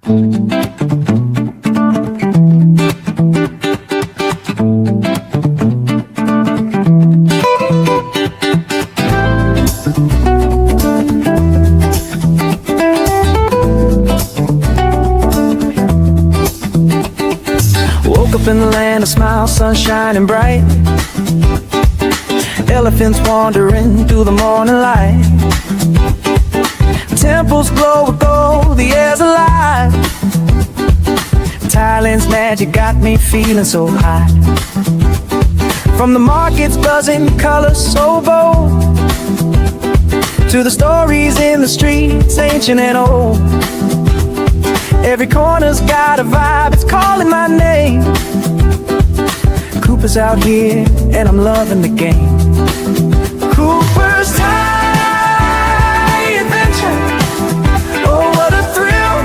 Woke up in the land of smiles, sun shining bright. Elephants wandering through the morning light. Temples glow with gold, the air's alive. Thailand's magic got me feeling so high. From the markets buzzing, colors so bold, to the stories in the streets, ancient and old. Every corner's got a vibe, it's calling my name. Cooper's out here, and I'm loving the game. Coopersthaiadventure, oh what a thrill.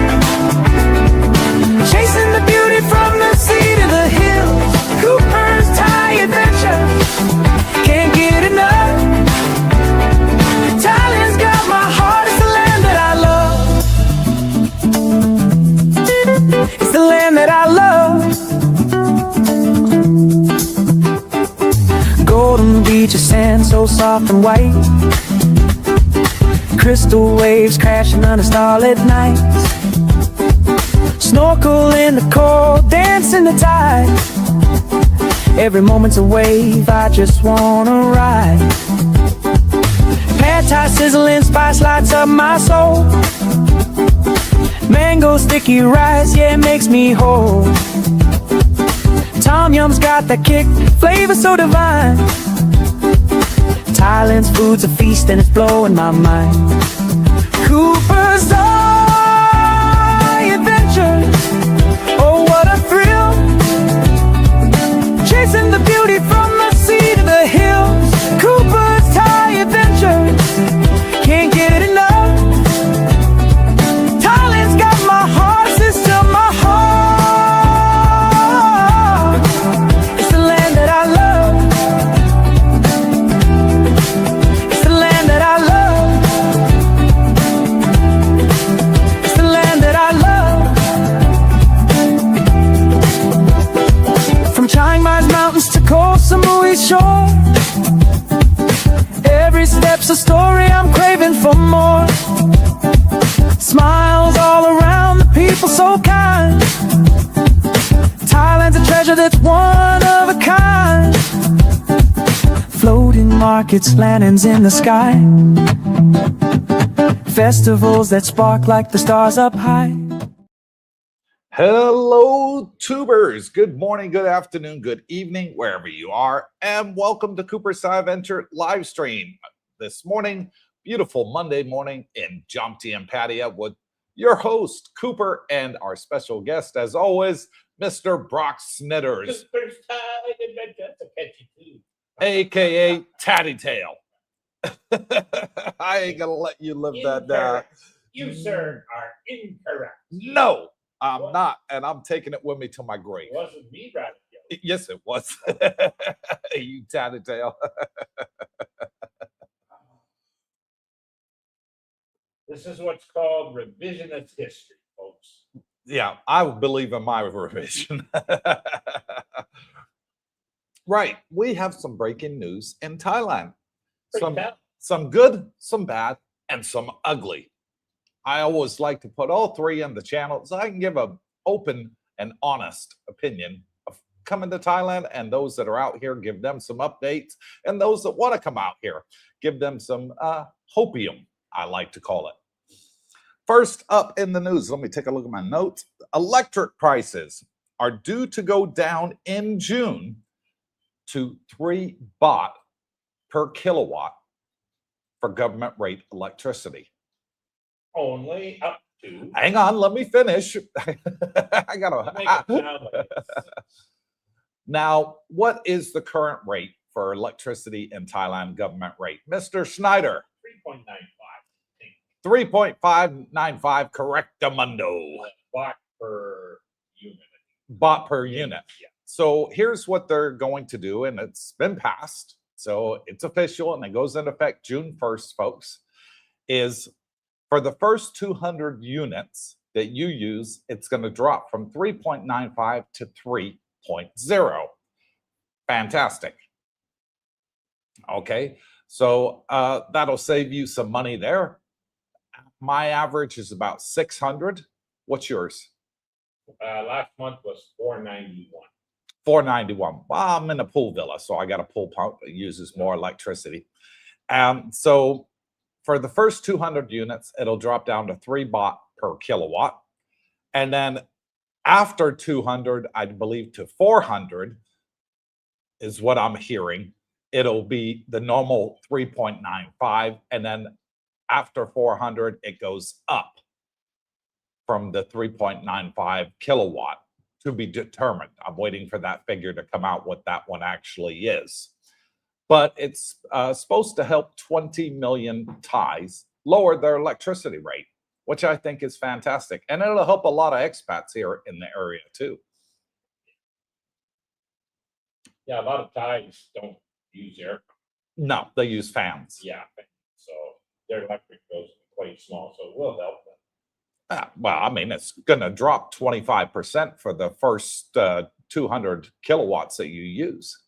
Chasing the beauty from the sea to the hills. Coopersthaiadventure, can't get enough. Thailand's got my heart, it's the land that I love. It's the land that I love. Golden beach of sand so soft and white. Crystal waves crashing under starlit nights. Snorkel in the cold, dance in the tide. Every moment's a wave, I just wanna ride. Pad thai sizzling, spice lights up my soul. Mango sticky rice, yeah, it makes me whole. Tom Yum's got that kick, flavor so divine. Thailand's food's a feast and it's blowing my mind. Coopersthaiadventure, oh what a thrill. Chasing the beauty from the sea to the hills. Coopersthaiadventure, can't get enough. Thailand's got my heart, sister, my heart. It's the land that I love. It's the land that I love. It's the land that I love. From Chiang Mai's mountains to Koh Samui's shore, every step's a story, I'm craving for more. Smiles all around, the people so kind. Thailand's a treasure that's one of a kind. Floating markets, lanterns in the sky. Festivals that spark like the stars up high. Hello, tubers. Good morning, good afternoon, good evening, wherever you are, and welcome to Coopersthaiadventure live stream this morning. Beautiful Monday morning in Jomtien and Pattaya with your host, Cooper, and our special guest, as always, Mr. Brooke Snitters, aka Tatty Tail. I ain't gonna let you live that down. You, sir, are incorrect. No, I'm not, and I'm taking it with me to my grave. It wasn't me, right? Yes, it was. You Tatty Tail. This is what's called revisionist history, folks. Yeah, I believe in my revision. Right, we have some breaking news in Thailand. Some good, some bad, and some ugly. I always like to put all three in the channel so I can give an open and honest opinion of coming to Thailand, and those that are out here, give them some updates, and those that want to come out here, give them some hopium, I like to call it. First up in the news, let me take a look at my notes. Electric prices are due to go down in June to 3 baht per kilowatt for government rate electricity. Only up to. Hang on, let me finish. I gotta. Now, what is the current rate for electricity in Thailand government rate? Mr. Schneider. 3.95. 3.595, correctamundo. Baht per unit. Baht per unit. Yeah. So here's what they're going to do, and it's been passed. So it's official, and it goes into effect June 1st, folks, is for the first 200 units that you use, it's going to drop from 3.95 to 3.0. Fantastic. Okay, so that'll save you some money there. My average is about 600. What's yours? Last month was 491. 491. Well, I'm in a pool villa, so I got a pool pump that uses more electricity. So for the first 200 units, it'll drop down to 3 baht per kilowatt. And then after 200, I believe to 400 is what I'm hearing. It'll be the normal 3.95. And then after 400, it goes up from the 3.95 kilowatt to be determined. I'm waiting for that figure to come out, what that one actually is. But it's supposed to help 20 million Thais lower their electricity rate, which I think is fantastic. And it'll help a lot of expats here in the area too. Yeah, a lot of Thais don't use air. No, they use fans. Yeah, so their electric bills are quite small, so it will help them. Well, I mean, it's going to drop 25% for the first 200 kilowatts that you use.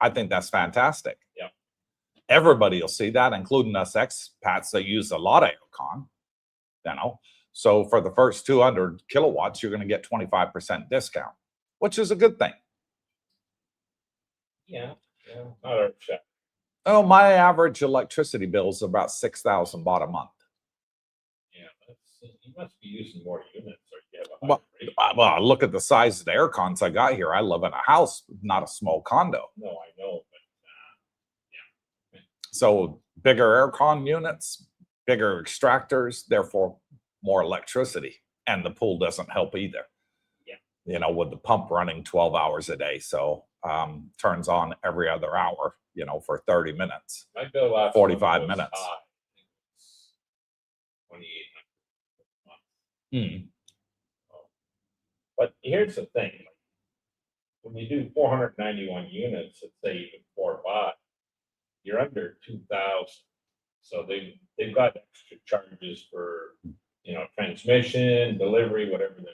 I think that's fantastic. Yeah. Everybody will see that, including us expats that use a lot of aircon, you know. So for the first 200 kilowatts, you're going to get 25% discount, which is a good thing. Yeah, not our check. Oh, my average electricity bill is about 6,000 baht a month. Yeah, you must be using more units, or you have a Well, higher rate. Well, look at the size of the air cons I got here. I live in a house, not a small condo. No, I know, but So bigger aircon units, bigger extractors, therefore more electricity. And the pool doesn't help either. Yeah. You know, with the pump running 12 hours a day. So turns on every other hour, you know, for 30 minutes. my bill last 45 month was minutes. high. I think it was 2,800 a month. But here's the thing, when you do 491 units at say even 4 baht, you're under 2,000. So they've got extra charges for, you know, transmission, delivery, whatever they want to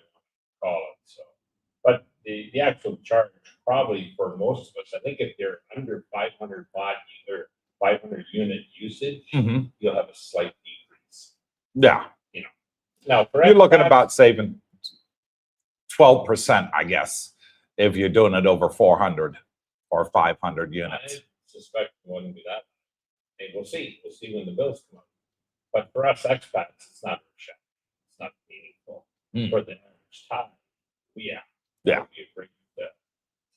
call it. So, but the actual charge probably for most of us, I think if they're under 500 baht or 500 unit usage, you'll have a slight decrease. Yeah. You know, now for You're looking expats, about saving 12%, I guess, if you're doing it over 400 or 500 units. I suspect it wouldn't be that. Hey, we'll see. We'll see when the bills come up. But for us expats, it's not it's not meaningful. For the average Thai, yeah, Yeah. that would be a great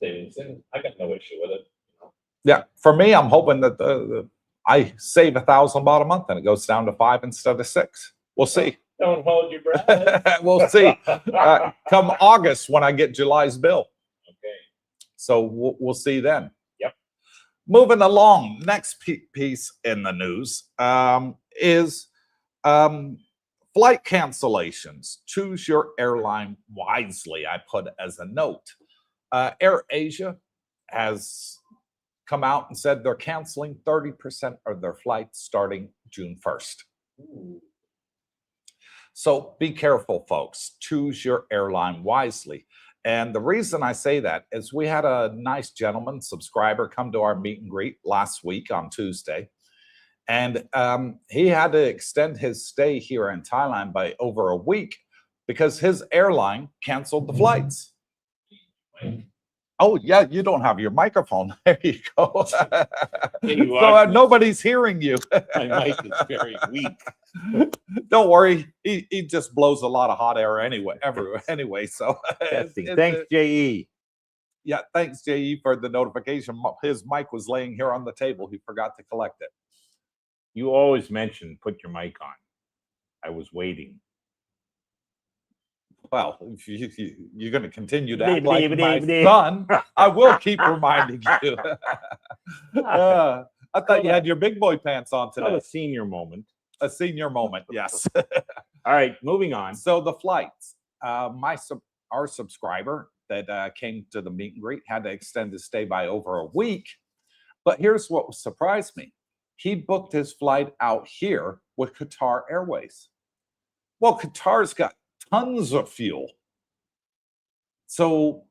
savings, and I got no issue with it. You know? Yeah, for me, I'm hoping that I save 1,000 baht a month and it goes down to 5 instead of 6. We'll see. Don't hold your breath. We'll see. Come August when I get July's bill. Okay. So we'll see then. Yep. Moving along, next piece in the news is flight cancellations. Choose your airline wisely, I put as a note. Air Asia has come out and said they're canceling 30% of their flights starting June 1st. Ooh. So be careful, folks. Choose your airline wisely. And the reason I say that is we had a nice gentleman, subscriber, come to our meet and greet last week on Tuesday. And he had to extend his stay here in Thailand by over a week because his airline canceled the flights. Oh, yeah, you don't have your microphone. There you go. So nobody's hearing you. My mic is very weak. Don't worry. He just blows a lot of hot air anyway. So Thanks, JE. Yeah, thanks, JE, for the notification. His mic was laying here on the table. He forgot to collect it. You always mention put your mic on. I was waiting. Well, if you're going to continue to act like my son, I will keep reminding you. I thought you had your big boy pants on Not today. a senior moment. A senior moment, yes. All right, moving on. So the flights. Our subscriber that came to the meet and greet had to extend his stay by over a week. But here's what surprised me. He booked his flight out here with Qatar Airways. Well, Qatar's got tons of fuel. So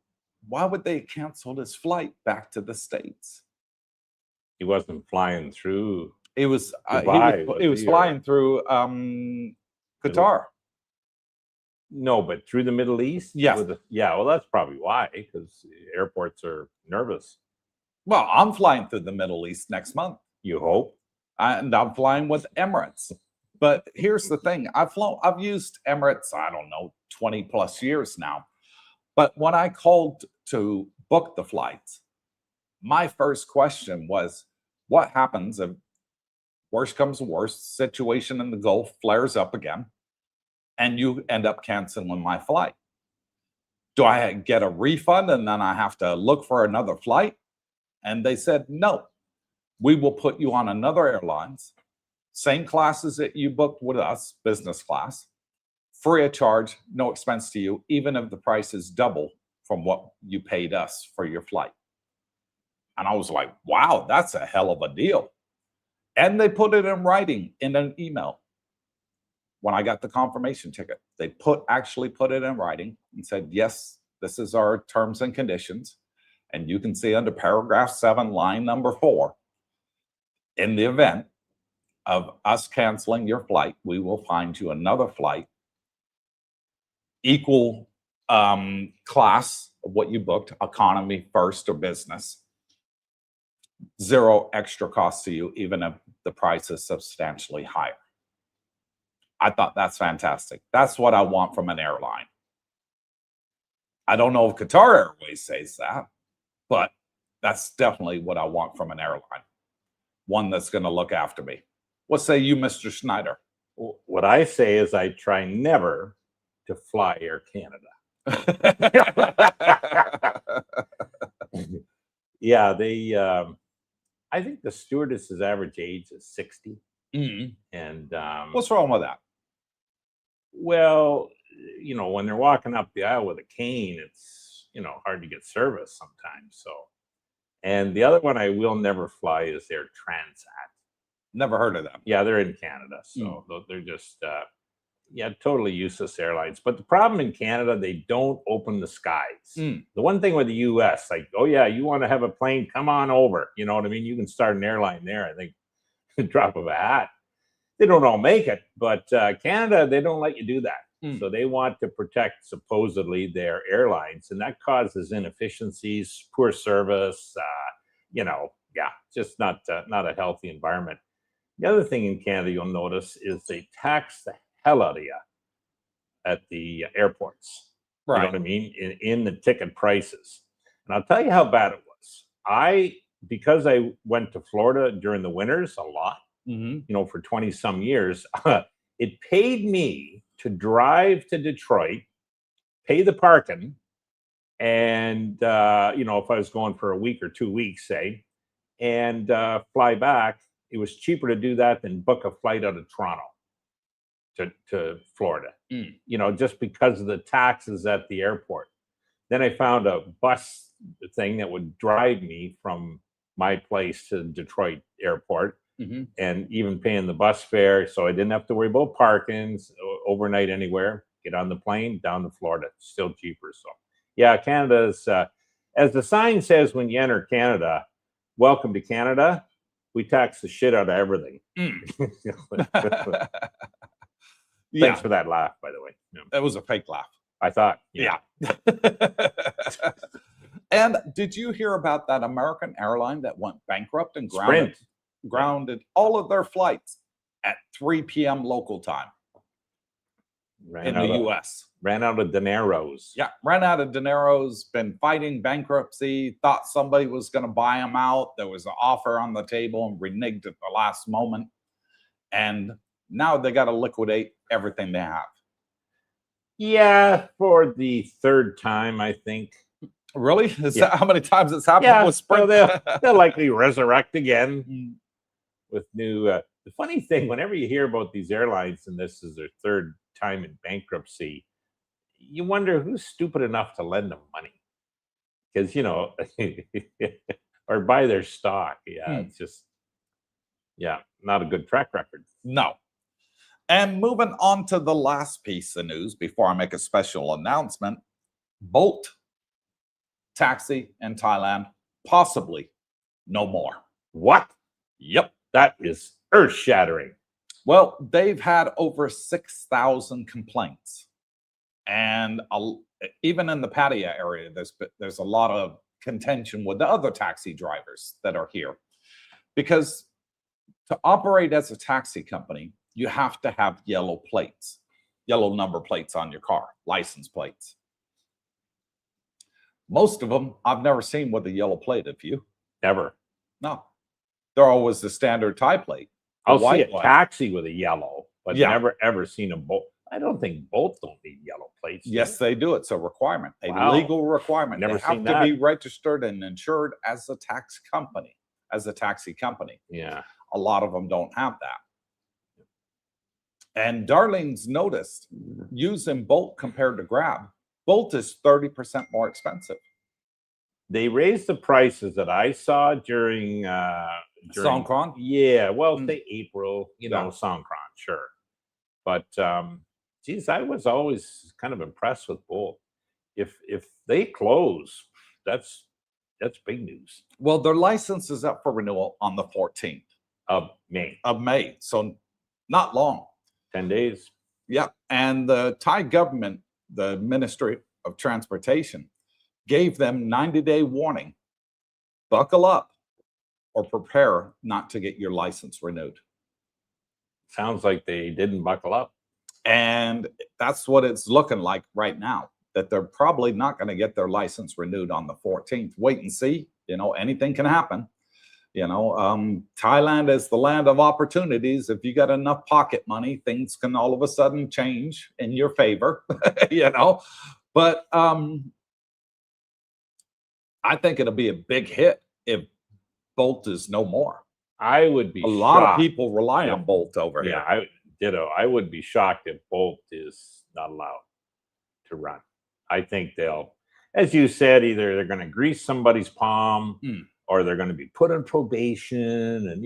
why would they cancel his flight back to the States? He wasn't flying through. It was Dubai, he was was he, or- flying through Qatar. No, but through the Middle East? Yes. Yeah, well, that's probably why, because airports are nervous. Well, I'm flying through the Middle East next month, You hope. and I'm flying with Emirates. But here's the thing: I've used Emirates, I don't know, 20 plus years now. But when I called to book the flights, my first question was, what happens if worst comes to worst, situation in the Gulf flares up again, and you end up canceling my flight? Do I get a refund and then I have to look for another flight? And they said, no, we will put you on another airlines, same classes that you booked with us, business class, free of charge, no expense to you, even if the price is double from what you paid us for your flight. And I was like, wow, that's a hell of a deal. And they put it in writing in an email. When I got the confirmation ticket, they actually put it in writing and said, yes, this is our terms and conditions. And you can see under paragraph 7, line number 4, in the event of us canceling your flight, we will find you another flight, equal class of what you booked, economy, first, or business. 0 extra cost to you, even if the price is substantially higher. I thought that's fantastic. That's what I want from an airline. I don't know if Qatar Airways says that, but that's definitely what I want from an airline. One that's going to look after me. What say you, Mr. Schneider? What I say is I try never to fly Air Canada. Yeah, I think the stewardess's average age is 60. Mhm. And What's wrong with that? well, when they're walking up the aisle with a cane, it's hard to get service sometimes. So, and the other one I will never fly is Air Transat. Never heard of them. Yeah, they're in Canada, so they're just totally useless airlines. But the problem in Canada, they don't open the skies. The one thing with the US, like, oh yeah, you want to have a plane, come on over. You know what I mean? You can start an airline there, I think, drop of a hat. They don't all make it, but Canada, they don't let you do that. So they want to protect supposedly their airlines, and that causes inefficiencies, poor service. Just not a healthy environment. The other thing in Canada you'll notice is they tax the hell out of you at the airports. Right. You know what I mean? In the ticket prices. And I'll tell you how bad it was. Because I went to Florida during the winters a lot, for 20 some years, it paid me to drive to Detroit, pay the parking, and if I was going for a week or 2 weeks, say, and fly back, it was cheaper to do that than book a flight out of Toronto to Florida. Just because of the taxes at the airport. Then I found a bus thing that would drive me from my place to Detroit airport, and even paying the bus fare, so I didn't have to worry about parking overnight anywhere. Get on the plane down to Florida, still cheaper. So yeah, Canada's as the sign says when you enter Canada, welcome to Canada. We tax the shit out of everything. Thanks for that laugh, by the way. That was a fake laugh. I thought. Yeah. And did you hear about that American airline that went bankrupt and grounded all of their flights at 3 p.m. local time in the U.S.? Ran out of dineros. Yeah, ran out of dineros, been fighting bankruptcy, thought somebody was going to buy them out. There was an offer on the table and reneged at the last moment. And now they got to liquidate everything they have. Yeah, for the 3rd time, I think. Really? Is that how many times it's happened with Sprint? So they'll likely resurrect again with new. The funny thing, whenever you hear about these airlines and this is their 3rd time in bankruptcy, you wonder who's stupid enough to lend them money. Because, or buy their stock. Yeah, it's just, not a good track record. No. And moving on to the last piece of news before I make a special announcement, Bolt taxi in Thailand, possibly no more. What? Yep. That is earth shattering. Well, they've had over 6,000 complaints. And even in the Pattaya area, there's a lot of contention with the other taxi drivers that are here. Because to operate as a taxi company, you have to have yellow plates, yellow number plates on your car, license plates. Most of them I've never seen with a yellow plate. Have you? Never. No. They're always the standard Thai plate. the I'll see white a one. taxi with a yellow, but Yeah. never ever seen a Bolt. I don't think Bolt don't need yellow plates. do Yes, they do. It's a requirement, a Wow. legal requirement. Never They have seen to that. be registered and insured as a tax company, as a taxi company. they? Yeah. A lot of them don't have that. And Darlene's noticed using Bolt compared to Grab, Bolt is 30% more expensive. They raised the prices that I saw during Songkran? Yeah, well, Mm. say April, Yeah. Songkran, sure. But geez, I was always kind of impressed with Bolt. If they close, that's big news. Well, their license is up for renewal on the 14th Of May, of May, so not long. 10 days. Yeah, and the Thai government, the Ministry of Transportation, gave them 90-day warning. Buckle up or prepare not to get your license renewed. Sounds like they didn't buckle up. And that's what it's looking like right now, that they're probably not going to get their license renewed on the 14th. Wait and see. Anything can happen. Thailand is the land of opportunities. If you got enough pocket money, things can all of a sudden change in your favor, But I think it'll be a big hit if Bolt is no more. I would be A lot of shocked. people rely Yeah. on Bolt over Yeah, here. I would be shocked if Bolt is not allowed to run. I think they'll, as you said, either they're going to grease somebody's palm or they're going to be put on probation and,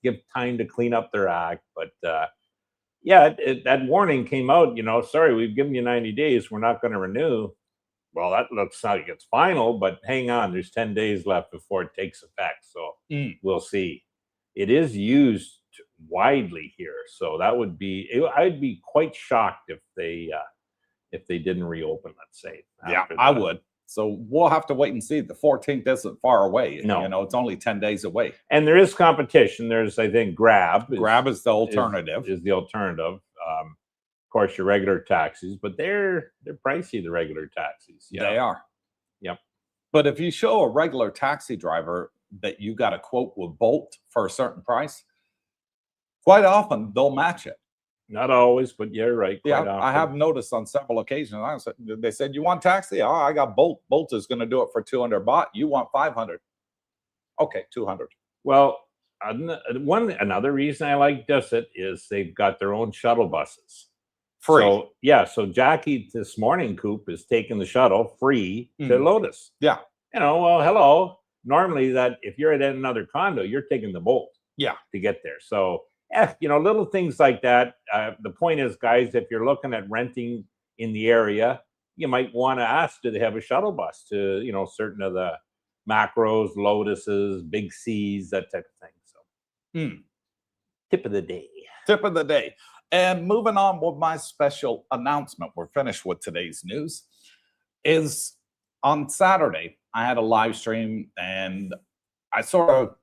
give time to clean up their act. But that warning came out, sorry, we've given you 90 days. We're not going to renew. Well, that looks like it's final, but hang on, there's 10 days left before it takes effect. So we'll see. It is used widely here. So that would be, I'd be quite shocked if they didn't reopen, let's say. Yeah, after I that. would. So we'll have to wait and see. The 14th isn't far away. No. It's only 10 days away. And there is competition. There's, I think, Grab. Grab is the alternative. Is the alternative. Of course, your regular taxis, but they're pricey, the regular taxis. Yeah. They are. Yep. But if you show a regular taxi driver that you got a quote with Bolt for a certain price, quite often they'll match it. Not always, but you're right. Yeah, quite I often. have noticed on several occasions. They said, "You want taxi? Oh, I got Bolt. Bolt is going to do it for 200 baht. You want 500? Okay, 200." Well, another reason I like Dusset is they've got their own shuttle buses. Free. So Jackie this morning, Coop, is taking the shuttle free to Lotus. Yeah. Well, hello. Normally, that if you're at another condo, you're taking the Bolt. Yeah. To get there. So, little things like that. The point is, guys, if you're looking at renting in the area, you might want to ask, do they have a shuttle bus to, certain of the macros, Lotuses, Big C's, that type of thing. So, tip of the day. Tip of the day. And moving on with my special announcement, we're finished with today's news, is on Saturday, I had a live stream and I sort of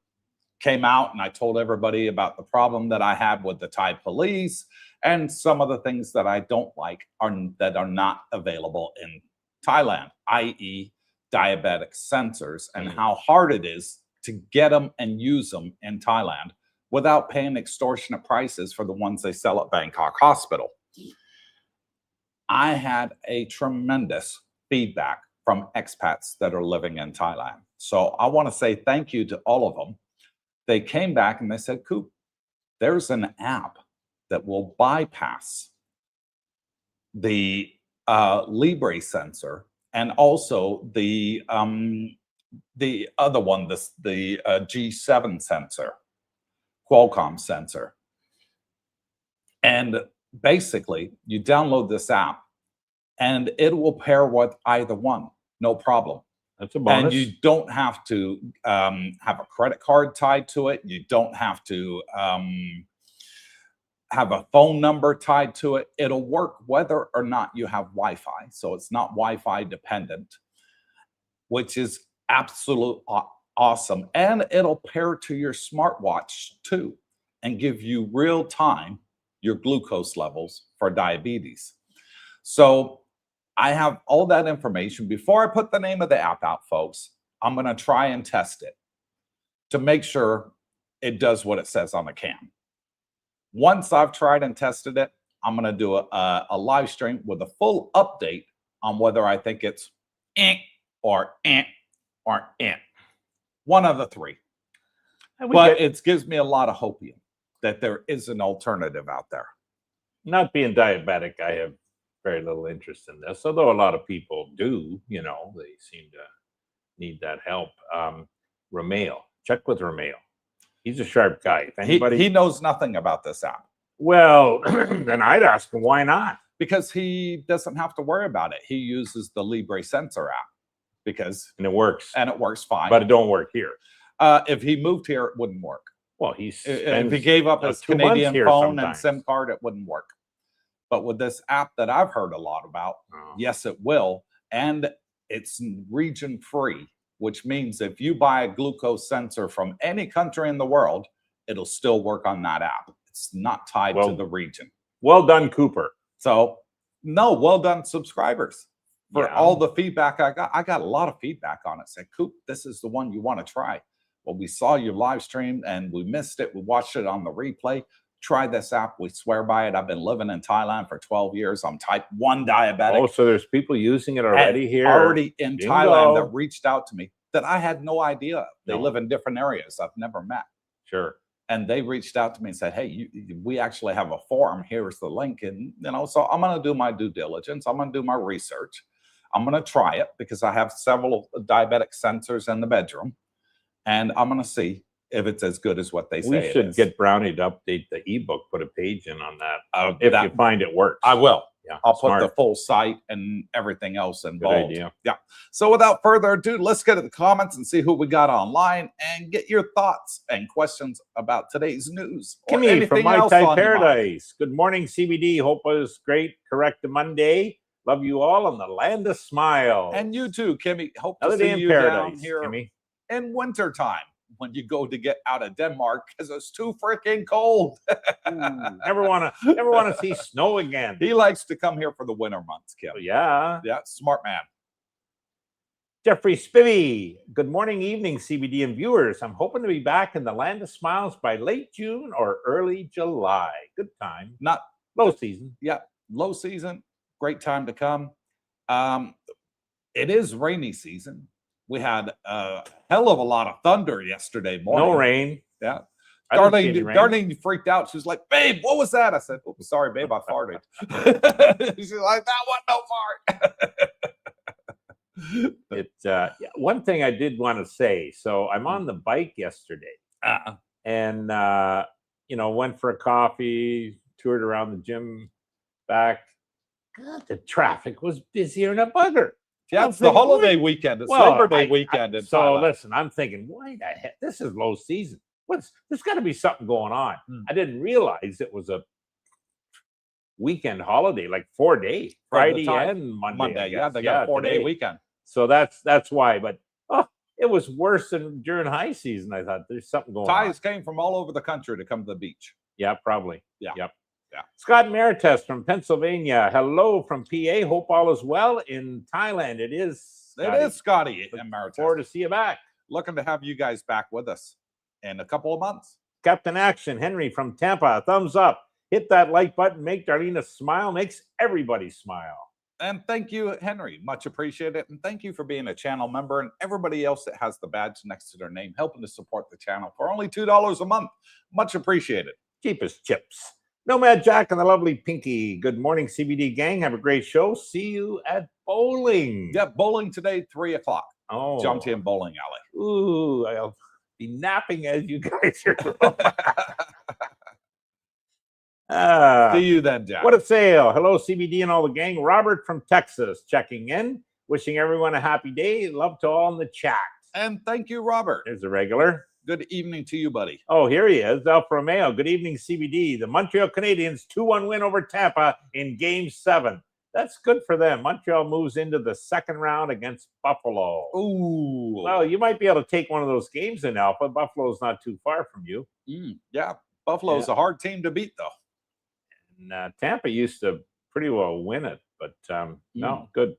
came out and I told everybody about the problem that I had with the Thai police and some of the things that I don't like that are not available in Thailand, i.e. diabetic sensors, and how hard it is to get them and use them in Thailand without paying extortionate prices for the ones they sell at Bangkok Hospital. I had a tremendous feedback from expats that are living in Thailand. So I want to say thank you to all of them. They came back and they said, Coop, there's an app that will bypass the Libre sensor and also the other one, the G7 sensor, Qualcomm sensor. And basically, you download this app and it will pair with either one, no problem. That's a bonus. And you don't have to have a credit card tied to it. You don't have to have a phone number tied to it. It'll work whether or not you have Wi-Fi. So it's not Wi-Fi dependent, which is absolute awesome. And it'll pair to your smartwatch too and give you real time your glucose levels for diabetes. So I have all that information. Before I put the name of the app out, folks, I'm going to try and test it to make sure it does what it says on the can. Once I've tried and tested it, I'm going to do a live stream with a full update on whether I think it's or one of the three. But it gives me a lot of hope that there is an alternative out there. Not being diabetic, I have very little interest in this, although a lot of people do, you know, they seem to need that help. Rameel, check with Rameel. He's a sharp guy. If anybody... he knows nothing about this app. Well, then I'd ask him, why not? Because he doesn't have to worry about it. He uses the Libre sensor app And it works. And it works fine. But it don't work here. If he moved here, it wouldn't work. Well, if he gave up his Canadian phone and SIM card, it wouldn't work. But with this app that I've heard a lot about, yes, it will. And it's region free, which means if you buy a glucose sensor from any country in the world, it'll still work on that app. It's not tied to the region. Well done, Cooper. So, no, well done, subscribers. For all the feedback I got a lot of feedback on it. Said, Coop, this is the one you want to try. Well, we saw your live stream and we missed it. We watched it on the replay. Try this app. We swear by it. I've been living in Thailand for 12 years. I'm type 1 diabetic. Oh, so there's people using it already here? Already in Thailand that reached out to me that I had no idea of. They live in different areas I've never met. Sure. And they reached out to me and said, hey, we actually have a forum. Here's the link. And, you know, so I'm going to do my due diligence. I'm going to do my research. I'm going to try it because I have several diabetic sensors in the bedroom. And I'm going to see if it's as good as what they say. We should get Brownie to update the ebook, put a page in on that. If you find it works. I will. Yeah, I'll put the full site and everything else involved. Good idea. Yeah. So without further ado, let's get to the comments and see who we got online and get your thoughts and questions about today's news. Kimmy from My Thai Paradise. Good morning, CBD. Hope it was great. Correct Monday. Love you all on the land of smile. And you too, Kimmy. Hope to Another see day in you paradise, down here Kimmy. in winter time when you go to get out of Denmark because it's too freaking cold. Never want to see snow again. He likes to come here for the winter months, Kim. Yeah. Yeah, smart man. Jeffrey Spivey. Good morning, evening, CBD and viewers. I'm hoping to be back in the land of smiles by late June or early July. Good time. Not low season. Yeah, low season. Great time to come. It is rainy season. We had a hell of a lot of thunder yesterday morning. No rain. Yeah. Darlene freaked out. She was like, babe, what was that? I said, oh, sorry, babe, I farted. She's like, that wasn't no fart. One thing I did want to say. So I'm on the bike yesterday. And, you know, went for a coffee, toured around the gym, back. God, the traffic was busier than a bugger. Yeah, it's the holiday weekend. It's Labor Day weekend. So listen, I'm thinking, why the heck? This is low season. There's got to be something going on. I didn't realize it was a weekend holiday, like 4 days, Friday and Monday. Yeah, they got a 4-day weekend. So that's why. But it was worse than during high season. I thought there's something going on. Thais came from all over the country to come to the beach. Yeah, probably. Yeah. Yep. Yeah. Scott Marites from Pennsylvania. Hello from PA. Hope all is well in Thailand. It is. Scotty. It is Scotty and Marites. Forward to see you back. Looking to have you guys back with us in a couple of months. Captain Action Henry from Tampa. Thumbs up. Hit that like button. Make Darlene smile. Makes everybody smile. And thank you, Henry. Much appreciated. And thank you for being a channel member and everybody else that has the badge next to their name, helping to support the channel for only $2 a month. Much appreciated. Cheap as chips. Nomad Jack and the lovely Pinky. Good morning, CBD gang. Have a great show. See you at bowling. Yeah, bowling today, 3 o'clock. Oh. Jumped in bowling alley. Ooh, I'll be napping as you guys are. See you then, Jack. What a sale. Hello, CBD and all the gang. Robert from Texas checking in. Wishing everyone a happy day. Love to all in the chat. And thank you, Robert. There's a regular. Good evening to you, buddy. Oh, here he is. Alfa Romeo. Good evening, CBD. The Montreal Canadiens 2-1 win over Tampa in Game 7. That's good for them. Montreal moves into the second round against Buffalo. Ooh. Well, you might be able to take one of those games in Alpha. Buffalo's not too far from you. Yeah, Buffalo's a hard team to beat, though. And Tampa used to pretty well win it, but no, good.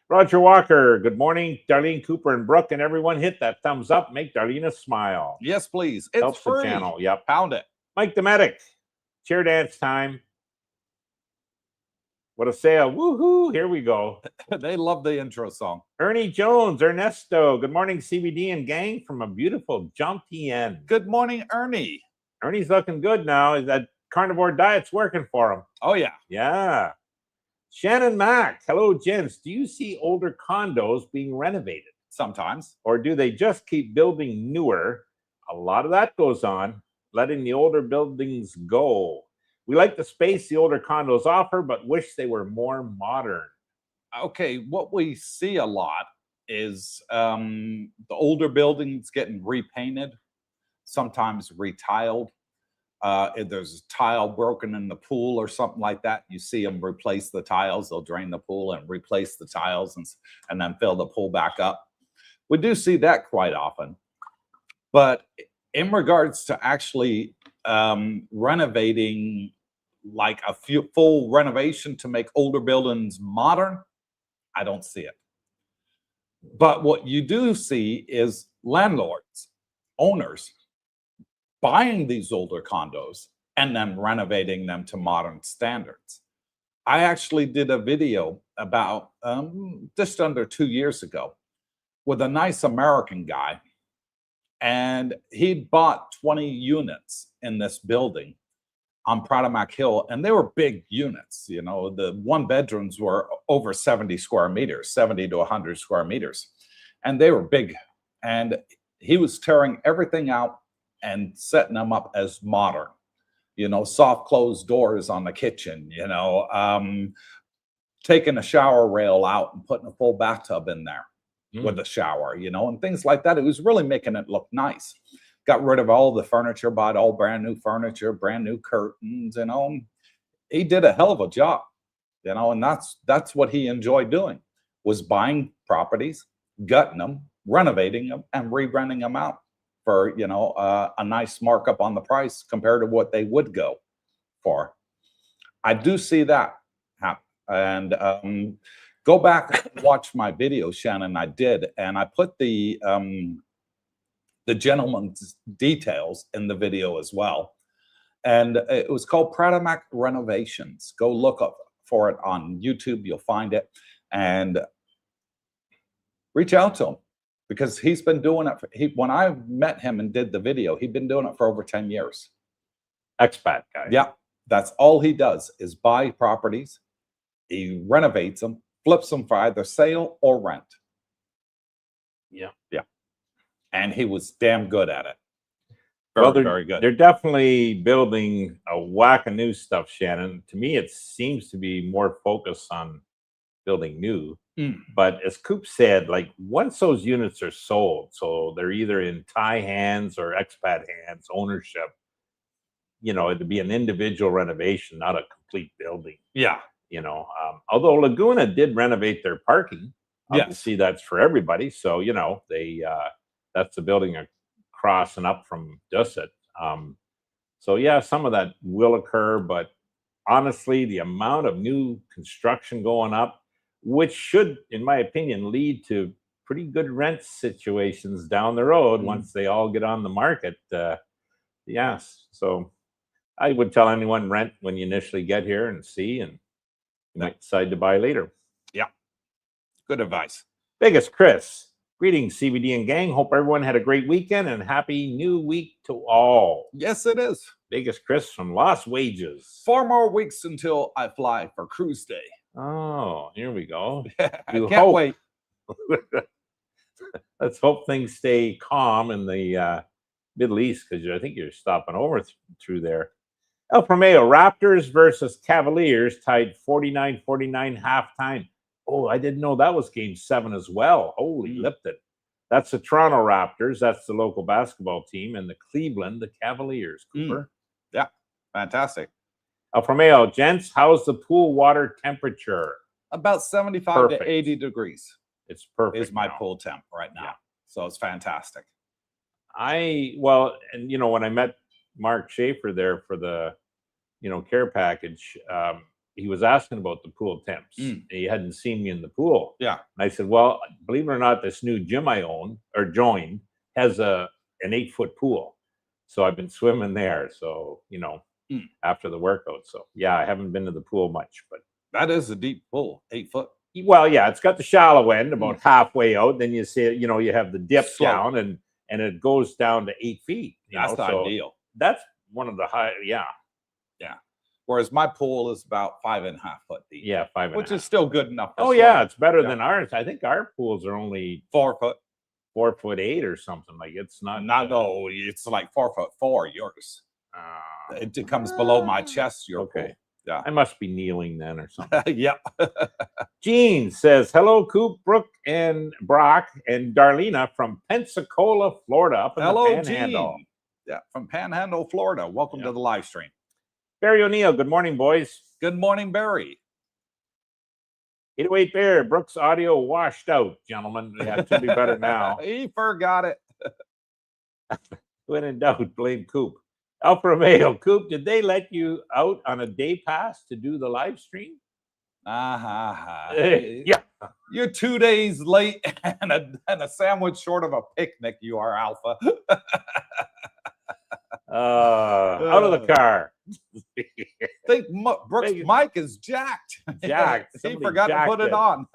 Roger Walker, good morning. Darlene, Cooper, and Brooke, and everyone hit that thumbs up. Make Darlene smile. Yes, please. It's Helps free. the channel. Yep. Pound it. Mike the Medic, cheer dance time. What a sale. Woohoo. Here we go. They love the intro song. Ernie Jones, Ernesto, good morning, CBD and gang from a beautiful Jomtien. Good morning, Ernie. Ernie's looking good now. That carnivore diet's working for him. Oh, yeah. Yeah. Shannon Mack, hello, gents. Do you see older condos being renovated? Sometimes. Or do they just keep building newer? A lot of that goes on, letting the older buildings go. We like the space the older condos offer, but wish they were more modern. Okay, what we see a lot is the older buildings getting repainted, sometimes retiled. If there's a tile broken in the pool or something like that, you see them replace the tiles. They'll drain the pool and replace the tiles and then fill the pool back up. We do see that quite often. But in regards to actually renovating, like a full renovation to make older buildings modern, I don't see it. But what you do see is landlords, owners, buying these older condos and then renovating them to modern standards. I actually did a video about just under 2 years ago with a nice American guy, and he bought 20 units in this building on Pattaya Hill, and they were big units. You know, the one bedrooms were over 70 square meters, 70 to 100 square meters, and they were big. And he was tearing everything out and setting them up as modern, you know, soft closed doors on the kitchen, you know, taking a shower rail out and putting a full bathtub in there with a shower, you know, and things like that. It was really making it look nice. Got rid of all the furniture, bought all brand new furniture, brand new curtains, you know. He did a hell of a job, you know, and that's what he enjoyed doing, was buying properties, gutting them, renovating them, and re-renting them out for, you know, a nice markup on the price compared to what they would go for. I do see that happen. And go back and watch my video, Shannon. I did, and I put the gentleman's details in the video as well. And it was called Pattaya Renovations. Go look up for it on YouTube. You'll find it, and reach out to him, because he's been doing it. When I met him and did the video, he'd been doing it for over 10 years. Expat guy. Yeah, that's all he does, is buy properties. He renovates them, flips them for either sale or rent. Yeah. Yeah. And he was damn good at it. Very good. They're definitely building a whack of new stuff, Shannon. To me, it seems to be more focused on building new. But as Coop said, like, once those units are sold, so they're either in Thai hands or expat hands, ownership, you know, it'd be an individual renovation, not a complete building. Yeah. You know, although Laguna did renovate their parking. Obviously, that's for everybody. So, you know, they that's the building across and up from Dusset. So, yeah, some of that will occur. But honestly, the amount of new construction going up, which should, in my opinion, lead to pretty good rent situations down the road once they all get on the market. Yes. So I would tell anyone, rent when you initially get here and see, and you might decide to buy later. Yeah. Good advice. Vegas Chris, greetings, CBD and gang. Hope everyone had a great weekend and happy new week to all. Yes, it is. Vegas Chris from Lost Wages. 4 more weeks until I fly for cruise day. Oh, here we go. I can't wait. Let's hope things stay calm in the Middle East, because I think you're stopping over through there. El Primeo, Raptors versus Cavaliers tied 49-49 halftime. Oh, I didn't know that was game 7 as well. Holy Lipton. That's the Toronto Raptors. That's the local basketball team. And the Cleveland, the Cavaliers, Cooper. Yeah, fantastic. El Primeo, gents, how's the pool water temperature? About 75 Perfect. to 80 degrees It's perfect. is my now. pool temp right now. Yeah. So it's fantastic. Well, and when I met Mark Schaefer there for the, care package, he was asking about the pool temps. He hadn't seen me in the pool. Yeah. And I said, well, believe it or not, this new gym I own or joined has an 8-foot pool. So I've been swimming there. So, after the workout. So yeah, I haven't been to the pool much, but That is a deep pool, 8 foot. well, yeah, it's got the shallow end about halfway out. Then you see, you have the dip Slope. down and it goes down to 8 feet. That's the so ideal. That's one of the high, yeah. Whereas my pool is about 5.5 foot deep. Yeah, 5.5. Which is still good enough. for Oh yeah, swimming. it's better Yeah. than ours. I think our pools are only 4 foot. 4'8" or something. Like it's not. No, it's like 4'4" yours. It comes below my chest. Your Okay. pool. Yeah. I must be kneeling then or something. Yep. Gene says, hello, Coop, Brooke, and Brock, and Darlena from Pensacola, Florida, up in Hello, the Panhandle. Gene. Yeah, from Panhandle, Florida. Welcome to the live stream. Barry O'Neill, good morning, boys. Good morning, Barry. 808 Bear, Brooks audio washed out, gentlemen. Yeah, it should be better now. He forgot it. When in doubt, blame Coop. Alfa Romeo, Coop, did they let you out on a day pass to do the live stream? Yeah. You're 2 days late and a sandwich short of a picnic. You are, Alpha. Out of the car. Think Brooks' mic is jacked. Jacked. He Somebody forgot to put jacked it on.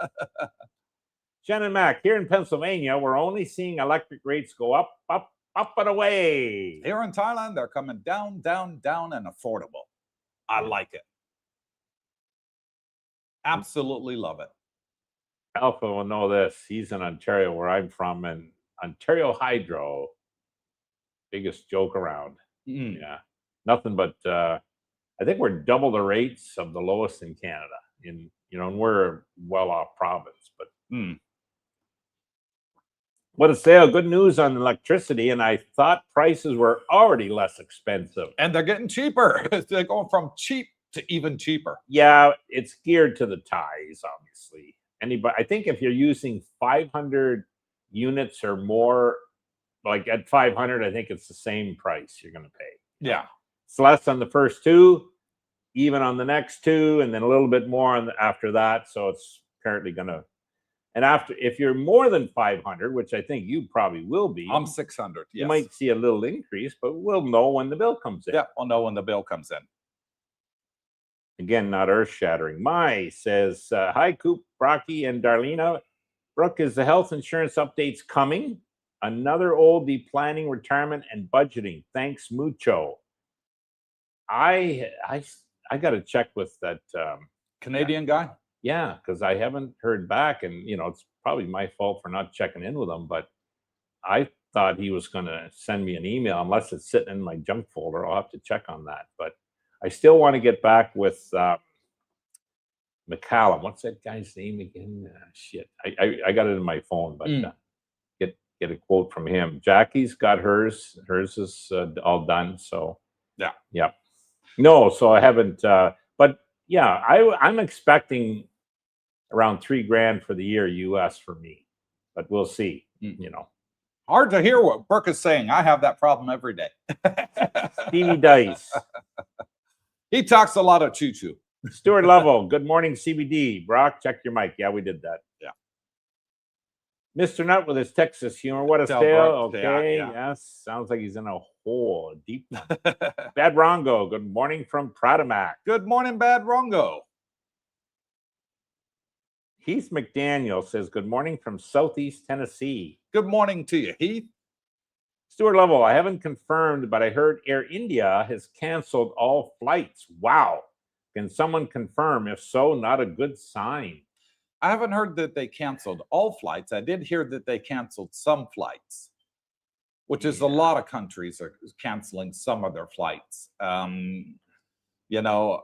Shannon Mack, here in Pennsylvania, we're only seeing electric rates go up, up, up and away. Here in Thailand, they're coming down, down, down, and affordable. I like it. Absolutely love it. Alpha will know this. He's in Ontario, where I'm from, and Ontario Hydro, biggest joke around. Yeah, nothing but I think we're double the rates of the lowest in Canada. And we're a well-off province, but what a sale! Good news on electricity, and I thought prices were already less expensive. And they're getting cheaper. They're going from cheap to even cheaper. Yeah, it's geared to the Thais, obviously. I think if you're using 500 units or more, like at 500, I think it's the same price you're going to pay. Yeah. It's less on the first 2, even on the next 2, and then a little bit more on after that. So it's apparently going to. And if you're more than 500, which I think you probably will be, I'm 600. Yes. You might see a little increase, but we'll know when the bill comes in. Yeah, we'll know when the bill comes in. Again, not earth-shattering. Mai says, hi, Coop, Brocky, and Darlena. Brooke, is the health insurance updates coming? Another oldie, planning retirement and budgeting. Thanks, mucho. I got to check with that Canadian guy. Yeah, because I haven't heard back, and it's probably my fault for not checking in with him. But I thought he was going to send me an email, unless it's sitting in my junk folder. I'll have to check on that. But I still want to get back with McCallum. What's that guy's name again? Shit, I got it in my phone, but get a quote from him. Jackie's got hers. Hers is all done. So yeah. No, so I haven't. But yeah, I'm expecting around $3,000 for the year US for me, but we'll see. Hard to hear what Brooke is saying. I have that problem every day. Stevie Dice. He talks a lot of choo-choo. Stuart Lovell, good morning, CBD. Brock, check your mic. Yeah, we did that. Yeah. Mr. Nutt with his Texas humor. What a Tell tale. Brooke, Okay, yeah. yes. Sounds like he's in a hole, a deep one. Bad Rongo, good morning from Pratamac. Good morning, Bad Rongo. Heath McDaniel says, good morning from Southeast Tennessee. Good morning to you, Heath. Stuart Lovell, I haven't confirmed, but I heard Air India has canceled all flights. Wow. Can someone confirm? If so, not a good sign. I haven't heard that they canceled all flights. I did hear that they canceled some flights, which is a lot of countries are canceling some of their flights. You know,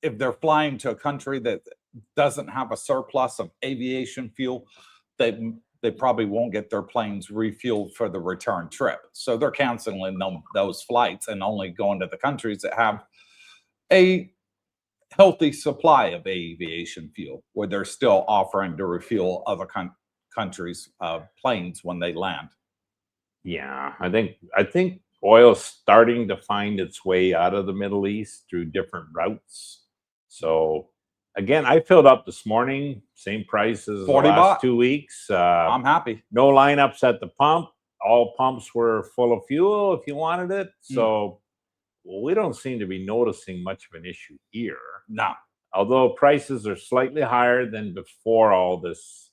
if they're flying to a country that doesn't have a surplus of aviation fuel, they probably won't get their planes refueled for the return trip. So they're canceling those flights and only going to the countries that have a healthy supply of aviation fuel, where they're still offering to refuel other countries' planes when they land. Yeah, I think oil's starting to find its way out of the Middle East through different routes. So again, I filled up this morning, same price as the 40 last baht. 2 weeks. I'm happy. No lineups at the pump. All pumps were full of fuel if you wanted it. So we don't seem to be noticing much of an issue here. No. Although prices are slightly higher than before all this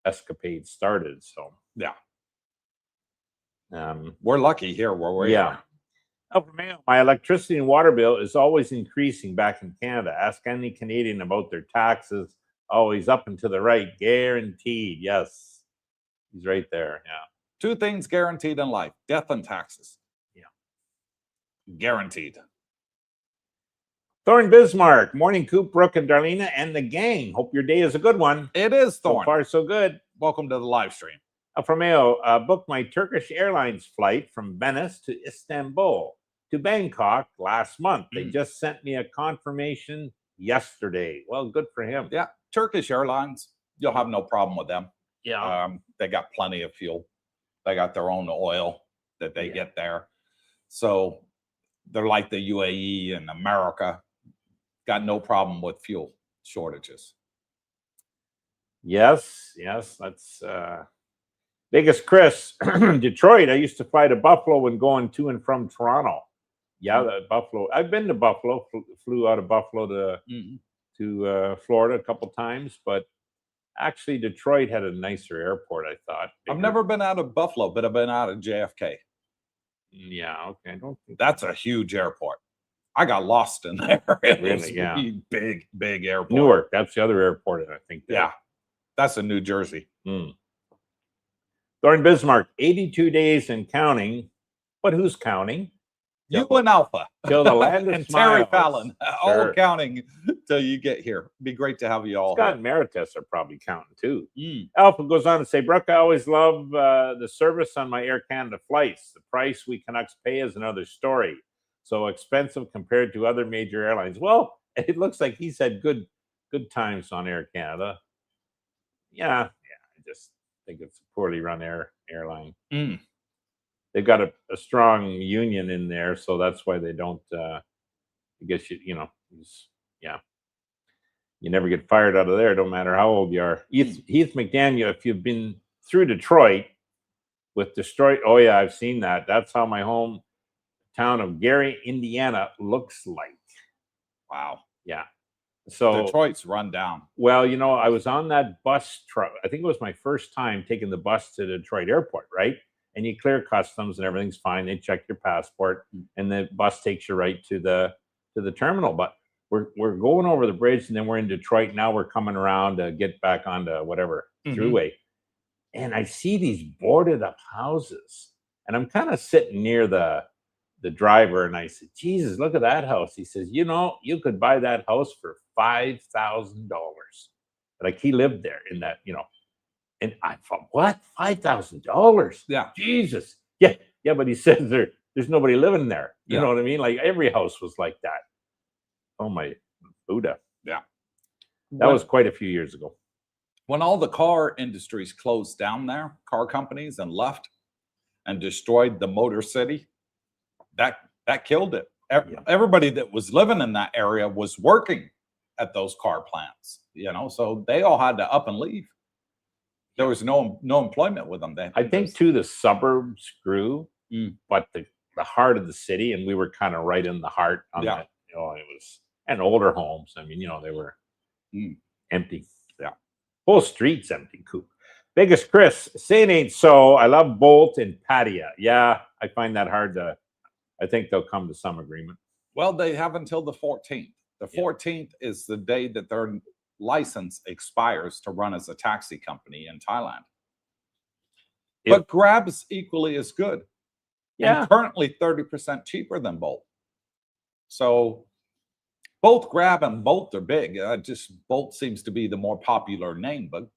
escapade started. So Yeah. um, We're lucky here where we yeah. are. Oh, man, my electricity and water bill is always increasing back in Canada. Ask any Canadian about their taxes. Always up and to the right, guaranteed. Yes, he's right there. Yeah. 2 things guaranteed in life: death and taxes. Yeah. Guaranteed. Thorn Bismarck, morning, Coop, Brooke, and Darlena, and the gang. Hope your day is a good one. It is, So Thorn. far, so good. Welcome to the live stream. Alframeo, booked my Turkish Airlines flight from Venice to Istanbul to Bangkok last month. They just sent me a confirmation yesterday. Well, good for him. Yeah, Turkish Airlines, you'll have no problem with them. Yeah. They got plenty of fuel. They got their own oil that they get there. So they're like the UAE and America. Got no problem with fuel shortages. Yes. That's biggest Chris, Detroit. I used to fly to Buffalo when going to and from Toronto. Yeah, the Buffalo. I've been to Buffalo. Flew out of Buffalo to Florida a couple times, but actually Detroit had a nicer airport, I thought. I've never been out of Buffalo, but I've been out of JFK. Yeah, okay. I don't think That's a huge airport. I got lost in there. It Really? was Yeah. big airport. Newark. That's the other airport, I think. Yeah, that's in New Jersey. Thorn Bismarck, 82 days and counting. But who's counting? You and Alpha. Till the land of and Terry smiles. Fallon, all Sure. counting till you get here. Be great to have you all Scott here. and Meritus are probably counting too. Alpha goes on to say, Brooke, I always love the service on my Air Canada flights. The price we Canucks pay is another story. So expensive compared to other major airlines. Well, it looks like he's had good times on Air Canada. Yeah, I just think it's a poorly run airline. They've got a strong union in there, so that's why they don't. I guess you never get fired out of there. Don't matter how old you are. Heath McDaniel, if you've been through Detroit with Detroit, oh yeah, I've seen that. That's how my hometown of Gary, Indiana, looks like. Wow. Yeah. So Detroit's run down. Well, I was on that bus truck. I think it was my first time taking the bus to Detroit Airport, right? And you clear customs and everything's fine. They check your passport and the bus takes you right to the terminal. But we're going over the bridge and then we're in Detroit. Now we're coming around to get back onto whatever throughway. And I see these boarded up houses. And I'm kind of sitting near the driver and I said, Jesus, look at that house. He says, you could buy that house for $5,000. Like he lived there in that, And I thought, what? $5,000? Yeah. Jesus. Yeah. But he says there's nobody living there. You know what I mean? Like every house was like that. Oh my Buddha. Yeah. That was quite a few years ago. When all the car industries closed down there, car companies, and left and destroyed the Motor City, that killed it. Everybody that was living in that area was working at those car plants, so they all had to up and leave. There was no employment with them then. I think too the suburbs grew, but the heart of the city, and we were kind of right in the heart on that. It was and older homes. I mean, they were empty. Yeah, whole streets empty. Coop. Biggest Chris, saying ain't so. I love Bolt and Pattaya. Yeah, I find that hard to. I think they'll come to some agreement. Well, they have until the 14th. The 14th is the day that their license expires to run as a taxi company in Thailand. But Grab's equally as good. Yeah. And currently 30% cheaper than Bolt. So both Grab and Bolt are big. Just Bolt seems to be the more popular name, but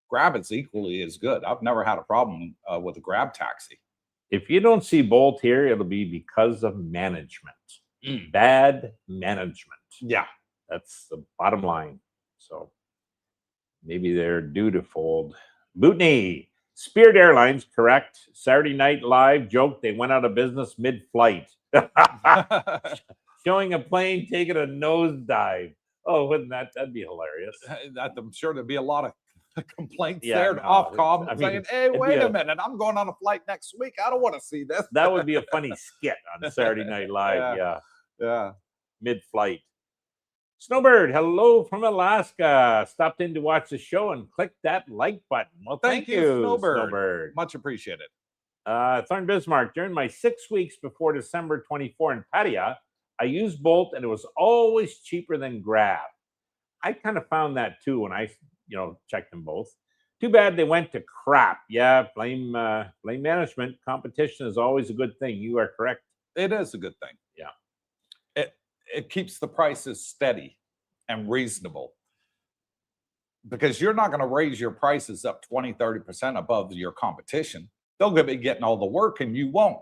Grab is equally as good. I've never had a problem with a Grab taxi. If you don't see Bolt here, it'll be because of management. Bad management. Yeah. That's the bottom line. So maybe they're due to fold. Bootney, Spirit Airlines, correct. Saturday Night Live joke they went out of business mid-flight. Showing a plane taking a nosedive. Oh, wouldn't that'd be hilarious? I'm sure there'd be a lot of complaints Yeah, there, no, Ofcom, I mean, saying, "Hey, it'd wait be a minute, I'm going on a flight next week. I don't want to see this." That would be a funny skit on Saturday Night Live. Yeah. Mid-flight. Snowbird, hello from Alaska. Stopped in to watch the show and click that like button. Well, thank you, Snowbird. Much appreciated. Thorn Bismarck, during my 6 weeks before December 24 in Pattaya, I used Bolt and it was always cheaper than Grab. I kind of found that too when I, checked them both. Too bad they went to crap. Yeah, blame management. Competition is always a good thing. You are correct. It is a good thing. Yeah. It keeps the prices steady and reasonable, because you're not going to raise your prices up 20-30% above your competition. They'll be getting all the work and you won't.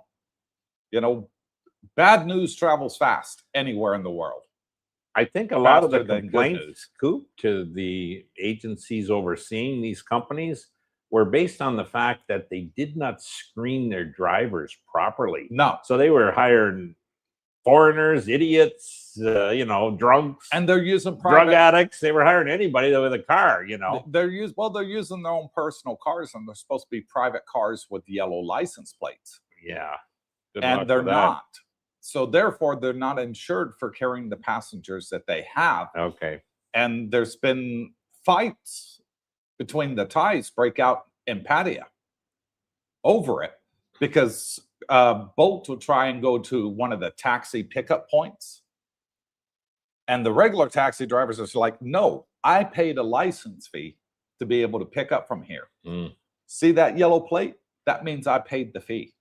Bad news travels fast anywhere in the world. I think a lot of the Faster than good complaints, news. Coop, to the agencies overseeing these companies were based on the fact that they did not screen their drivers properly. No. So they were hiring foreigners, idiots, drunks, And they're using drug addicts. They were hiring anybody with a car, They're using their own personal cars, and they're supposed to be private cars with yellow license plates. Yeah. Good luck And they're with that. not. So therefore, they're not insured for carrying the passengers that they have. Okay. And there's been fights between the Thais break out in Pattaya over it, because Bolt will try and go to one of the taxi pickup points. And the regular taxi drivers are like, no, I paid a license fee to be able to pick up from here. See that yellow plate? That means I paid the fee.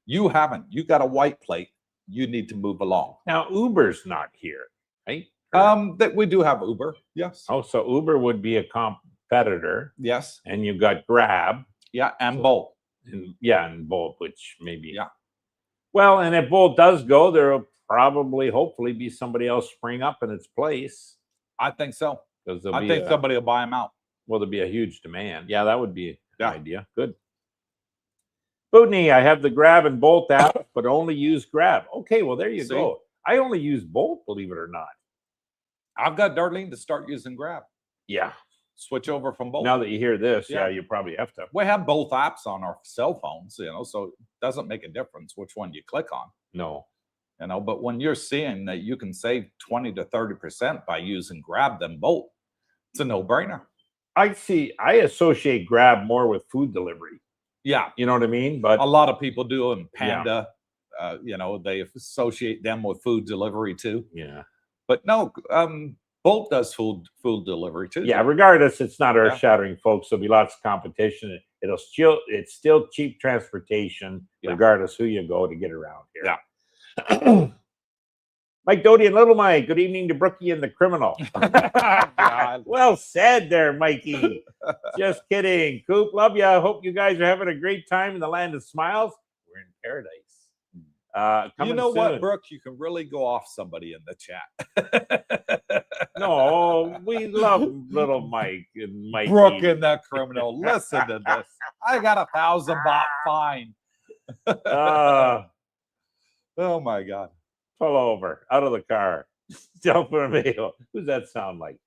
You haven't. You got a white plate. You need to move along. Now, Uber's not here, right? That we do have Uber. Yes. Oh, so Uber would be a competitor. Yes. And you've got Grab. Yeah. And Bolt. And Bolt, which maybe. Yeah. Well, and if Bolt does go, there will probably, hopefully, be somebody else spring up in its place. I think so. I think somebody will buy them out. Well, there'll be a huge demand. Yeah, that would be an idea. Good. Bootney, I have the Grab and Bolt app, but only use Grab. Okay, well, there you go. I only use Bolt, believe it or not. I've got Darlene to start using Grab. Yeah. Switch over from Bolt. Now that you hear this, you probably have to. We have both apps on our cell phones, so it doesn't make a difference which one you click on. No. But when you're seeing that you can save 20 to 30% by using Grab than Bolt, it's a no-brainer. I associate Grab more with food delivery. Yeah. You know what I mean? But a lot of people do, and Panda, they associate them with food delivery too. Yeah. But no, Bolt does food delivery too. Yeah, regardless, it's not earth-shattering, folks. There'll be lots of Yeah. competition. It's still cheap transportation, regardless who you go to get around here. Yeah. Mike Doty and Little Mike, good evening to Brookie and the Criminal. Well said there, Mikey. Just kidding. Coop, love ya. Hope you guys are having a great time in the land of smiles. We're in paradise. You know what, Brooke? You can really go off somebody in the chat. No, we love Little Mike and Mikey. Brooke and the Criminal. Listen to this. I got a 1,000 baht fine. Oh my God. Pull over, out of the car. Delphine, who's that sound like?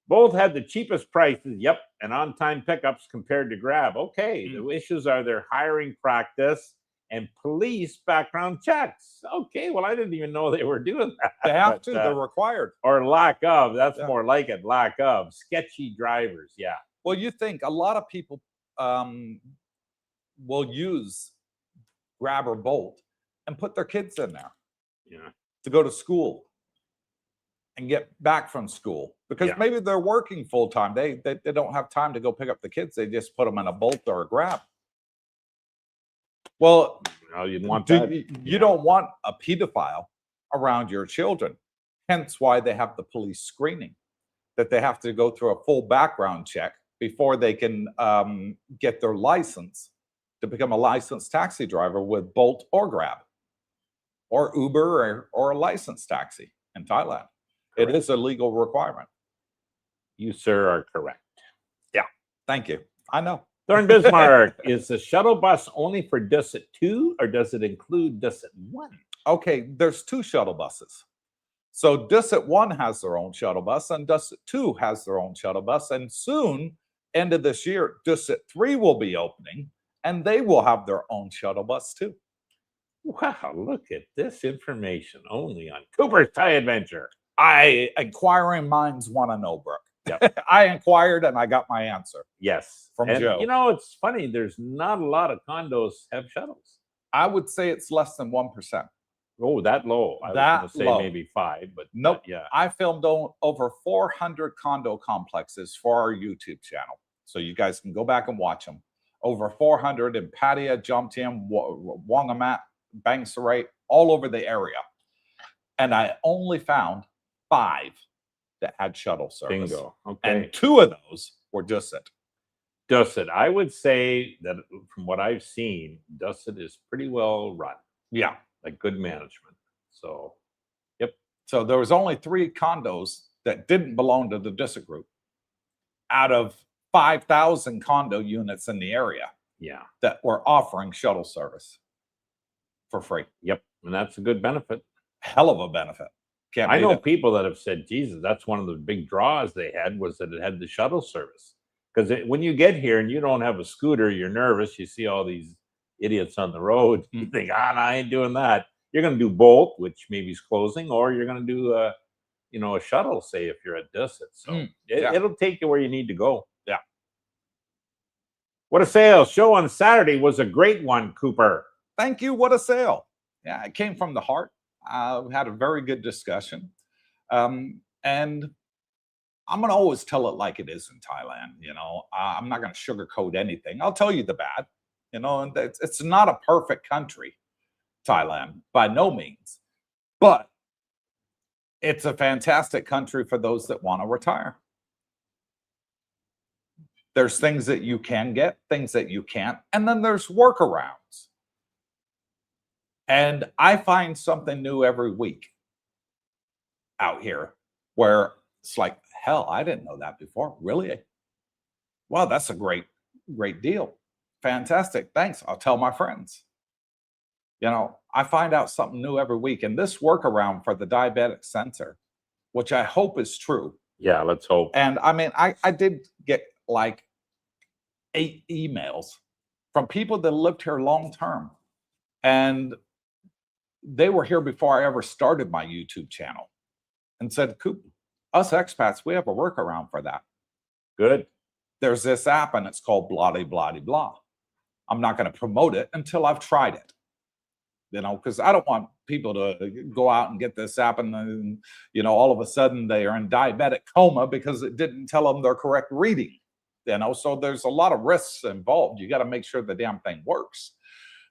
Both had the cheapest prices, yep, and on-time pickups compared to Grab. Okay, the issues are their hiring practice and police background checks. Okay, well, I didn't even know they were doing that. They have to, they're required. Or lack of, that's more like it, lack of. Sketchy drivers, yeah. Well, you think a lot of people will use Grab or Bolt and put their kids in there. Yeah. To go to school and get back from school, because maybe they're working full time. They don't have time to go pick up the kids. They just put them in a Bolt or a Grab. Well, you'd want that. You don't want a pedophile around your children. Hence why they have the police screening, that they have to go through a full background check before they can get their license to become a licensed taxi driver with Bolt or Grab or Uber or a licensed taxi in Thailand. It is a legal requirement. You, sir, are correct. Thank you. I know. Thorn Bismarck, is the shuttle bus only for Dusset 2 or does it include Dusset 1? Okay, there's 2 shuttle buses. So Dusset 1 has their own shuttle bus and Dusset 2 has their own shuttle bus. And soon, end of this year, Dusset 3 will be opening and they will have their own shuttle bus too. Wow, look at this information only on Coopersthaiadventure. Inquiring minds want to know, Brooke. Yep. I inquired and I got my answer. Yes. From and, Joe. You know, it's funny. There's not a lot of condos have shuttles. I would say it's less than 1%. Oh, that low. I That was going to say low. maybe 5, but Nope. Yeah. I filmed over 400 condo complexes for our YouTube channel. So you guys can go back and watch them. Over 400 in Pattaya, Jomtien, Wongamat, Bangsarai, all over the area. And I only found 5 that had shuttle service. Bingo. Okay. And 2 of those were Dusset. Dusset, I would say that from what I've seen, Dusset is pretty well run, Yeah. like good management. So, So there was only 3 condos that didn't belong to the Dusset group out of 5,000 condo units in the area yeah. that were offering shuttle service for free. Yep. And that's a good benefit. Hell of a benefit. Can't I beat know it. people that have said, Jesus, that's one of the big draws they had was that it had the shuttle service. Because when you get here and you don't have a scooter, you're nervous. You see all these idiots on the road. You think, I ain't doing that. You're going to do Bolt, which maybe is closing, or you're going to do a shuttle, say, if you're at Dusset. So yeah. it'll take you where you need to go. Yeah. What a sale. Show on Saturday was a great one, Cooper. Thank you. What a sale. Yeah, it came from the heart. We had a very good discussion. And I'm going to always tell it like it is in Thailand. I'm not going to sugarcoat anything. I'll tell you the bad. And it's not a perfect country, Thailand, by no means. But it's a fantastic country for those that want to retire. There's things that you can get, things that you can't, and then there's workarounds. And I find something new every week out here where it's like, hell, I didn't know that before. Really? Wow, that's a great deal. Fantastic. Thanks. I'll tell my friends. I find out something new every week. And this workaround for the diabetic sensor, which I hope is true. Yeah, let's hope. And I mean, I did get like 8 emails from people that lived here long term. And they were here before I ever started my YouTube channel and said, Coop, us expats, we have a workaround for that. Good. There's this app and it's called blah, blah, blah. I'm not going to promote it until I've tried it. Because I don't want people to go out and get this app and all of a sudden they are in diabetic coma because it didn't tell them their correct reading. So there's a lot of risks involved. You got to make sure the damn thing works.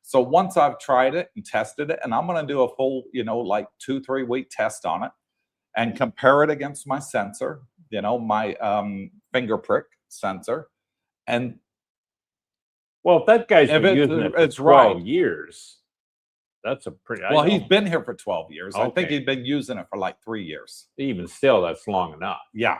So once I've tried it and tested it, and I'm going to do a full, like 2-3 week test on it and compare it against my sensor, my finger prick sensor. And well, if that guy's been using it for 12 years, that's a pretty... Well, he's been here for 12 years. Okay. I think he'd been using it for like 3 years. Even still, that's long enough. Yeah.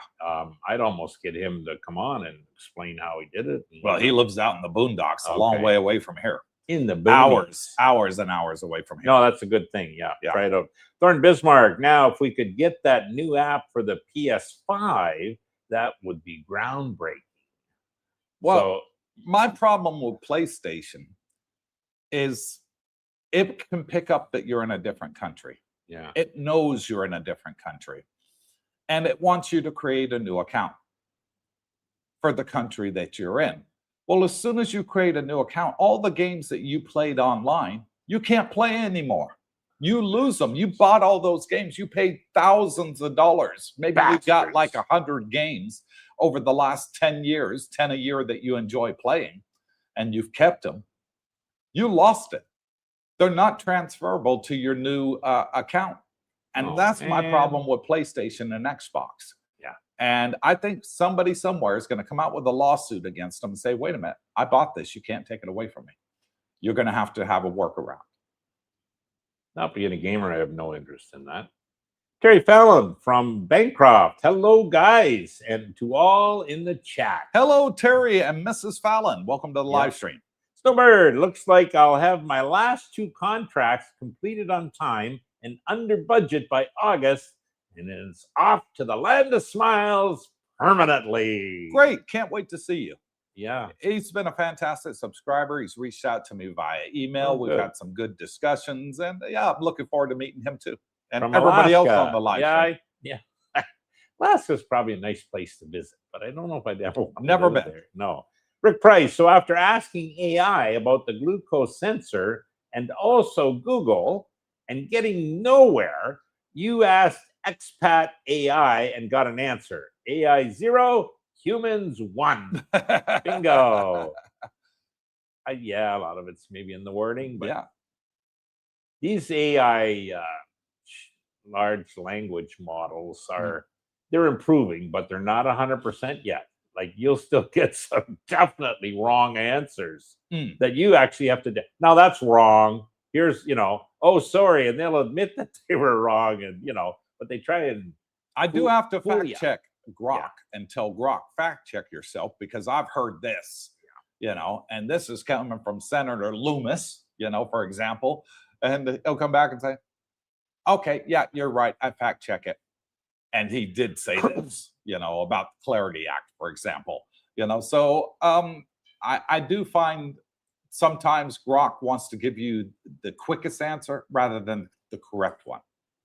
I'd almost get him to come on and explain how he did it. Well, he lives out in the boondocks, a long way away from here. In the boonies. Hours and hours away from here. No, that's a good thing. Yeah. Try it out. Thorn Bismarck, now, if we could get that new app for the PS5, that would be groundbreaking. Well, my problem with PlayStation is it can pick up that you're in a different country. Yeah. It knows you're in a different country. And it wants you to create a new account for the country that you're in. Well, as soon as you create a new account, all the games that you played online, you can't play anymore. You lose them. You bought all those games. You paid thousands of dollars. Maybe you got like 100 games over the last 10 years, 10 a year that you enjoy playing, and you've kept them. You lost it. They're not transferable to your new account. And Oh, that's my man. problem with PlayStation and Xbox. Yeah. And I think somebody somewhere is going to come out with a lawsuit against them and say, wait a minute, I bought this. You can't take it away from me. You're going to have a workaround. Not being a gamer, I have no interest in that. Terry Fallon from Bancroft. Hello, guys, and to all in the chat. Hello, Terry and Mrs. Fallon. Welcome to the Yep. live stream. Snowbird, looks like I'll have my last 2 contracts completed on time and under budget by August, and it's off to the land of smiles permanently. Great. Can't wait to see you. Yeah. He's been a fantastic subscriber. He's reached out to me via email. Oh, We've good. had some good discussions. And yeah, I'm looking forward to meeting him too. And From everybody else Alaska. on the live Yeah, stream. yeah. Alaska's probably a nice place to visit, but I don't know if I'd ever want to Never live been. there. No. Rick Price. So after asking AI about the glucose sensor and also Google and getting nowhere, you asked expat AI and got an answer. AI 0, humans 1. Bingo. Yeah, a lot of it's maybe in the wording, but Yeah. these AI large language models are they're improving, but they're not 100% yet. Like you'll still get some definitely wrong answers that you actually have to do. Now that's wrong. Here's, oh, sorry. And they'll admit that they were wrong. And, but they try and I do have to fool fact ya. check Grok Yeah. and tell Grok, fact check yourself because I've heard this, and this is coming from Senator Loomis, for example. And he'll come back and say, okay, yeah, you're right. I fact check it. And he did say this, about the Clarity Act, for example. So I do find sometimes Grok wants to give you the quickest answer rather than the correct one.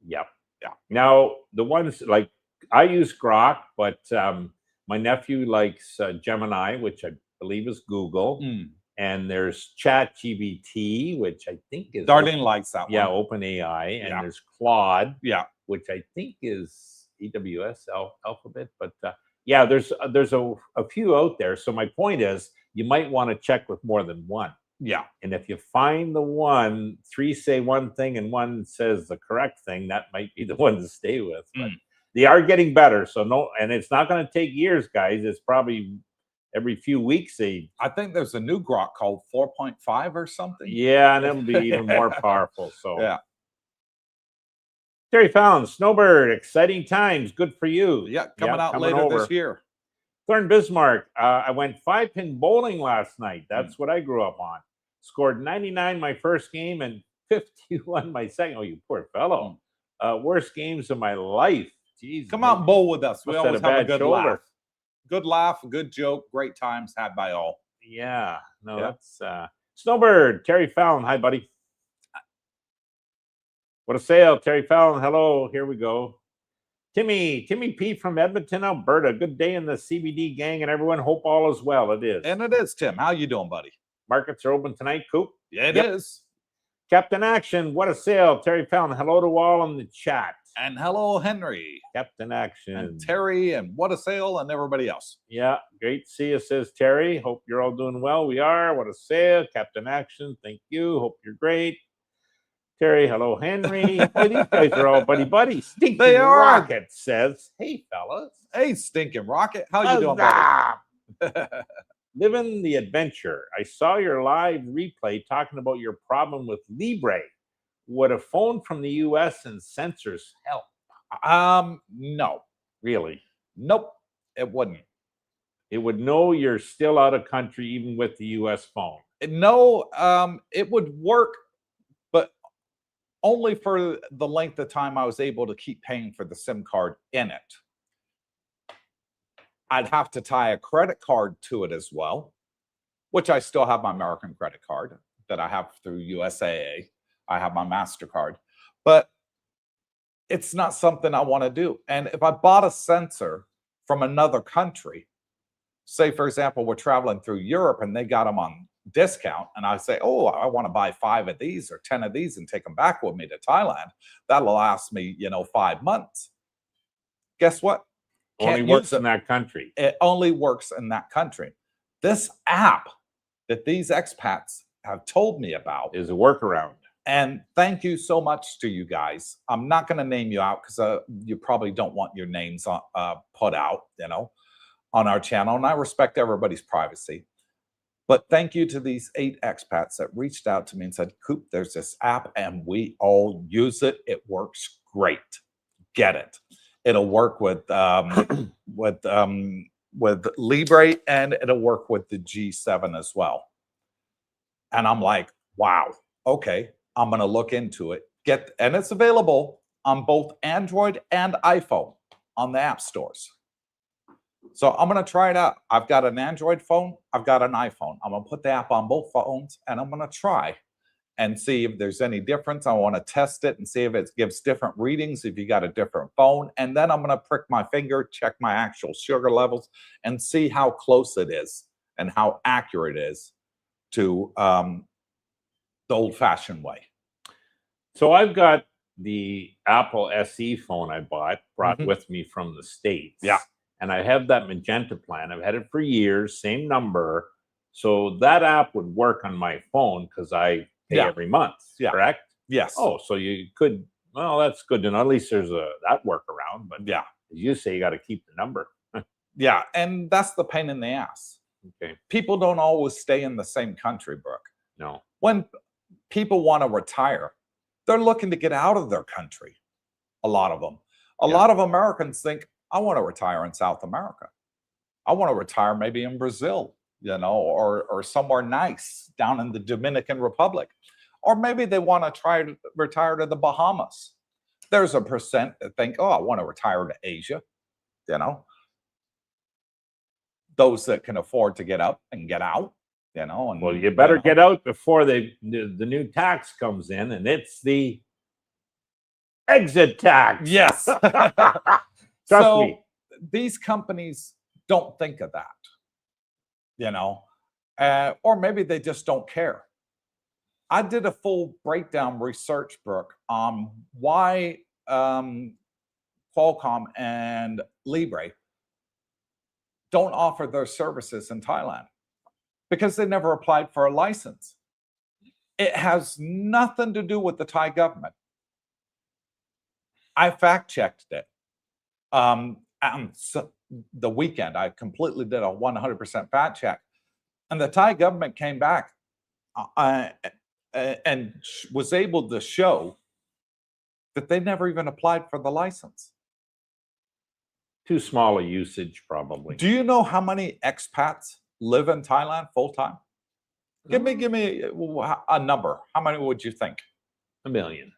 Yep. Yeah. Now, the ones like I use Grok, but my nephew likes Gemini, which I believe is Google. And there's ChatGPT, which I think is Darlene likes that yeah, one. OpenAI. And Yeah. there's Claude, Yeah. which I think is AWS Alphabet. But yeah, there's a few out there. So my point is, you might want to check with more than one. Yeah. And if you find the one, 3 say one thing and one says the correct thing, that might be the one to stay with. But they are getting better. So no, and it's not going to take years, guys. It's probably every few weeks I think there's a new Grok called 4.5 or something. yeah, and it'll be even more powerful. So Yeah. Terry Fallon, Snowbird, exciting times. Good for you. Yeah. Coming out later over. this year. Thorn Bismarck, I went 5-pin bowling last night. That's what I grew up on. Scored 99 my first game and 51 my second. Oh, you poor fellow. Worst games of my life. Jeez. Come out and bowl with us. We Must always had a have a bad good shoulder. laugh. Good laugh, good joke, great times had by all. Yeah. No, Yeah. that's Snowbird, Terry Fallon. Hi, buddy. What a sale, Terry Fallon. Hello. Here we go. Timmy P from Edmonton, Alberta. Good day in the CBD gang and everyone. Hope all is well. It is. And it is, Tim. How you doing, buddy? Markets are open tonight, Coop. Yeah, it Yep. is. Captain Action, what a sale. Terry Fallon. Hello to all in the chat. And hello, Henry. Captain Action. And Terry and What a Sale and everybody else. Yeah, great to see you, says Terry. Hope you're all doing well. We are. What a sale. Captain Action, thank you. Hope you're great. Terry, hello, Henry. Boy, these guys are all buddy. Stinking They are. Rocket says, hey, fellas. Hey, Stinking Rocket. How you doing, buddy? Huzzah! Living the adventure. I saw your live replay talking about your problem with Libre. Would a phone from the US and sensors help? No. Really? Nope. It wouldn't. It would know you're still out of country even with the US phone. No, it would work, but only for the length of time I was able to keep paying for the SIM card in it. I'd have to tie a credit card to it as well, which I still have my American credit card that I have through USAA. I have my MasterCard, but it's not something I want to do. And if I bought a sensor from another country, say, for example, we're traveling through Europe and they got them on discount, and I say, oh, I want to buy 5 of these or 10 of these and take them back with me to Thailand, that'll last me, 5 months. Guess what? Only Can't works use it. in that country. It only works in that country. This app that these expats have told me about Is a workaround. And thank you so much to you guys. I'm not going to name you out because you probably don't want your names put out, on our channel. And I respect everybody's privacy. But thank you to these 8 expats that reached out to me and said, Coop, there's this app and we all use it. It works great. Get it. It'll work with Libre, and it'll work with the G7 as well. And I'm like, wow, okay, I'm going to look into it. And it's available on both Android and iPhone on the app stores. So I'm going to try it out. I've got an Android phone. I've got an iPhone. I'm going to put the app on both phones, and I'm going to try and see if there's any difference. I want to test it and see if it gives different readings if you got a different phone. And then I'm going to prick my finger, check my actual sugar levels, and see how close it is and how accurate it is to the old-fashioned way. So I've got the Apple SE phone I brought with me from the States. Yeah. And I have that magenta plan. I've had it for years, same number. So that app would work on my phone because I pay every month, correct? Yes. Oh, so you could, well, that's good to know. At least there's that workaround. But yeah, as you say, you got to keep the number. Yeah, and that's the pain in the ass. Okay. People don't always stay in the same country, Brooke. No. When people want to retire, they're looking to get out of their country. A lot of them. A lot of Americans think, I want to retire in South America. I want to retire maybe in Brazil, or somewhere nice down in the Dominican Republic. Or maybe they want to try to retire to the Bahamas. There's a percent that think, oh, I want to retire to Asia, Those that can afford to get up and get out, And, well, you better get out before the new tax comes in, and it's the exit tax. Yes. Trust me. These companies don't think of that, or maybe they just don't care. I did a full breakdown research, Brooke, on why Qualcomm and Libre don't offer their services in Thailand, because they never applied for a license. It has nothing to do with the Thai government. I fact-checked it. The weekend, I completely did a 100% fact check. And the Thai government came back and was able to show that they never even applied for the license. Too small a usage, probably. Do you know how many expats live in Thailand full-time? Give me a number. How many would you think? 1 million.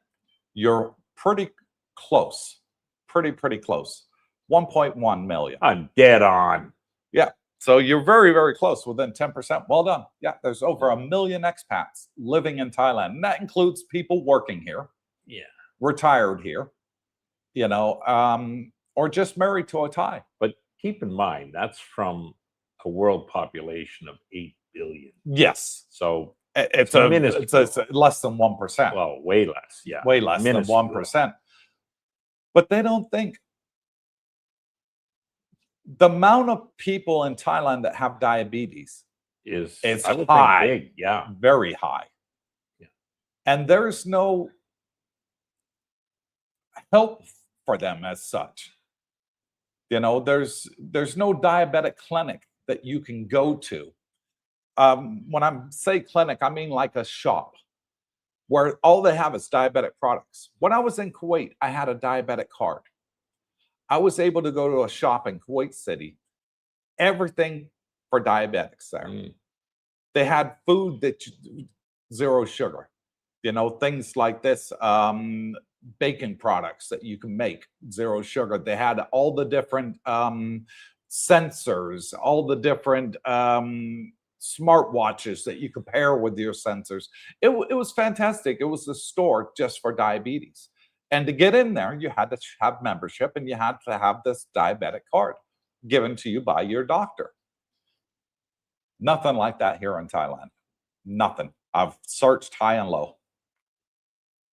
You're pretty close. Pretty close. 1.1 million. I'm dead on. Yeah. So you're very, very close, within 10%. Well done. Yeah, there's over 1 million expats living in Thailand. And that includes people working here. Yeah. Retired here, or just married to a Thai. But keep in mind, that's from a world population of 8 billion. Yes. So it's less than 1%. Well, way less. Yeah. Way less than 1%. But they don't think the amount of people in Thailand that have diabetes is high. Big. Yeah. Very high. Yeah. And there's no help for them as such. There's no diabetic clinic that you can go to. When I say clinic, I mean like a shop where all they have is diabetic products. When I was in Kuwait, I had a diabetic card. I was able to go to a shop in Kuwait City, everything for diabetics there. They had food that zero sugar, things like this, baking products that you can make zero sugar. They had all the different sensors, all the different smartwatches that you could pair with your sensors. It was fantastic. It was a store just for diabetes. And to get in there, you had to have membership, and you had to have this diabetic card given to you by your doctor. Nothing like that here in Thailand. Nothing. I've searched high and low.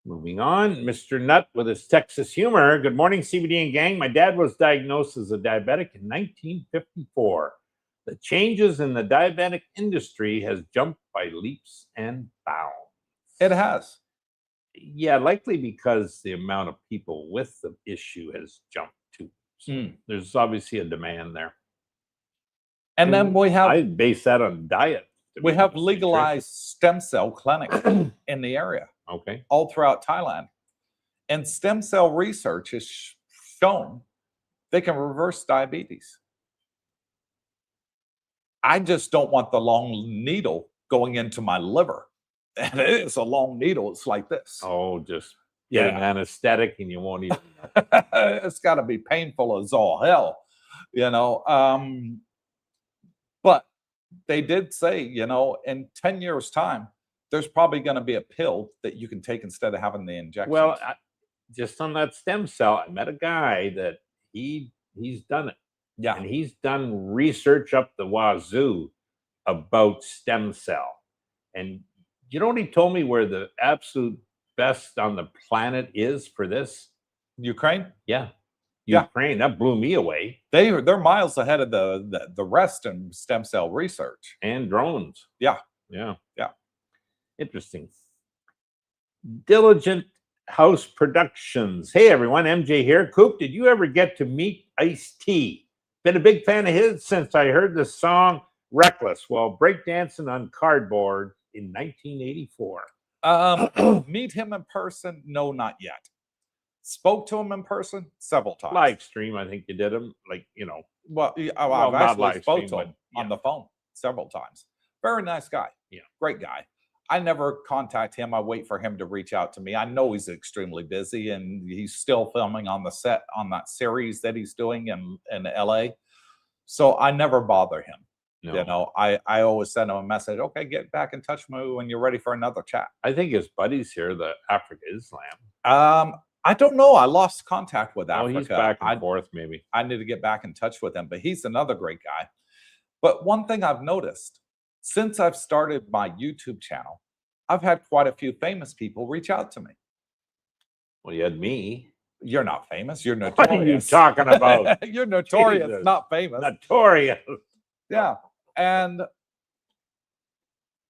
Moving on, Mr. Nutt with his Texas humor. Good morning, CBD and gang. My dad was diagnosed as a diabetic in 1954. The changes in the diabetic industry has jumped by leaps and bounds. It has. Yeah, likely because the amount of people with the issue has jumped too. So there's obviously a demand there. And then we have I base that on diet. we have legalized stem cell clinics in the area, Okay. all throughout Thailand. And stem cell research has shown they can reverse diabetes. I just don't want the long needle going into my liver. And it is a long needle. It's like this. Oh, just get an anesthetic and you won't even. It's got to be painful as all hell, you know. But they did say, you know, in 10 years' time, there's probably going to be a pill that you can take instead of having the injection. Well, just on that stem cell, I met a guy that he's done it. Yeah. And he's done research up the wazoo about stem cell. And you know what he told me where the absolute best on the planet is for this? Ukraine? Yeah. Yeah. Ukraine. That blew me away. They're miles ahead of the rest in stem cell research. And drones. Yeah. Yeah. Yeah. Interesting. Diligent House Productions. Hey everyone, MJ here. Coop, did you ever get to meet Ice-T? Been a big fan of his since I heard the song Reckless while breakdancing on cardboard in 1984. Meet him in person? No, not yet. Spoke to him in person several times. Livestream, I think you did him, like, you know. Well, Well, I've not actually live spoke stream, to him but on the phone several times. Very nice guy. Yeah. Great guy. I never contact him. I wait for him to reach out to me. I know he's extremely busy and he's still filming on the set on that series that he's doing in LA. So I never bother him. No. You know, I always send him a message. Okay, get back in touch with me when you're ready for another chat. I think his buddy's here, the Africa Islam. I don't know. I lost contact with Africa. Oh, he's back and forth, maybe. I need to get back in touch with him, but he's another great guy. But one thing I've noticed since I've started my YouTube channel, I've had quite a few famous people reach out to me. Well, you had me. You're not famous. You're notorious. What are you talking about? You're notorious, Jesus. not famous. Notorious. Yeah. And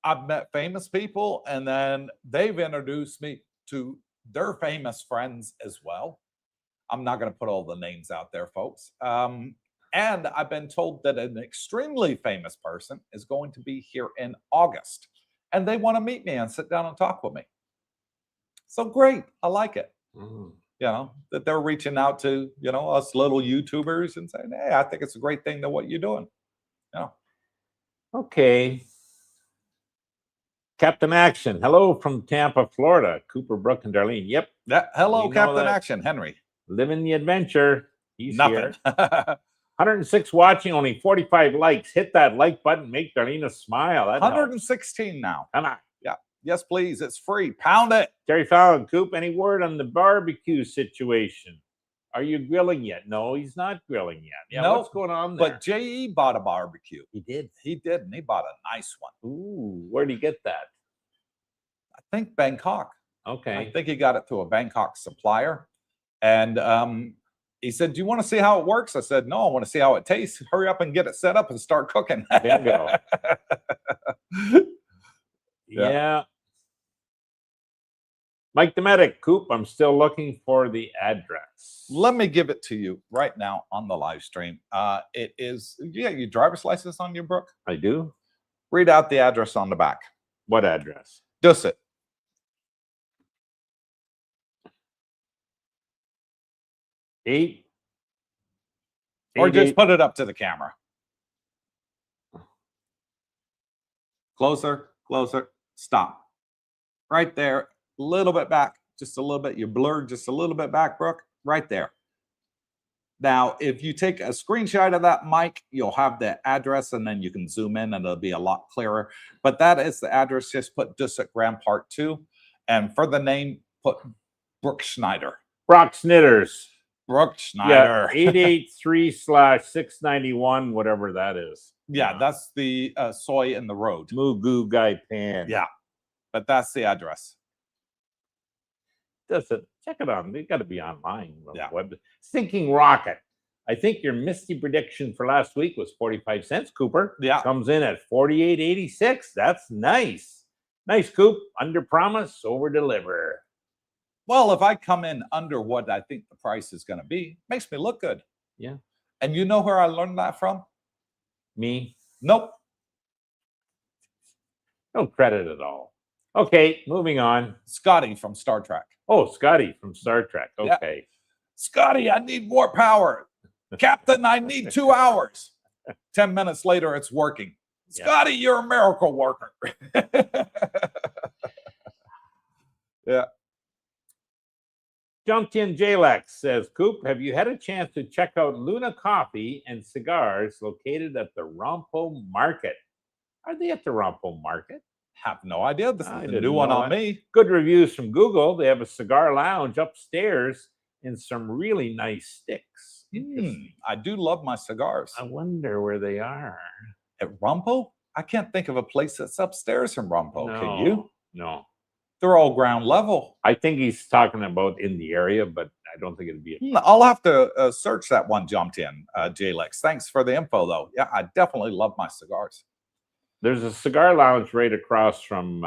I've met famous people, and then they've introduced me to their famous friends as well. I'm not going to put all the names out there, folks. And I've been told that an extremely famous person is going to be here in August, and they want to meet me and sit down and talk with me. So great. I like it. You know, that they're reaching out to, you know, us little YouTubers and saying, hey, I think it's a great thing that what you're doing. You know. Okay. Captain Action. Hello from Tampa, Florida. Cooper, Brooke, and Darlene. Yep. Hello, We know Captain that. Action, Henry. Living the adventure. He's Nothing. here. 106 watching, only 45 likes. Hit that like button. Make Darlene smile. That 116 now. Come on. Yeah. Yes, please. It's free. Pound it. Terry Fallon, Coop, any word on the barbecue situation? Are you grilling yet? No, he's not grilling yet. Yeah, No, what's going on there? But JE bought a barbecue. he did. He did, and he bought a nice one. Ooh, where'd he get that? I think Bangkok. Okay. I think he got it through a Bangkok supplier. And he said, do you want to see how it works? I said, no, I want to see how it tastes. Hurry up and get it set up and start cooking. Bingo. Yeah. Yeah. Mike the Medic, Coop, I'm still looking for the address. Let me give it to you right now on the live stream. It is, you got your driver's license on you, Brooke? I do? Read out the address on the back. What address? Dusit. Eight. Or Eight, just eight. put it up to the camera. Closer, closer, stop. Right there, a little bit back, just a little bit. You're blurred just a little bit back, Brooke, right there. Now, if you take a screenshot of that mic, you'll have the address and then you can zoom in and it'll be a lot clearer. But that is the address. Just put Dusit Grand Part 2. And for the name, put Brooke Schneider. Brock Snitters. Brooke Schneider. Yeah, 883/691, whatever that is. Yeah, that's the soy in the road. Mugu Guy Pan. Yeah, but that's the address. That's it. Check it out. They got to be online. On the Yeah. web. Sinking Rocket. I think your misty prediction for last week was 45 cents, Cooper. Yeah. Comes in at 48.86. That's nice. Nice, Coop. Under promise, over deliver. Well, if I come in under what I think the price is going to be, makes me look good. Yeah. And you know where I learned that from? Me, Nope. no credit at all. Okay, moving on. Scotty from Star Trek. Oh, Scotty from Star Trek. Yeah. Okay. Scotty, I need more power. Captain, I need 2 hours. 10 minutes later, it's working. Yeah. Scotty, you're a miracle worker. Yeah. Jonathan Jalex says, Coop, have you had a chance to check out Luna Coffee and Cigars located at the Rompo Market? Are they at the Rompo Market? Have no idea. This is I the didn't new one know on that. me. Good reviews from Google. They have a cigar lounge upstairs and some really nice sticks. Interesting. I do love my cigars. I wonder where they are. At Rumpo? I can't think of a place that's upstairs in Rumpo. Can you? No. They're all ground level. I think he's talking about in the area, but I don't think it'd be. I'll have to search that one, jumped in, Jalex. Thanks for the info, though. Yeah, I definitely love my cigars. There's a cigar lounge right across from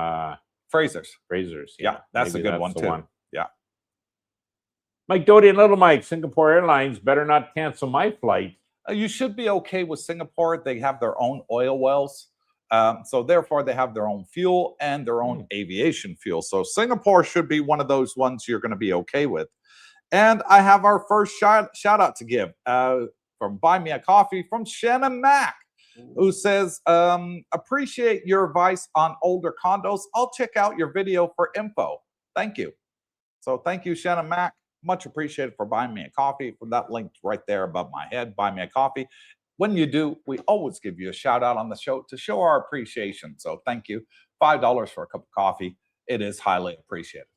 Fraser's. Yeah, that's maybe a good one, the too. Yeah. Mike Doty and Little Mike, Singapore Airlines better not cancel my flight. You should be okay with Singapore. They have their own oil wells. So therefore, they have their own fuel and their own aviation fuel. So Singapore should be one of those ones you're going to be okay with. And I have our first shout out to give from Buy Me a Coffee from Shannon Mack, who says, appreciate your advice on older condos. I'll check out your video for info. Thank you. So thank you, Shannon Mack. Much appreciated for buying me a coffee. From that link right there above my head, buy me a coffee. When you do, we always give you a shout out on the show to show our appreciation. So thank you. $5 for a cup of coffee. It is highly appreciated.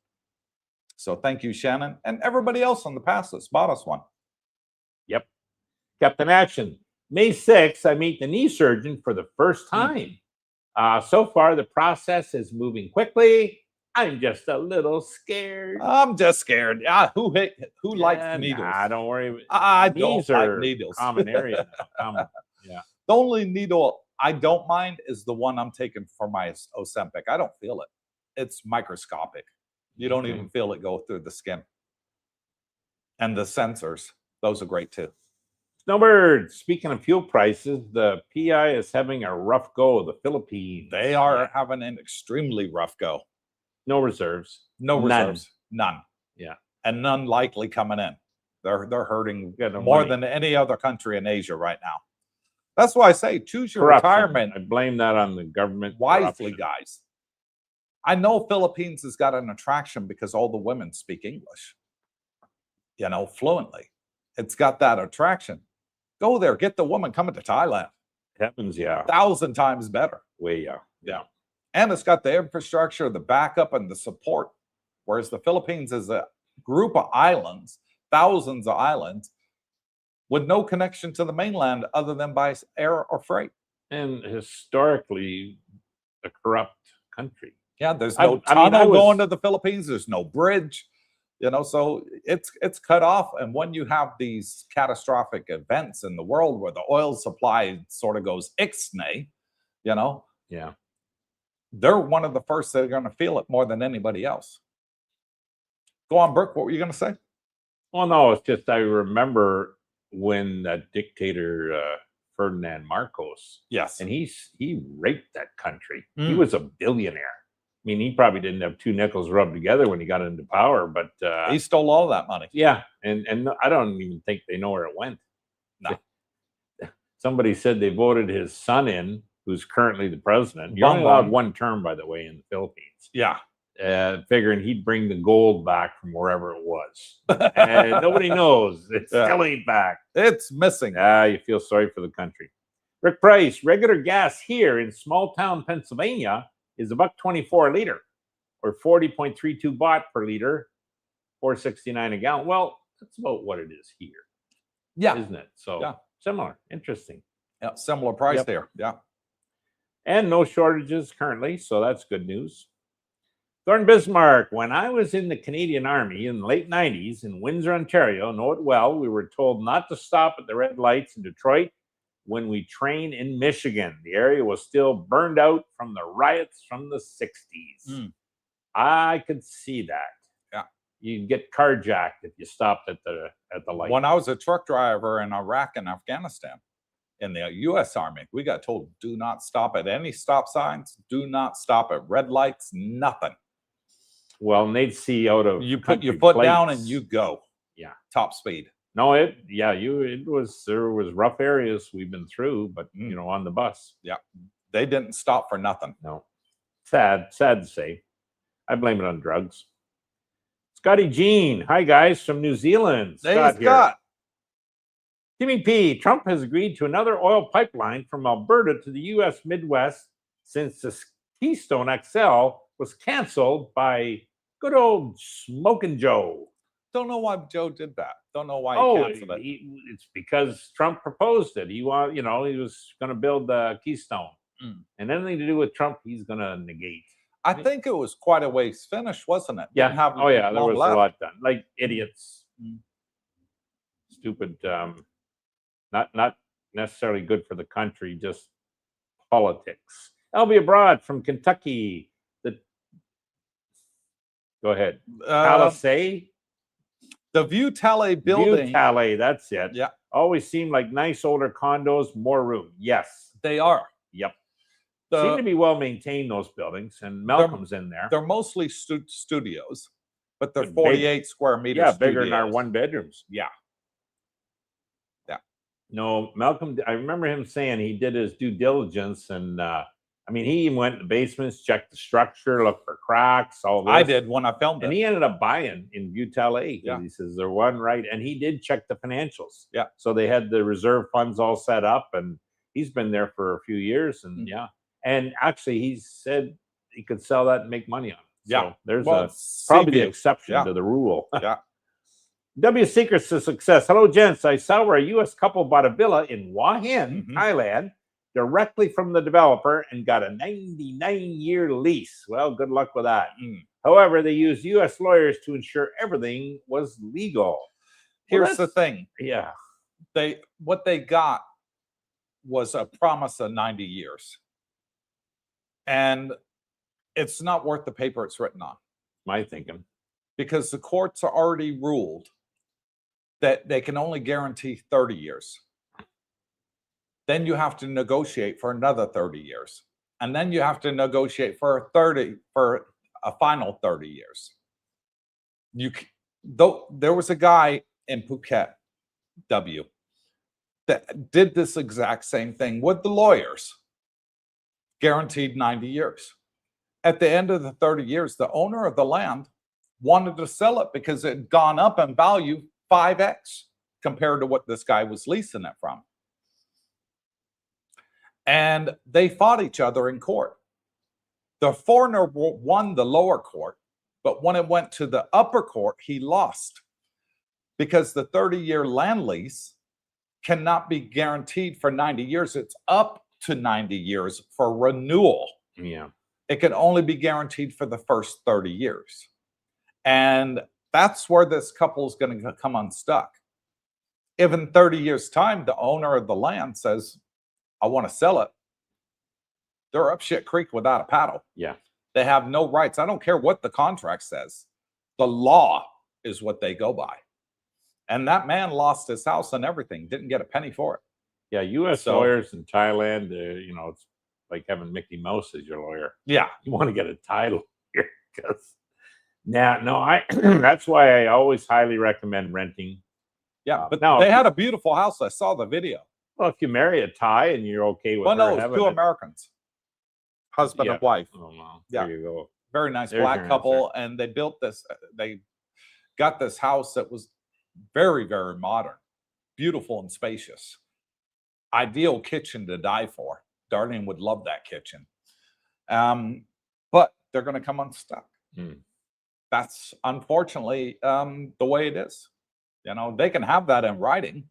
So thank you, Shannon, and everybody else on the pass that's bought us one. Yep. Captain Action. May 6th, I meet the knee surgeon for the first time. So far, the process is moving quickly. I'm just a little scared. I'm just scared. Who likes needles? Nah, don't worry. I don't Knees like are needles. common area now. Yeah. The only needle I don't mind is the one I'm taking for my Ozempic. I don't feel it. It's microscopic. You don't even feel it go through the skin. And the sensors, those are great too. Snowbird, speaking of fuel prices, the PI is having a rough go. The Philippines. They are having an extremely rough go. No reserves. No reserves. None. Yeah. And none likely coming in. They're hurting no more money. than any other country in Asia right now. That's why I say choose your Corruption. retirement I blame that on the government. wisely, corruption. guys. I know Philippines has got an attraction because all the women speak English, fluently. It's got that attraction. Go there, get the woman coming to Thailand. Heavens, yeah. 1,000 times better. Way, yeah. Yeah. And it's got the infrastructure, the backup, and the support. Whereas the Philippines is a group of islands, thousands of islands, with no connection to the mainland other than by air or freight. And historically, a corrupt country. Yeah, there's no I mean, tunnel going to the Philippines. There's no bridge, so it's cut off. And when you have these catastrophic events in the world where the oil supply sort of goes ixnay, Yeah. they're one of the first that are going to feel it more than anybody else. Go on, Brooke. What were you going to say? Well, no, it's just I remember when that dictator Ferdinand Marcos. Yes. And he raped that country. He Mm. was a billionaire. I mean, he probably didn't have two nickels rubbed together when he got into power, but He stole all that money. yeah, and I don't even think they know where it went. No. Somebody said they voted his son in, who's currently the president. You're only Bum allowed bum. one term, by the way, in the Philippines. Yeah. Figuring he'd bring the gold back from wherever it was. And nobody knows. It Yeah. still ain't back. It's missing. You feel sorry for the country. Rick Price, regular gas here in small town Pennsylvania is $1.24 a liter, or 40.32 baht per liter, $4.69 a gallon. Well, that's about what it is here, Yeah. isn't it? So Yeah. similar, interesting, Yeah. Similar price Yep. there. Yeah. and no shortages currently. So that's good news. Thornton Bismarck, when I was in the Canadian Army in the late 90s in Windsor, Ontario, know it well, we were told not to stop at the red lights in Detroit when we trained in Michigan. The area was still burned out from the riots from the 60s. Mm. I could see that. Yeah. you'd get carjacked if you stopped at the light. When I was a truck driver in Iraq and Afghanistan in the U.S. Army, we got told, do not stop at any stop signs, do not stop at red lights, nothing. Well, and they'd see out of You put your country foot down and plates. you go. Yeah. Top speed. No, there was rough areas we've been through, but you know, on the bus. Yeah. They didn't stop for nothing. No. Sad to say. I blame it on drugs. Scotty Jean. Hi guys from New Zealand. Hey, Scott here. Scott. Timmy P. Trump has agreed to another oil pipeline from Alberta to the U.S. Midwest since the Keystone XL was canceled by good old Smokin' Joe. Don't know why Joe did that. Don't know why he canceled it. It's because Trump proposed it. He was going to build the Keystone, and anything to do with Trump, he's going to negate. I think it was quite a ways finished, wasn't it? Yeah. Didn't have There long was left. a lot done. Like idiots, stupid. Not necessarily good for the country. Just politics. I'll be abroad from Kentucky. Go ahead. Palisade. The View Tally building. View Tally, that's it. Yeah. Always seem like nice older condos, more room. Yes. They are. Yep. Seem to be well maintained, those buildings, and Malcolm's in there. They're mostly studios, but they're Big. 48 square meters. Yeah, bigger than our studios. one bedrooms. Yeah. No, Malcolm, I remember him saying he did his due diligence, and he even went in the basements, checked the structure, looked for cracks, all this. I did when I filmed it. And he ended up buying in View Tally. Yeah. He says they're one right, and he did check the financials. Yeah. So they had the reserve funds all set up, and he's been there for a few years, and yeah. And actually, he said he could sell that and make money on it. So Yeah. there's probably the exception to the rule. Yeah. W Secrets to Success. Hello, gents. I saw where a U.S. couple bought a villa in Hua Hin, Thailand, directly from the developer and got a 99-year lease. Well, good luck with that. However, they used U.S. lawyers to ensure everything was legal. Here's the thing. Yeah. What they got was a promise of 90 years. And it's not worth the paper it's written on. My thinking. Because the courts are already ruled that they can only guarantee 30 years. Then you have to negotiate for another 30 years. And then you have to negotiate for a final 30 years. There was a guy in Phuket, W, that did this exact same thing with the lawyers. Guaranteed 90 years. At the end of the 30 years, the owner of the land wanted to sell it because it had gone up in value 5x compared to what this guy was leasing it from. And they fought each other in court. The foreigner won the lower court, but when it went to the upper court, he lost because the 30-year land lease cannot be guaranteed for 90 years. It's up to 90 years for renewal. Yeah. It can only be guaranteed for the first 30 years. And that's where this couple is going to come unstuck. If in 30 years' time, the owner of the land says, I want to sell it, they're up shit creek without a paddle. Yeah. They have no rights. I don't care what the contract says. The law is what they go by. And that man lost his house and everything, didn't get a penny for it. Yeah, U.S. lawyers in Thailand, it's like having Mickey Mouse as your lawyer. Yeah. You want to get a title here because that's why I always highly recommend renting. Yeah, but now they had a beautiful house. I saw the video. Well, if you marry a Thai and you're okay with no, it's two Americans, husband and wife. Oh, well, Yeah. there you go. Very nice There's black your couple, and they built this. They got this house that was very, very modern, beautiful and spacious. Ideal kitchen to die for. Darlene would love that kitchen. But they're going to come unstuck. That's unfortunately the way it is. They can have that in writing.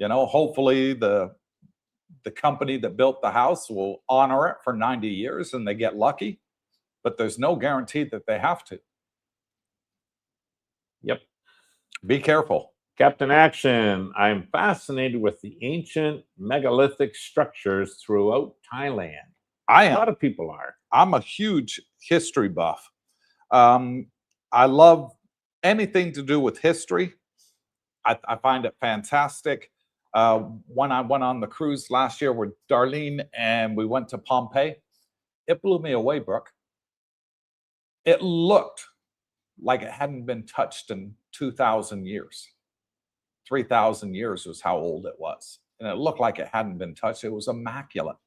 Hopefully the company that built the house will honor it for 90 years and they get lucky, but there's no guarantee that they have to. Yep. Be careful. Captain Action, I'm fascinated with the ancient megalithic structures throughout Thailand. A lot of people are. I'm a huge history buff. I love anything to do with history, I find it fantastic. When I went on the cruise last year with Darlene and we went to Pompeii, it blew me away, Brooke. It looked like it hadn't been touched in 2,000 years. 3,000 years was how old it was. And it looked like it hadn't been touched. It was immaculate.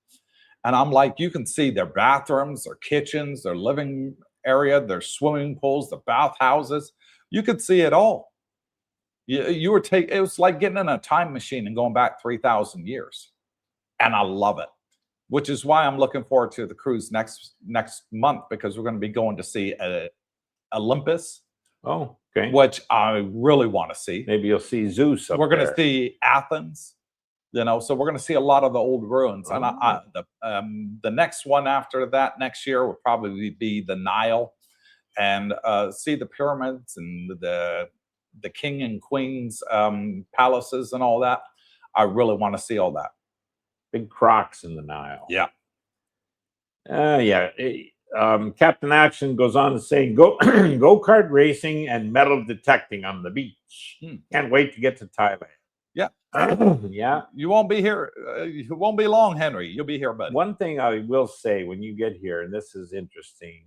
And I'm like, you can see their bathrooms, their kitchens, their living area, their swimming pools, the bathhouses. You could see it all. You were taking, it was like getting in a time machine and going back 3,000 years. And I love it, which is why I'm looking forward to the cruise next month, because we're going to be going to see Olympus. Oh, okay. Which I really want to see. Maybe you'll see Zeus up We're going to there. see Athens, you know, so we're going to see a lot of the old ruins. Oh. And the next one after that next year will probably be the Nile, and see the pyramids and the king and queen's palaces and all that. I really want to see all that. Big crocs in the Nile. Yeah. Yeah. Captain Action goes on to say, go-kart racing and metal detecting on the beach. Can't wait to get to Thailand. Yeah. Yeah. You won't be here. You won't be long, Henry. You'll be here, buddy. One thing I will say when you get here, and this is interesting,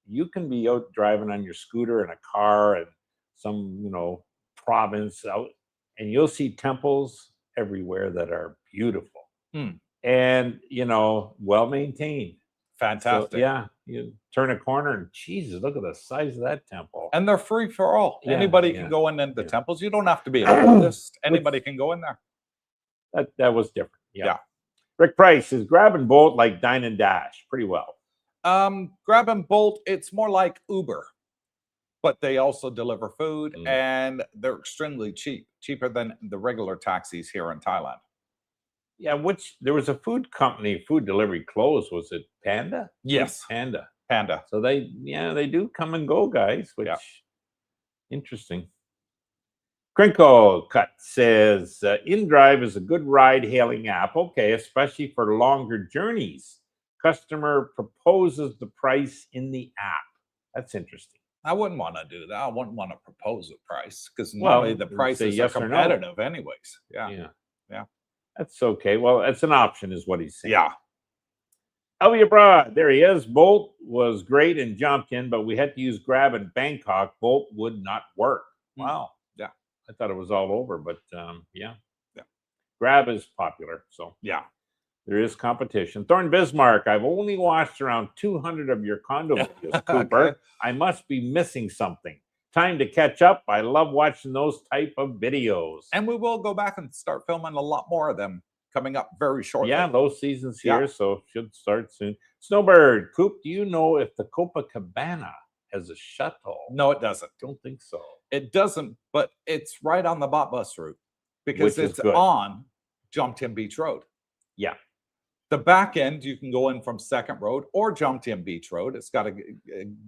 you can be out driving on your scooter in a car and some, you know, province out, and you'll see temples everywhere that are beautiful and, you know, well maintained. Fantastic. So, yeah, you turn a corner and Jesus, look at the size of that temple. And they're free for all. Yeah, Anybody yeah, can go in the yeah. temples. You don't have to be a Buddhist. Anybody can go in there. That was different. Yeah. Yeah. Rick Price is grab and bolt like Dine and Dash pretty well. Grab and Bolt, it's more like Uber, but they also deliver food and they're extremely cheap, cheaper than the regular taxis here in Thailand. Yeah, which there was a food company, food delivery closed. Was it Panda? Yes. Panda. Panda. So they do come and go, guys, which interesting. Crinkle Cut says, InDrive is a good ride-hailing app. Okay, especially for longer journeys. Customer proposes the price in the app. That's interesting. I wouldn't want to do that. I wouldn't want to propose a price because normally the prices yes are or no. competitive anyways. Yeah. Yeah. That's okay. Well, it's an option is what he's saying. Yeah. Elvie Abroad, there he is. Bolt was great and jumped in, but we had to use Grab in Bangkok. Bolt would not work. Wow. Yeah. I thought it was all over, but yeah. Grab is popular, so yeah. There is competition. Thorn Bismarck, I've only watched around 200 of your condo videos, Cooper. Okay. I must be missing something. Time to catch up. I love watching those type of videos. And we will go back and start filming a lot more of them coming up very shortly. Yeah, low season's here, so should start soon. Snowbird, Coop, do you know if the Copacabana has a shuttle? No, it doesn't. Don't think so. It doesn't, but it's right on the bot bus route because Which is it's good. on Jomtien Beach Road. Yeah. The back end, you can go in from Second Road or Jomtien Beach Road. It's got a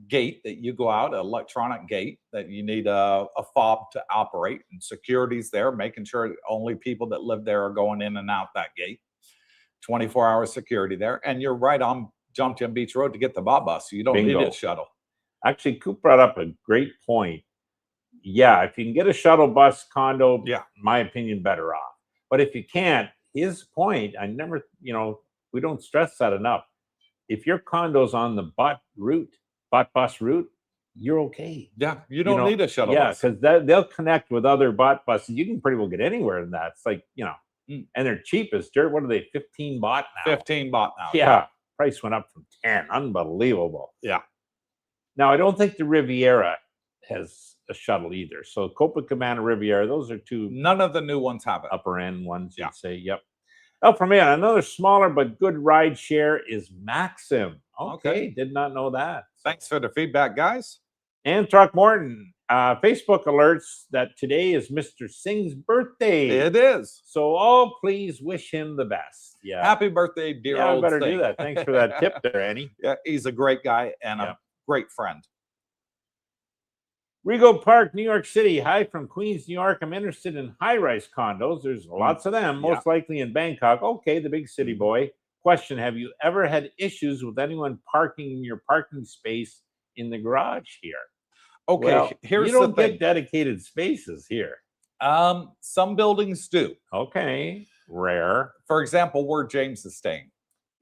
gate that you go out, an electronic gate that you need a fob to operate, and security's there, making sure only people that live there are going in and out that gate. 24-hour security there, and you're right on Jomtien Beach Road to get the bot bus. So you don't Bingo. need a shuttle. Actually, Coop brought up a great point. Yeah, if you can get a shuttle bus condo, in my opinion, better off. But if you can't, his point, I never, we don't stress that enough. If your condo's on the bot bus route, you're okay. Yeah, you don't need a shuttle bus. Yeah, because they'll connect with other bot buses. You can pretty well get anywhere in that. It's like, and they're cheap as dirt. What are they, 15 baht now? 15 baht now. Yeah, price went up from 10. Unbelievable. Yeah. Now, I don't think the Riviera has a shuttle either. So Copacabana, Riviera, those are two. None of the new ones have it. Upper end ones, you'd say. Yep. Oh, for me, another smaller but good ride share is Maxim. Okay, did not know that. Thanks for the feedback, guys. And Throckmorton, Facebook alerts that today is Mr. Singh's birthday. It is. So all please wish him the best. Yeah. Happy birthday, dear old I better Sting. do that. Thanks for that tip there, Annie. Yeah, he's a great guy and a great friend. Rego Park, New York City. Hi from Queens, New York. I'm interested in high-rise condos. There's lots of them, most likely in Bangkok. Okay, the big city boy. Question, have you ever had issues with anyone parking in your parking space in the garage here? Okay, Well, here's you the don't thing. get dedicated spaces here. Some buildings do. Okay, rare. For example, where James is staying,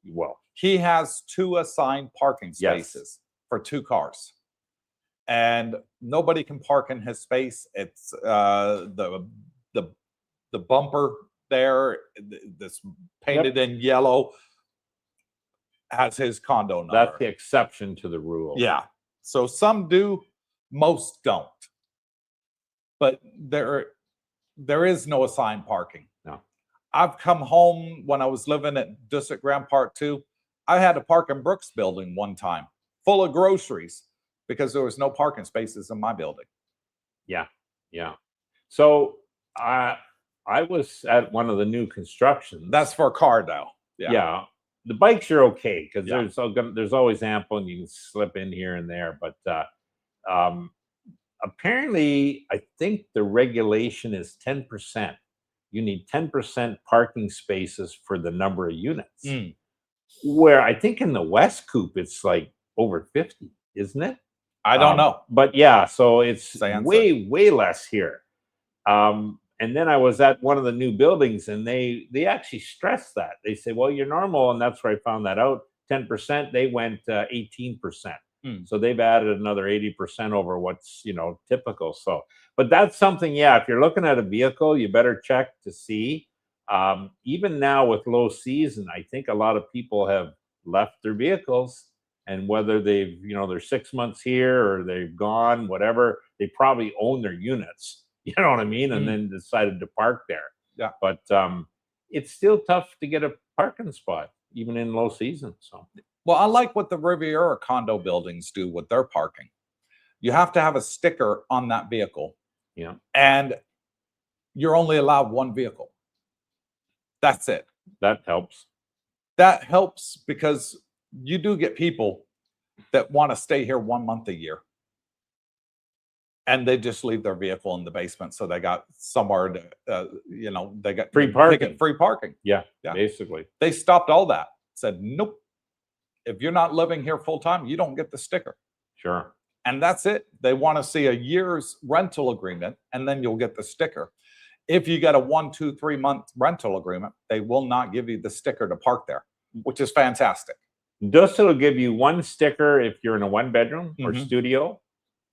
Well, he has 2 assigned parking Yes. spaces for 2 cars, and nobody can park in his space. It's the bumper there, this painted in yellow, has his condo number. that's the exception to the rule. Yeah. So some do, most don't. But there is no assigned parking. No. I've come home when I was living at District Grand Park 2. I had to park in Brooks building one time, full of groceries, because there was no parking spaces in my building. Yeah. So I was at one of the new constructions. That's for a car though. Yeah. The bikes are okay because Yeah. there's always ample and you can slip in here and there. But apparently, I think the regulation is 10%. You need 10% parking spaces for the number of units. Mm. Where I think in the West Coop it's like over 50, isn't it? I don't know. But yeah, so it's Sans way less here. And then I was at one of the new buildings, and they actually stressed that. They say, "Well, you're normal," and that's where I found that out. 10%. They went 18%. So they've added another 80% over what's typical. So, but that's something. Yeah, if you're looking at a vehicle, you better check to see. Even now with low season, I think a lot of people have left their vehicles, and whether they've they're 6 months here or they've gone, whatever, they probably own their units. You know what I mean? And then decided to park there. Yeah. But it's still tough to get a parking spot, even in low season. So, Well, I like what the Riviera condo buildings do with their parking. You have to have a sticker on that vehicle, yeah, and you're only allowed 1 vehicle. That's it. that helps. That helps because you do get people that want to stay here 1 month a year, and they just leave their vehicle in the basement, so they got somewhere to, they got Free they parking. get free parking. Yeah, Yeah. basically. They stopped all that. Said, nope. If you're not living here full time, you don't get the sticker. Sure. And that's it. They want to see a year's rental agreement, and then you'll get the sticker. If you get a 1, 2, 3 month rental agreement, they will not give you the sticker to park there, which is fantastic. Dustin will give you 1 sticker if you're in a 1-bedroom or Mhm. studio,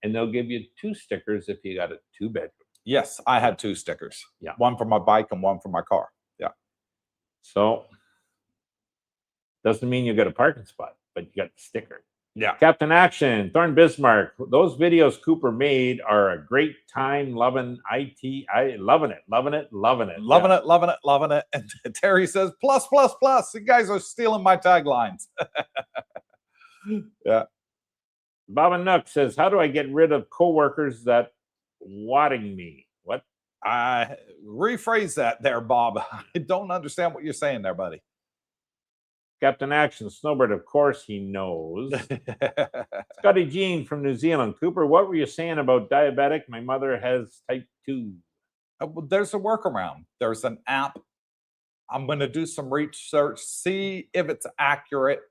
and they'll give you 2 stickers if you got a 2-bedroom. Yes, I had 2 stickers. Yeah. 1 for my bike and 1 for my car. Yeah. So doesn't mean you get a parking spot, but you got the sticker. Yeah. Captain Action, Thorn Bismarck. Those videos Cooper made are a great time. Loving IT. Loving it. Loving Yeah. it. And Terry says, plus. You guys are stealing my taglines. Yeah. Bob and Nook says, how do I get rid of coworkers that wadding me? What? Rephrase that there, Bob. I don't understand what you're saying there, buddy. Captain Action, Snowbird, of course he knows. Scotty Jean from New Zealand. Cooper, what were you saying about diabetic? My mother has type 2. Well, there's a workaround. There's an app. I'm going to do some research, see if it's accurate.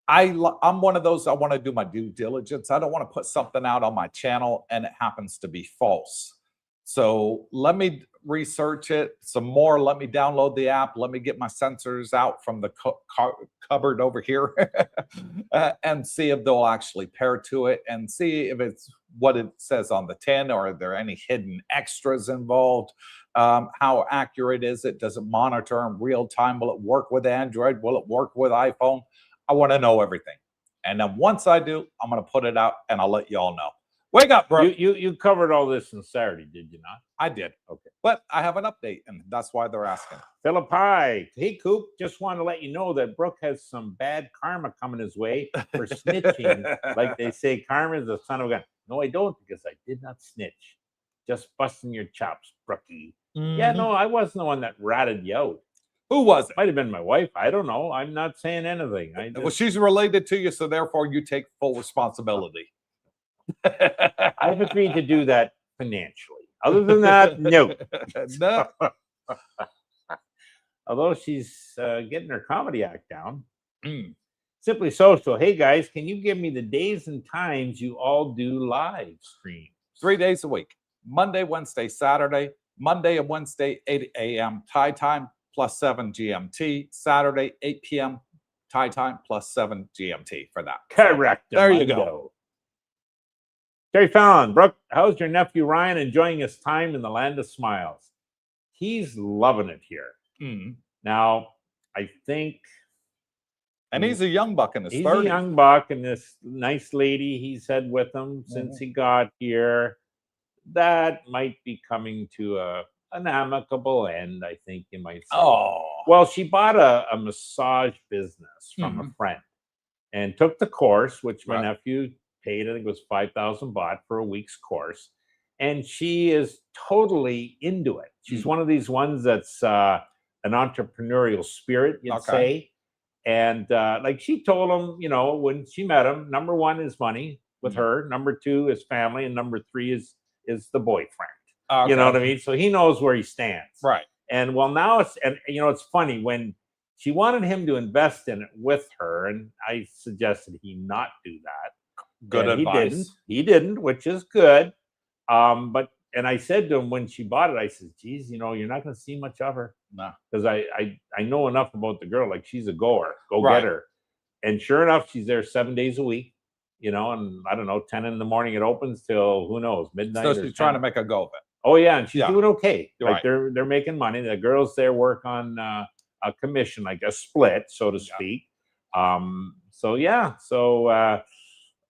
I'm one of those, I want to do my due diligence. I don't want to put something out on my channel and it happens to be false. So let me research it some more. Let me download the app. Let me get my sensors out from the cupboard over here and see if they'll actually pair to it and see if it's what it says on the tin, or are there any hidden extras involved? How accurate is it? Does it monitor in real time? Will it work with Android? Will it work with iPhone? I want to know everything. And then once I do, I'm going to put it out and I'll let you all know. Wake up, Brooke. You covered all this on Saturday, did you not? I did. Okay. But I have an update, and that's why they're asking. Philippi. Hey, Coop, just want to let you know that Brooke has some bad karma coming his way for snitching. Like they say, karma is the son of a gun. No, I don't, because I did not snitch. Just busting your chops, Brookie. Yeah, no, I wasn't the one that ratted you out. Who was it? Might have been my wife. I don't know. I'm not saying anything. Well, she's related to you, so therefore you take full responsibility. I've agreed to do that financially. Other than that, no. No. Although she's getting her comedy act down. Simply Social. Hey guys, can you give me the days and times you all do live streams? 3 days a week. Monday, Wednesday, Saturday. Monday and Wednesday, 8 a.m. Thai time plus 7 GMT. Saturday, 8 p.m. Thai time plus 7 GMT for that. Correct. So, there you go. Terry Fallon, Brooke, how's your nephew Ryan enjoying his time in the land of smiles? He's loving it here. Mm. Now, I think. And he's a young buck in his 30s. He's a young buck, and this nice lady he's had with him since he got here. That might be coming to an amicable end, I think you might say. Oh. Well, she bought a massage business from a friend and took the course, which my nephew paid, I think it was 5,000 baht for a week's course. And she is totally into it. She's one of these ones that's an entrepreneurial spirit, you'd say. And like she told him, you know, when she met him, number one is money with her, number two is family, and number three is the boyfriend. You know what I mean? So he knows where he stands. Right. And well, now it's, and you know, it's funny when she wanted him to invest in it with her, and I suggested he not do that. Good advice. He didn't, which is good. But and I said to him when she bought it, I said, geez, you know, you're not going to see much of her. No. Because I know enough about the girl. Like, she's a goer. Go get her. And sure enough, she's there 7 days a week, you know, and I don't know, 10 in the morning it opens till, who knows, midnight. So she's trying to make a go of it. Oh, yeah. And she's doing okay. Like, Right. they're making money. The girls there work on a commission, like a split, so to speak. So, yeah. So,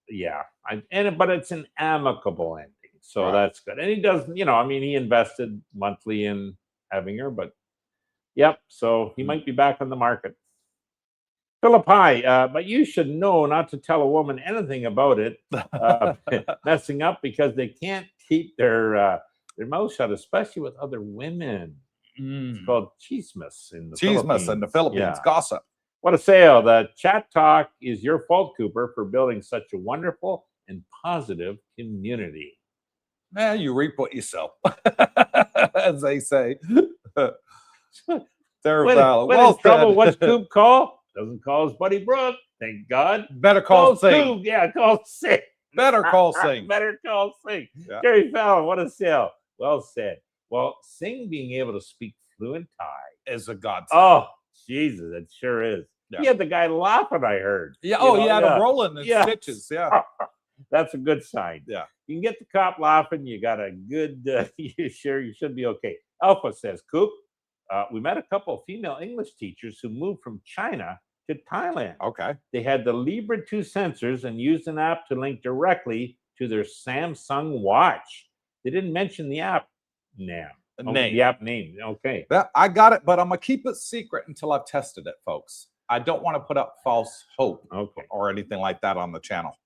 yeah. But it's an amicable ending. So that's good. And he does, you know, I mean, he invested monthly in having her, but yep. So he might be back on the market. Philip, hi. But you should know not to tell a woman anything about it messing up, because they can't keep their mouth shut, especially with other women. It's called chismes in the Philippines. In the Philippines. Gossip. What a sale. The chat talk is your fault, Cooper, for building such a wonderful and positive community. You reap what you sow, as they say. They're when well in trouble, what's Coop call? Doesn't call his buddy Brooke. Thank God. Better call Sing. Coop. Yeah, call Sing. Better call Sing. Better call Sing. Yeah. Jerry Fallon, what a sale. Well said. Well, Sing being able to speak fluent Thai is a godsend. Oh, Jesus, it sure is. Yeah. He had the guy laughing, I heard. Yeah. Oh, he had him rolling in stitches. Yeah. That's a good sign. Yeah. You can get the cop laughing. You got a good, you should be okay. Alpha says, Coop, we met a couple of female English teachers who moved from China to Thailand. Okay. They had the Libra 2 sensors and used an app to link directly to their Samsung watch. They didn't mention the app name. The app name. Okay. I got it, but I'm going to keep it secret until I've tested it, folks. I don't want to put up false hope or anything like that on the channel.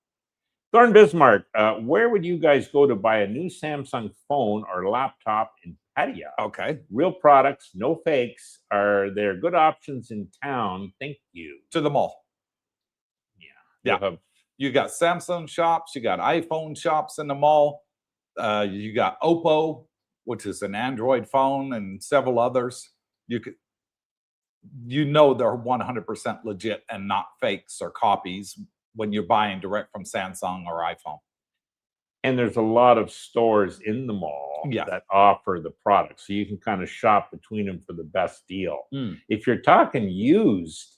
Thorn Bismarck, where would you guys go to buy a new Samsung phone or laptop in Pattaya? Okay. Real products, no fakes. Are there good options in town? Thank you. To the mall. Yeah. Yeah. You got Samsung shops. You got iPhone shops in the mall. You got Oppo, which is an Android phone, and several others. You know they're 100% legit and not fakes or copies when you're buying direct from Samsung or iPhone. And there's a lot of stores in the mall that offer the product, so you can kind of shop between them for the best deal. If you're talking used,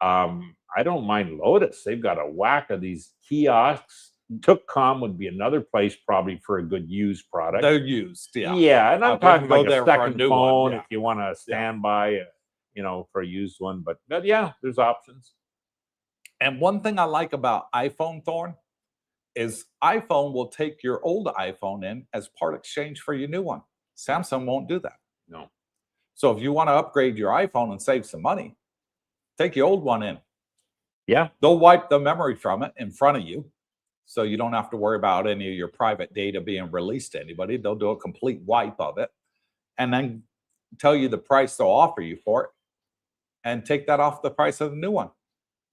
I don't mind Lotus. They've got a whack of these kiosks. Tookcom would be another place probably for a good used product. They're used, Yeah, and I'm talking like a second phone if you want to stand by, you know, for a used one. But yeah, there's options. And one thing I like about iPhone, Thorn, is iPhone will take your old iPhone in as part exchange for your new one. Samsung won't do that. No. So if you want to upgrade your iPhone and save some money, take your old one in. Yeah. They'll wipe the memory from it in front of you, so you don't have to worry about any of your private data being released to anybody. They'll do a complete wipe of it and then tell you the price they'll offer you for it and take that off the price of the new one.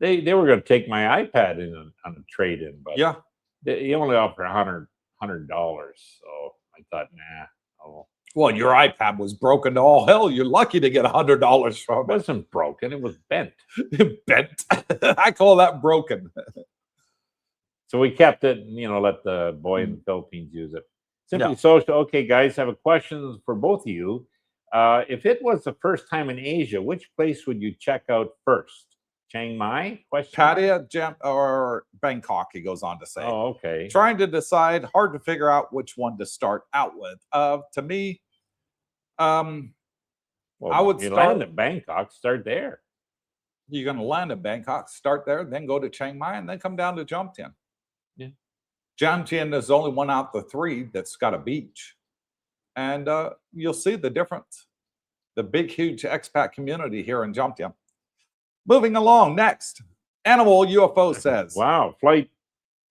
They were going to take my iPad in on a trade-in, but yeah, they only offer $100. So I thought, nah. Well, your iPad was broken to all hell. You're lucky to get $100 It from wasn't broken, it was bent. it. Bent. I call that broken. So we kept it and, let the boy in the Philippines use it. Simply Yeah. Social. Okay, guys, I have a question for both of you. If it was the first time in Asia, which place would you check out first? Chiang Mai? Question mark? Pattaya, or Bangkok, he goes on to say. Oh, okay. Trying to decide, hard to figure out which one to start out with. To me, Well, I would you start. land at Bangkok, start there. You're going to land in Bangkok, start there, then go to Chiang Mai, and then come down to Jomtien. Yeah. Jomtien is the only one out the three that's got a beach, and you'll see the difference. The big, huge expat community here in Jomtien. Moving along, next, Animal UFO says, Wow,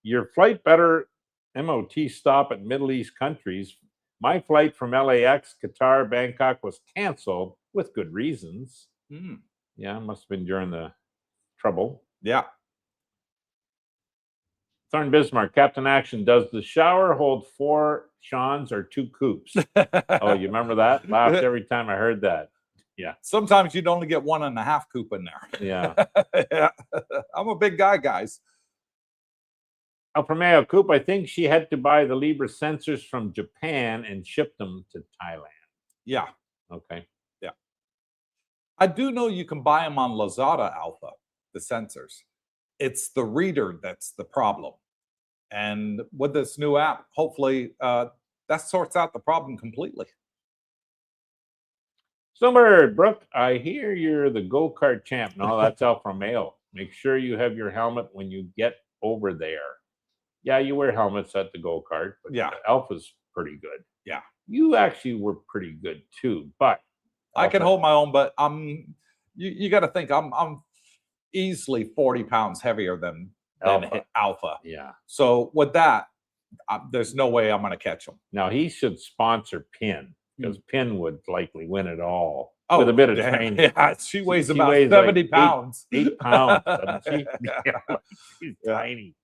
your flight better MOT stop at Middle East countries. My flight from LAX, Qatar, Bangkok was canceled with good reasons. Hmm, Yeah, must have been during the trouble. yeah, Thorn Bismarck, Captain Action, does the shower hold 4 Seans or 2 coupes? Oh, you remember that? Laughed every time I heard that. Yeah. Sometimes you'd only get 1.5 coupe in there. Yeah. Yeah. I'm a big guy, guys. Alfa Romeo Coupe, I think she had to buy the Libra sensors from Japan and ship them to Thailand. Yeah, Okay. I do know you can buy them on Lazada, Alpha, the sensors. It's the reader that's the problem. And with this new app, hopefully that sorts out the problem completely. Snowbird, Brooke, I hear you're the go-kart champ. No, that's Alfa Romeo. Make sure you have your helmet when you get over there. Yeah, you wear helmets at the go-kart, but Yeah. Alpha's pretty good. Yeah. You actually were pretty good too, but I can Alpha- hold my own, but you got to think I'm easily 40 pounds heavier than Alpha. Yeah. So with that, there's no way I'm going to catch him. Now he should sponsor Pin because Pin would likely win it all Oh, with a bit of damn. training. Yeah, she weighs She about weighs 70 like pounds. 8 pounds, doesn't she? Yeah, she's Yeah. tiny.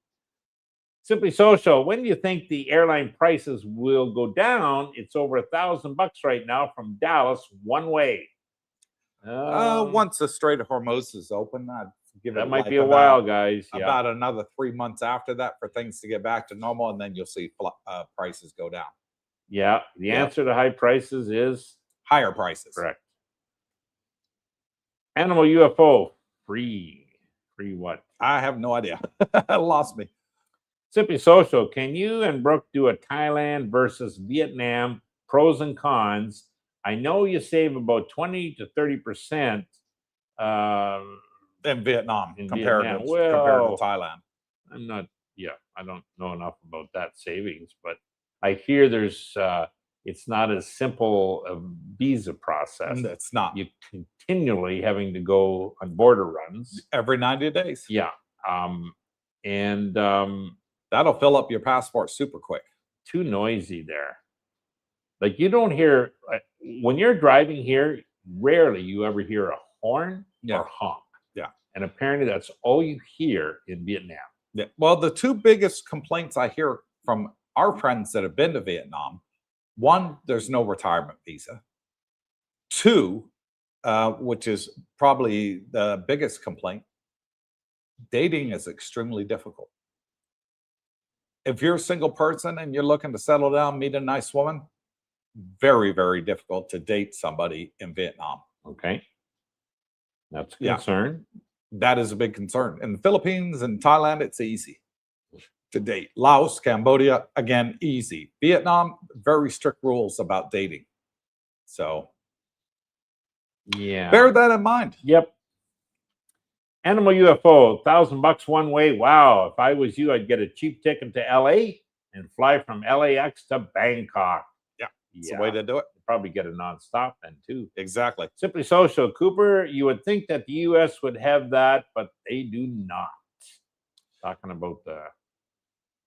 Simply Social, when do you think the airline prices will go down? It's over $1,000 right now from Dallas one way. Once the Strait of Hormuz is open, I'd give it That might like be a about- while, guys. Yeah. About another 3 months after that for things to get back to normal, and then you'll see prices go down. Yeah. The Yeah. answer to high prices is Higher prices. correct. Animal UFO, free. Free what? I have no idea. Lost me. Simply Social, can you and Brooke do a Thailand versus Vietnam pros and cons? I know you save about 20 to 30%. In Vietnam, In compared Vietnam. to Well, Thailand. I'm not, I don't know enough about that savings, but I hear there's, it's not as simple a visa process. It's not. You continually having to go on border runs. Every 90 days. Yeah. That'll fill up your passport super quick. Too noisy there. Like you don't hear, when you're driving here, rarely you ever hear a horn Yeah. or honk. Yeah. And apparently that's all you hear in Vietnam. Yeah. Well, the two biggest complaints I hear from our friends that have been to Vietnam, one, there's no retirement visa. Two, which is probably the biggest complaint, dating is extremely difficult. If you're a single person and you're looking to settle down, meet a nice woman, very, very difficult to date somebody in Vietnam. Okay. That's a Yeah. concern. That is a big concern. In the Philippines and Thailand, it's easy to date. Laos, Cambodia, again, easy. Vietnam, very strict rules about dating. So Yeah. bear that in mind. Yep. Animal UFO, $1,000 one way. Wow. If I was you, I'd get a cheap ticket to LA and fly from LAX to Bangkok. Yeah. It's the way to do it. Probably get a nonstop then too. Exactly. Simply Social, Cooper, you would think that the US would have that, but they do not. Talking about the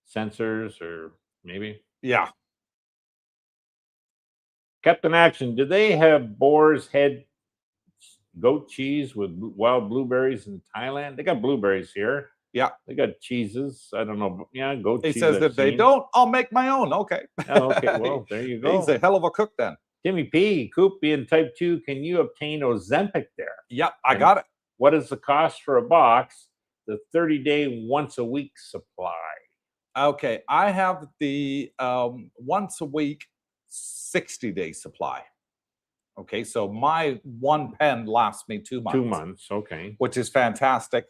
sensors or maybe. Yeah. Captain Action, do they have boar's head goat cheese with wild blueberries in Thailand? They got blueberries here. Yeah. They got cheeses. I don't know. Yeah, goat He cheese. says I've if they seen. don't, I'll make my own. Okay. Oh, okay. Well, there you go. He's a hell of a cook then. Timmy P, Coop being type 2, can you obtain Ozempic there? Yep, I And got it. What is the cost for a box? The 30-day once a week supply. Okay, I have the once a week 60-day supply. Okay, so my one pen lasts me 2 months. 2 months, okay. Which is fantastic.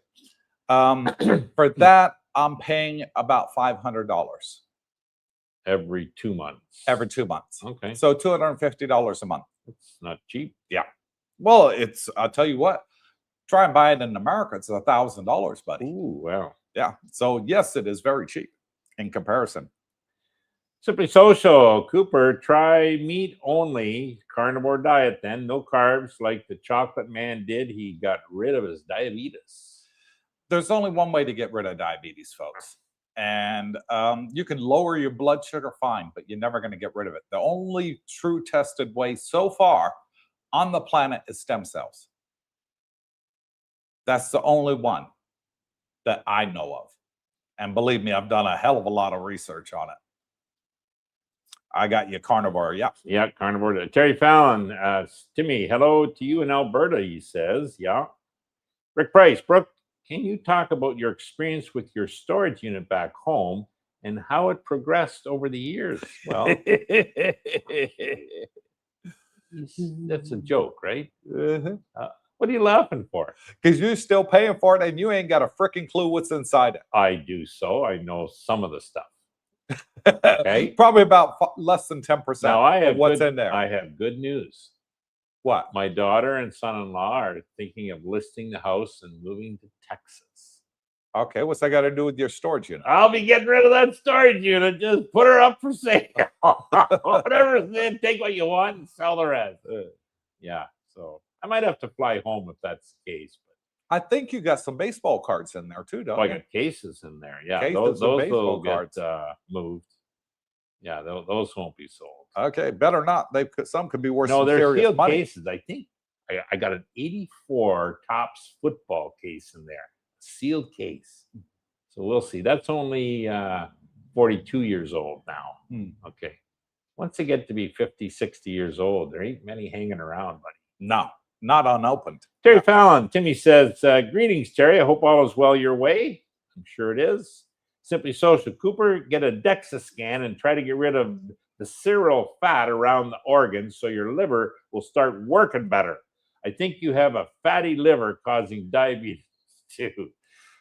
For that, I'm paying about $500 Every 2 months. every 2 months. Okay. So $250 a month. It's not cheap. Yeah. Well, I'll tell you what, try and buy it in America, it's $1,000, buddy. Ooh, wow. Yeah. So yes, it is very cheap in comparison. Simply Social, Cooper, try meat only, carnivore diet then, no carbs like the chocolate man did. He got rid of his diabetes. There's only one way to get rid of diabetes, folks. And you can lower your blood sugar, fine, but you're never going to get rid of it. The only true tested way so far on the planet is stem cells. That's the only one that I know of. And believe me, I've done a hell of a lot of research on it. I got you carnivore, yeah. Yeah, carnivore. Terry Fallon, Timmy, hello to you in Alberta, he says. Yeah. Rick Price, Brooke, can you talk about your experience with your storage unit back home and how it progressed over the years? Well, that's a joke, right? What are you laughing for? Because you're still paying for it and you ain't got a freaking clue what's inside it. I do so. I know some of the stuff. Okay. Probably about less than 10% Now I have of what's good, in there. I have good news. What? My daughter and son-in-law are thinking of listing the house and moving to Texas. Okay, what's that got to do with your storage unit? I'll be getting rid of that storage unit. Just put her up for sale. Whatever, then take what you want and sell the rest. Yeah, so I might have to fly home if that's the case. But I think you got some baseball cards in there too, don't I you? got cases in there. Yeah, Cases of those baseball will cards. get moved. Yeah, those won't be sold. Okay, better not. Some could be worth No, some they're serious sealed money. cases. I think I got an '84 Topps football case in there, sealed case. So we'll see. That's only 42 years old now. Okay. Once they get to be 50, 60 years old, there ain't many hanging around, buddy. No, not unopened. Terry Fallon, Timmy says, greetings, Terry. I hope all is well your way. I'm sure it is. Simply Social, Cooper, get a DEXA scan and try to get rid of the serum fat around the organs so your liver will start working better. I think you have a fatty liver causing diabetes too.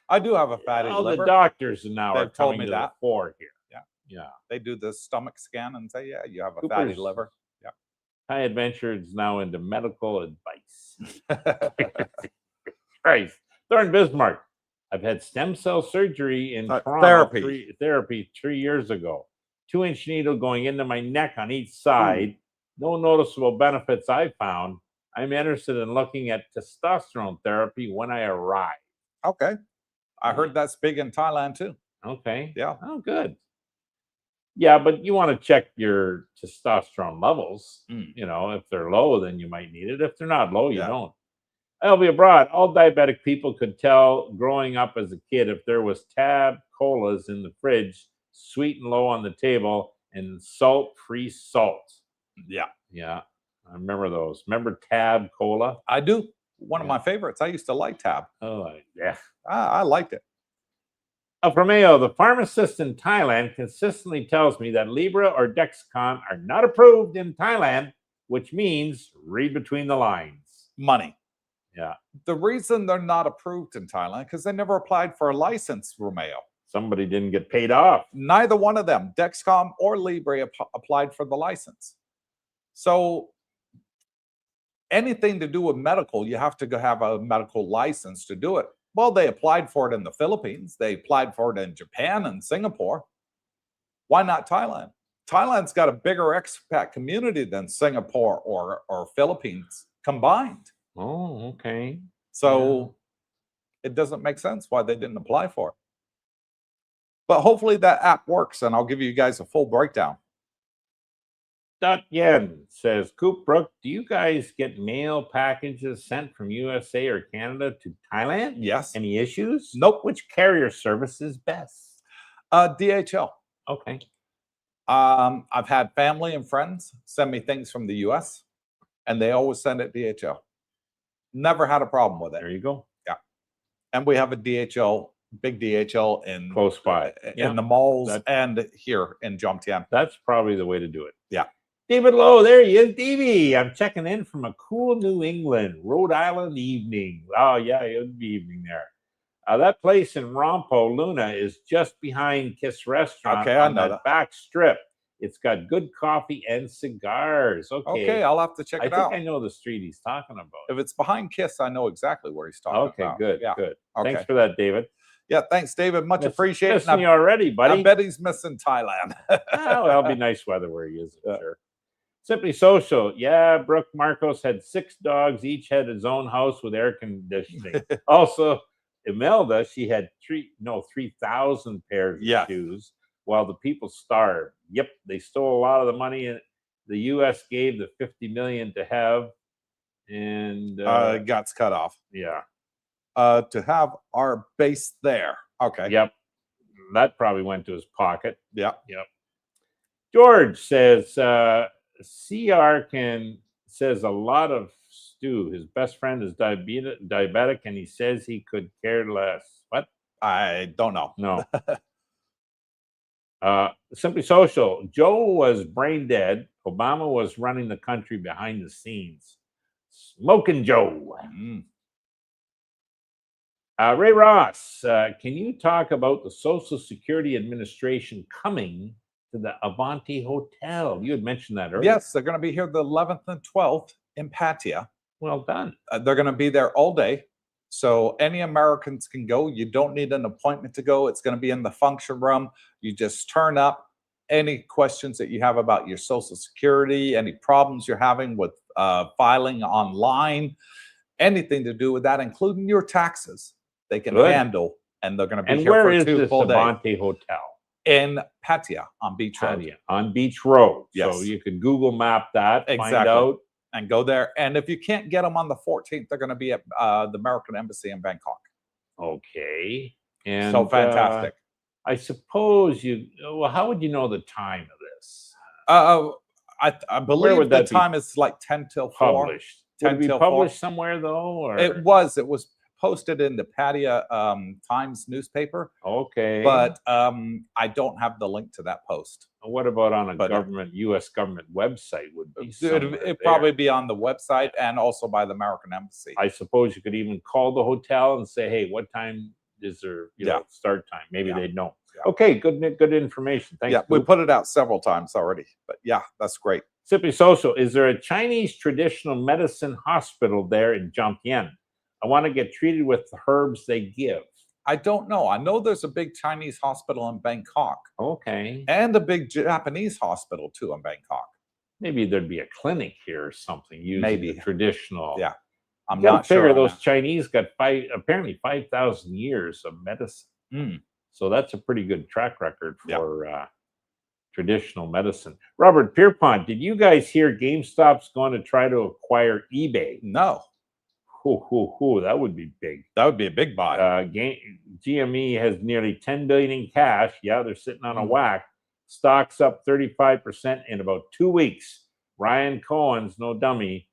I do have a fatty liver. The doctors now are They've told coming me to that. the fore here. Yeah. Yeah. They do the stomach scan and say, yeah, you have a Cooper's fatty liver. Yeah. Thaiadventure is now into medical advice. Christ. Thorn Bismarck. I've had stem cell surgery in Toronto, therapy 3 years ago. 2-inch needle going into my neck on each side. No noticeable benefits I found. I'm interested in looking at testosterone therapy when I arrive. Okay. I heard that's big in Thailand too. Okay. Yeah. Oh, good. Yeah, but you want to check your testosterone levels. You know, if they're low, then you might need it. If they're not low, you don't. I'll be abroad. All diabetic people could tell growing up as a kid if there was Tab colas in the fridge, sweet and low on the table, and salt-free salt. Yeah. Yeah. I remember those. Remember Tab Cola? I do. One of my favorites. I used to like Tab. Oh, yeah. I liked it. Romeo, the pharmacist in Thailand consistently tells me that Libra or Dexcom are not approved in Thailand, which means read between the lines. Money. Yeah. The reason they're not approved in Thailand because they never applied for a license, Romeo. Somebody didn't get paid off. Neither one of them, Dexcom or Libre, applied for the license. So anything to do with medical, you have to have a medical license to do it. Well, they applied for it in the Philippines. They applied for it in Japan and Singapore. Why not Thailand? Thailand's got a bigger expat community than Singapore or Philippines combined. Oh, okay. So it doesn't make sense why they didn't apply for it. But hopefully that app works, and I'll give you guys a full breakdown. Dot Yen says, Coop, Brooke, do you guys get mail packages sent from USA or Canada to Thailand? Yes. Any issues? Nope. Which carrier service is best? DHL. Okay. I've had family and friends send me things from the US, and they always send it DHL. Never had a problem with There it. you go. And we have a DHL, big DHL in Close by. in the malls that- and here in Jomtien. That's probably the way to do it. Yeah. David Lowe, there he is. Davey, I'm checking in from a cool New England, Rhode Island evening. Oh, yeah, it would be evening there. That place in Rompo, Luna, is just behind Kiss Restaurant Okay, I on know that that. back strip. It's got good coffee and cigars. Okay, I'll have to check I it think out. I know the street he's talking about. If it's behind Kiss, I know exactly where he's talking Okay, about. good, Yeah. good. Okay. Thanks for that, David. Yeah, thanks, David. Much appreciated. Missing you already, buddy. I bet he's missing Thailand. Well, it'll be nice weather where he is, I'm Yeah. sure. Simply Social. Yeah, Brooke Marcos had 6 dogs, each had his own house with air conditioning. Also, Imelda, she had 3,000 pairs of Yes. shoes while the people starved. Yep, they stole a lot of the money and the US gave the 50 million to have. And Guts cut off. yeah. To have our base there. Okay. Yep. That probably went to his pocket. Yeah. Yep. George says CR says a lot of stew. His best friend is diabetic, and he says he could care less. What? I don't know. No. Simply Social. Joe was brain dead. Obama was running the country behind the scenes. Smoking Joe. Mm. Ray Ross, can you talk about the Social Security Administration coming to the Avanti Hotel? You had mentioned that earlier. Yes, they're going to be here the 11th and 12th in Pattaya. Well done. They're going to be there all day. So any Americans can go. You don't need an appointment to go. It's going to be in the function room. You just turn up. Any questions that you have about your Social Security, any problems you're having with filing online, anything to do with that, including your taxes, they can Good. handle. And they're going to be And here where for is 2 this full days Avanti Hotel? in Pattaya on Beach Road. Pattaya, on Beach Road. So Yes. you could Google map that, find Exactly. out. And go there. And if you can't get them on the 14th, they're going to be at the American Embassy in Bangkok. Okay. And So fantastic. I suppose well, how would you know the time of this? I believe would the that be time is like 10 till 4. Published. Would 10 it be till 4. published somewhere though? Or? It was posted in the Pattaya Times newspaper, Okay. but I don't have the link to that post. What about on a But, U.S. government website? Would be It'd somewhere probably there. be on the website and also by the American Embassy. I suppose you could even call the hotel and say, "Hey, what time is their Yeah. start time?" Maybe Yeah. they'd know. Yeah. Okay, good information. Thanks. Yeah, we Luke. put it out several times already, but yeah, that's great. Simply Social. Is there a Chinese traditional medicine hospital there in Jomtien? I want to get treated with the herbs they give. I don't know. I know there's a big Chinese hospital in Bangkok Okay. and a big Japanese hospital too in Bangkok. Maybe there'd be a clinic here or something using Maybe. the traditional. Yeah, I'm You gotta not sure. figure on those that. Chinese got apparently 5,000 years of medicine. Mm. So that's a pretty good track record Yeah. for traditional medicine. Robert Pierpont, did you guys hear GameStop's going to try to acquire eBay? No, That would be big. that would be a big buy. GME has nearly 10 billion in cash. Yeah, they're sitting on a Mm. whack. Stocks up 35% in about 2 weeks. Ryan Cohen's no dummy,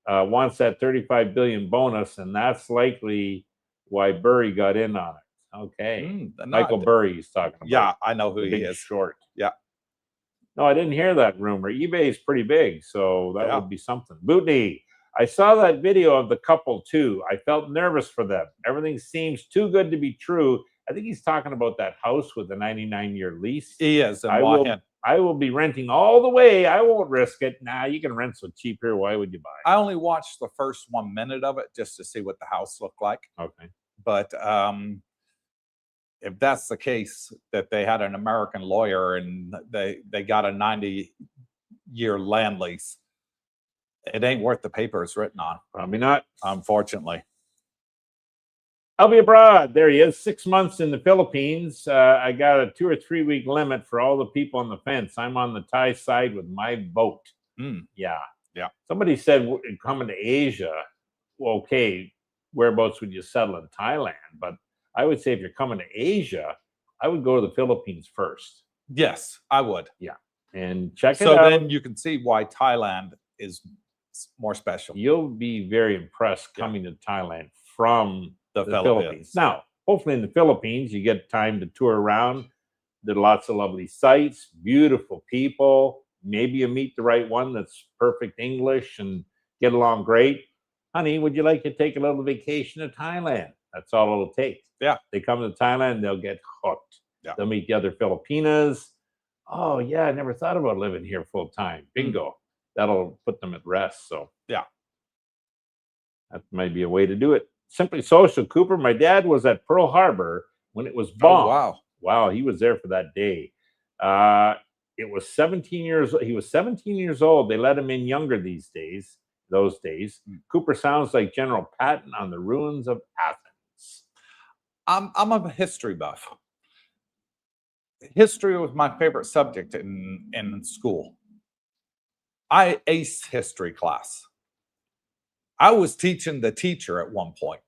wants that 35 billion bonus, and that's likely why Burry got in on it. Okay. Michael Burry he's talking about. Yeah, I know who the he big is. short. Yeah. No, I didn't hear that rumor. eBay is pretty big, so that Yeah. would be something. Bootney, I saw that video of the couple too. I felt nervous for them. Everything seems too good to be true. I think he's talking about that house with the 99-year lease. He is. And I will be renting all the way. I won't risk it. Nah, you can rent so cheap here. Why would you buy it? I only watched the first 1 minute of it just to see what the house looked like. Okay. But if that's the case, that they had an American lawyer and they got a 90-year land lease, it ain't worth the paper it's written on, Probably not. unfortunately. I'll be abroad. There he is. 6 months in the Philippines. I got a 2 or 3 week limit for all the people on the fence. I'm on the Thai side with my boat. Mm. Yeah. Yeah. Somebody said coming to Asia, well, okay, whereabouts would you settle in Thailand? But I would say if you're coming to Asia, I would go to the Philippines first. Yes, I would. Yeah. And check it So out. then you can see why Thailand is more special. You'll be very impressed Yeah. coming to Thailand from The the Philippines. Philippines. Now, hopefully in the Philippines, you get time to tour around. There are lots of lovely sights, beautiful people. Maybe you meet the right one that's perfect English and get along great. Honey, would you like to take a little vacation to Thailand? That's all it'll take. Yeah. They come to Thailand, they'll get hooked. Yeah. They'll meet the other Filipinas. Oh, yeah, I never thought about living here full time. Bingo. That'll put them at rest. So, Yeah. that might be a way to do it. Simply Social, Cooper. My dad was at Pearl Harbor when it was bombed. Oh, wow. Wow, he was there for that day. It was 17 years. He was 17 years old. They let him in younger these days. Those days, Cooper sounds like General Patton on the ruins of Athens. I'm a history buff. History was my favorite subject in school. I aced history class. I was teaching the teacher at one point.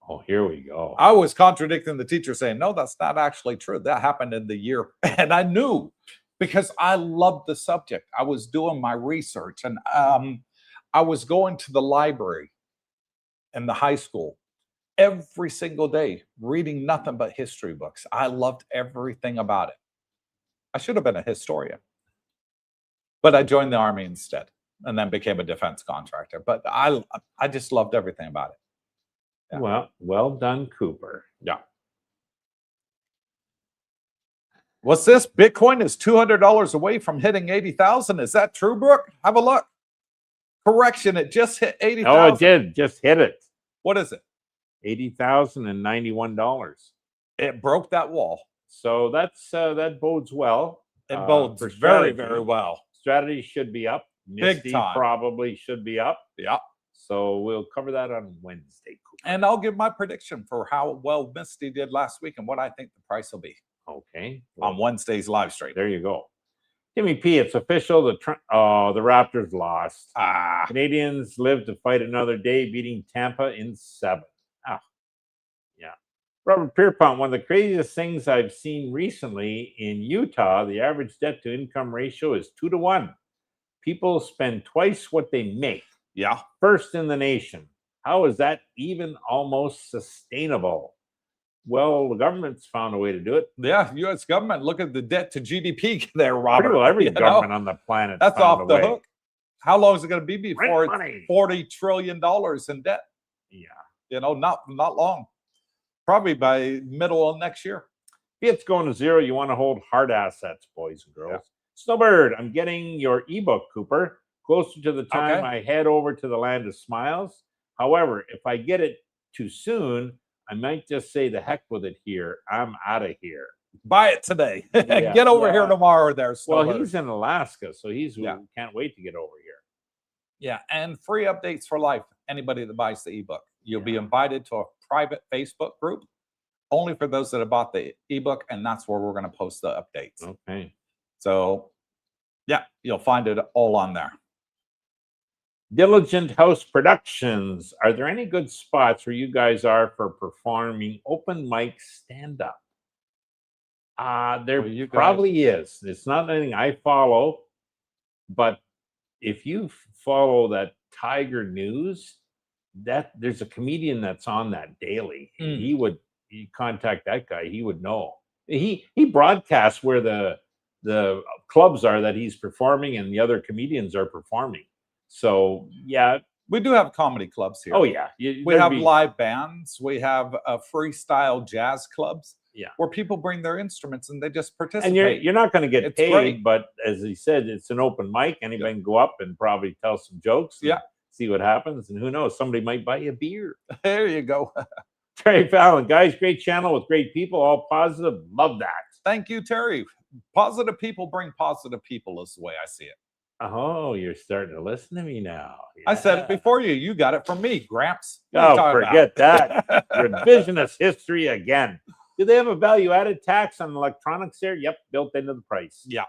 Oh, here we go. I was contradicting the teacher, saying, no, that's not actually true. That happened in the year. And I knew, because I loved the subject. I was doing my research, and I was going to the library in the high school every single day, reading nothing but history books. I loved everything about it. I should have been a historian, but I joined the Army instead, and then became a defense contractor. But I just loved everything about it. Yeah. Well done, Cooper. Yeah. What's this? Bitcoin is $200 away from hitting 80,000. Is that true, Brooke? Have a look. Correction, it just hit 80,000. Oh, it did. Just hit it. What is it? $80,091. It broke that wall. So that bodes well. It bodes for very, strategy. very well. Strategy should be up. Misty time. probably should be up. Yeah. So we'll cover that on Wednesday. Cooper. And I'll give my prediction for how well Misty did last week and what I think the price will be Okay. on Wednesday's live stream. There you go. Timmy P, it's official. The Raptors lost. Canadians live to fight another day, beating Tampa in 7. Oh, yeah. Robert Pierpont, one of the craziest things I've seen recently in Utah, the average debt to income ratio is 2 to 1. People spend twice what they make. Yeah. First in the nation. How is that even almost sustainable? Well, the government's found a way to do it. Yeah, U.S. government. Look at the debt to GDP there, Robert. Pretty well every You government know? on the planet. That's found off a the way. hook. How long is it going to be before Print it's money. $40 trillion in debt? Yeah. You know, not long. Probably by middle of next year. If it's going to zero, you want to hold hard assets, boys and girls. Snowbird, I'm getting your ebook, Cooper. Closer to the time I head over to the land of smiles. However, if I get it too soon, I might just say the heck with it here. I'm out of here. Buy it today. Yeah, Get over here yeah. tomorrow there, Snowbird. Well, he's in Alaska, so he's can't wait to get over here. Yeah, and free updates for life. Anybody that buys the ebook, you'll be invited to a private Facebook group only for those that have bought the ebook, and that's where we're going to post the updates. Okay. So, yeah, you'll find it all on there. Diligent House Productions. Are there any good spots where you guys are for performing open mic stand-up? There probably is. It's not anything I follow, but if you follow that Tiger News, that there's a comedian that's on that daily. He contact that guy. He would know. He broadcasts where the clubs are that he's performing and the other comedians are performing. So yeah, we do have comedy clubs here. Oh yeah, we have live bands. We have freestyle jazz clubs. Yeah, where people bring their instruments and they just participate. And you're not going to get paid, great. But as he said, it's an open mic. Anybody can go up and probably tell some jokes. And see what happens, and who knows? Somebody might buy you a beer. There you go. Terry Fallon, guys, great channel with great people, all positive. Love that. Thank you, Terry. Positive people bring positive people is the way I see it. Oh, you're starting to listen to me now. Yeah. I said it before you. You got it from me, Gramps. Oh, forget that. Revisionist history again. Do they have a value-added tax on electronics there? Yep, built into the price. Yeah.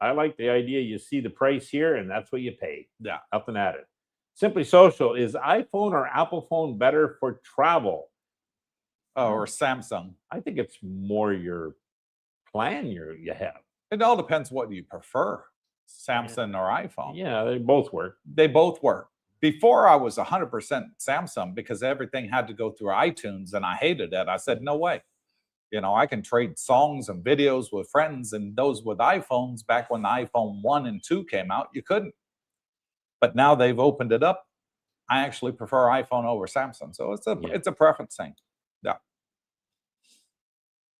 I like the idea. You see the price here, and that's what you pay. Yeah. Nothing added. Simply Social, is iPhone or Apple phone better for travel? Oh, or Samsung. I think it's more your plan you have. It all depends what you prefer, Samsung or iPhone. Yeah, they both work. They both work. Before I was 100% Samsung because everything had to go through iTunes and I hated it. I said, no way. You know, I can trade songs and videos with friends and those with iPhones. Back when the iPhone 1 and 2 came out, you couldn't. But now they've opened it up. I actually prefer iPhone over Samsung. So it's a preference thing. Yeah.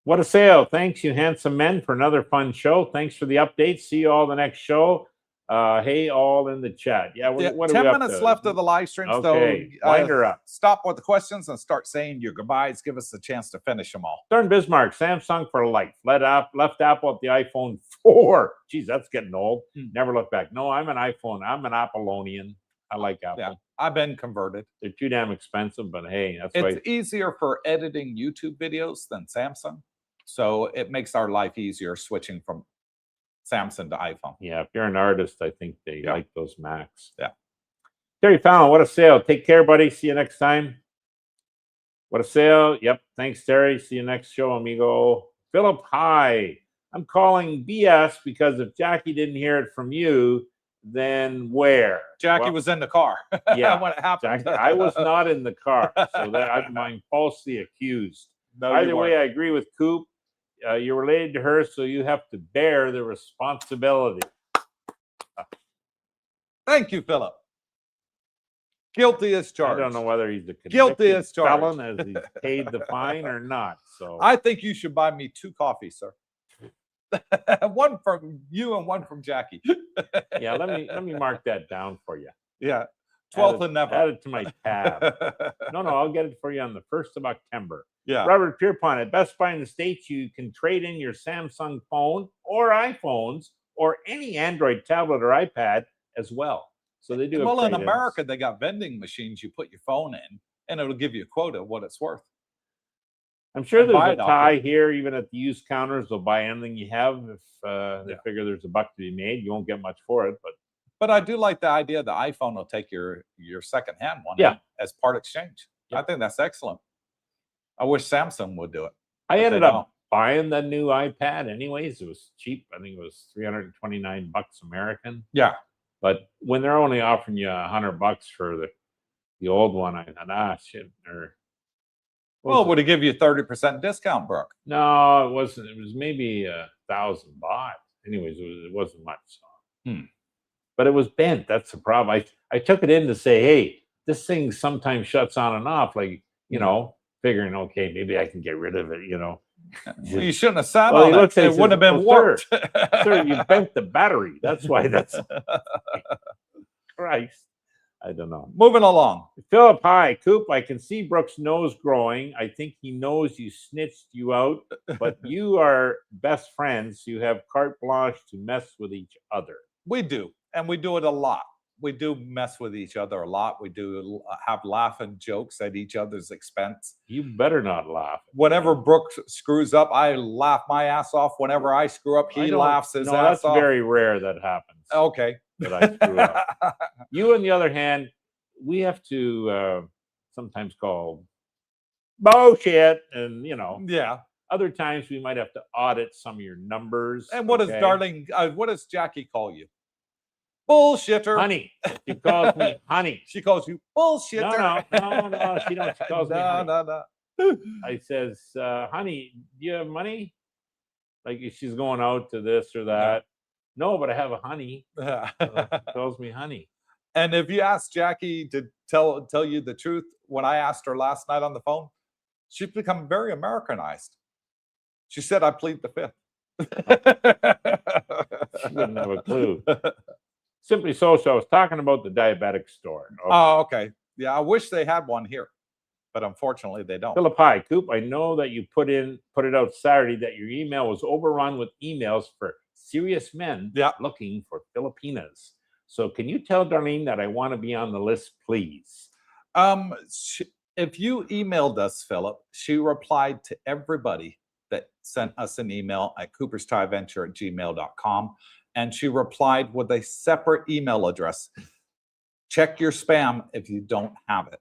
What a sale. Thanks, you handsome men, for another fun show. Thanks for the updates. See you all the next show. Hey, all in the chat. Yeah, what 10 are we up minutes to? left of the live stream. Okay, So wind her up. Stop with the questions and start saying your goodbyes. Give us a chance to finish them all. Stern Bismarck, Samsung for life. Left Apple at the iPhone 4. Geez, that's getting old. Never look back. No, I'm an iPhone. I'm an Appleonian. I like Apple. Yeah, I've been converted. They're too damn expensive, but hey, that's It's why. easier for editing YouTube videos than Samsung. So it makes our life easier switching from Samsung to iPhone. Yeah, if you're an artist, I think they like those Macs. Yeah. Terry Fallon, what a sale. Take care, buddy. See you next time. What a sale. Yep. Thanks, Terry. See you next show, amigo. Philip, hi. I'm calling BS because if Jackie didn't hear it from you, then where? Jackie was in the car. Yeah. when it happened. Jackie, I was not in the car, so that I'm falsely accused. No, Either way, I agree with Coop. You're related to her, so you have to bear the responsibility. Thank you, Philip. Guilty as charged. I don't know whether he's a Guilty as charged. felon as he's paid the fine or not. So I think you should buy me 2 coffees, sir. One from you and one from Jackie. yeah, let me mark that down for you. Yeah. 12th and never. Add it to my tab. No, I'll get it for you on the 1st of October. Yeah. Robert Pierpont, at Best Buy in the States, you can trade in your Samsung phone or iPhones or any Android tablet or iPad as well. So they do. Well, in America, they got vending machines. You put your phone in, and it'll give you a quote of what it's worth. I'm sure And buy there's a it off tie it. here, even at the used counters. They'll buy anything you have. If they figure there's a buck to be made, you won't get much for it. But I do like the idea the iPhone will take your secondhand one as part exchange. Yeah. I think that's excellent. I wish Samsung would do it. I but ended they up buying the new iPad anyways. It was cheap. I think it was $329 American. Yeah. But when they're only offering you $100 for the old one, I thought, shit. Well, would it give you a 30% discount, Brooke? No, it wasn't. It was maybe 1,000 baht. Anyways, it wasn't much. So. But it was bent. That's the problem. I took it in to say, hey, this thing sometimes shuts on and off. Like, figuring, okay, maybe I can get rid of it, Well, you shouldn't have sat on it. It would have been warped. Sir, you bent the battery. That's why that's Christ. I don't know. Moving along. Philip, hi. Coop, I can see Brooke's nose growing. I think he knows you snitched you out, but you are best friends. You have carte blanche to mess with each other. We do, and we do it a lot. We do mess with each other a lot. We do have laughing jokes at each other's expense. You better not laugh. Whenever Brooke screws up, I laugh my ass off. Whenever I screw up, he laughs his ass off. That's very rare that happens. Okay. That I screw up. You, on the other hand, we have to sometimes call bullshit, and Yeah. Other times we might have to audit some of your numbers. And what does Jackie call you? Bullshitter. Honey. She calls me honey. She calls you bullshitter. No, she don't. She calls me honey. No. I says, honey, do you have money? Like if she's going out to this or that. No, but I have a honey. She calls me honey. And if you ask Jackie to tell you the truth, when I asked her last night on the phone, she's become very Americanized. She said, I plead the fifth. She wouldn't have a clue. Simply Social, I was talking about the diabetic store. Okay. Oh, okay. Yeah, I wish they had one here, but unfortunately they don't. Philip, hi. Coop, I know that you put it out Saturday that your email was overrun with emails for serious men looking for Filipinas. So can you tell Darlene that I want to be on the list, please? If you emailed us, Philip, she replied to everybody that sent us an email at Coopersthaiadventure@gmail.com. And she replied with a separate email address. Check your spam if you don't have it,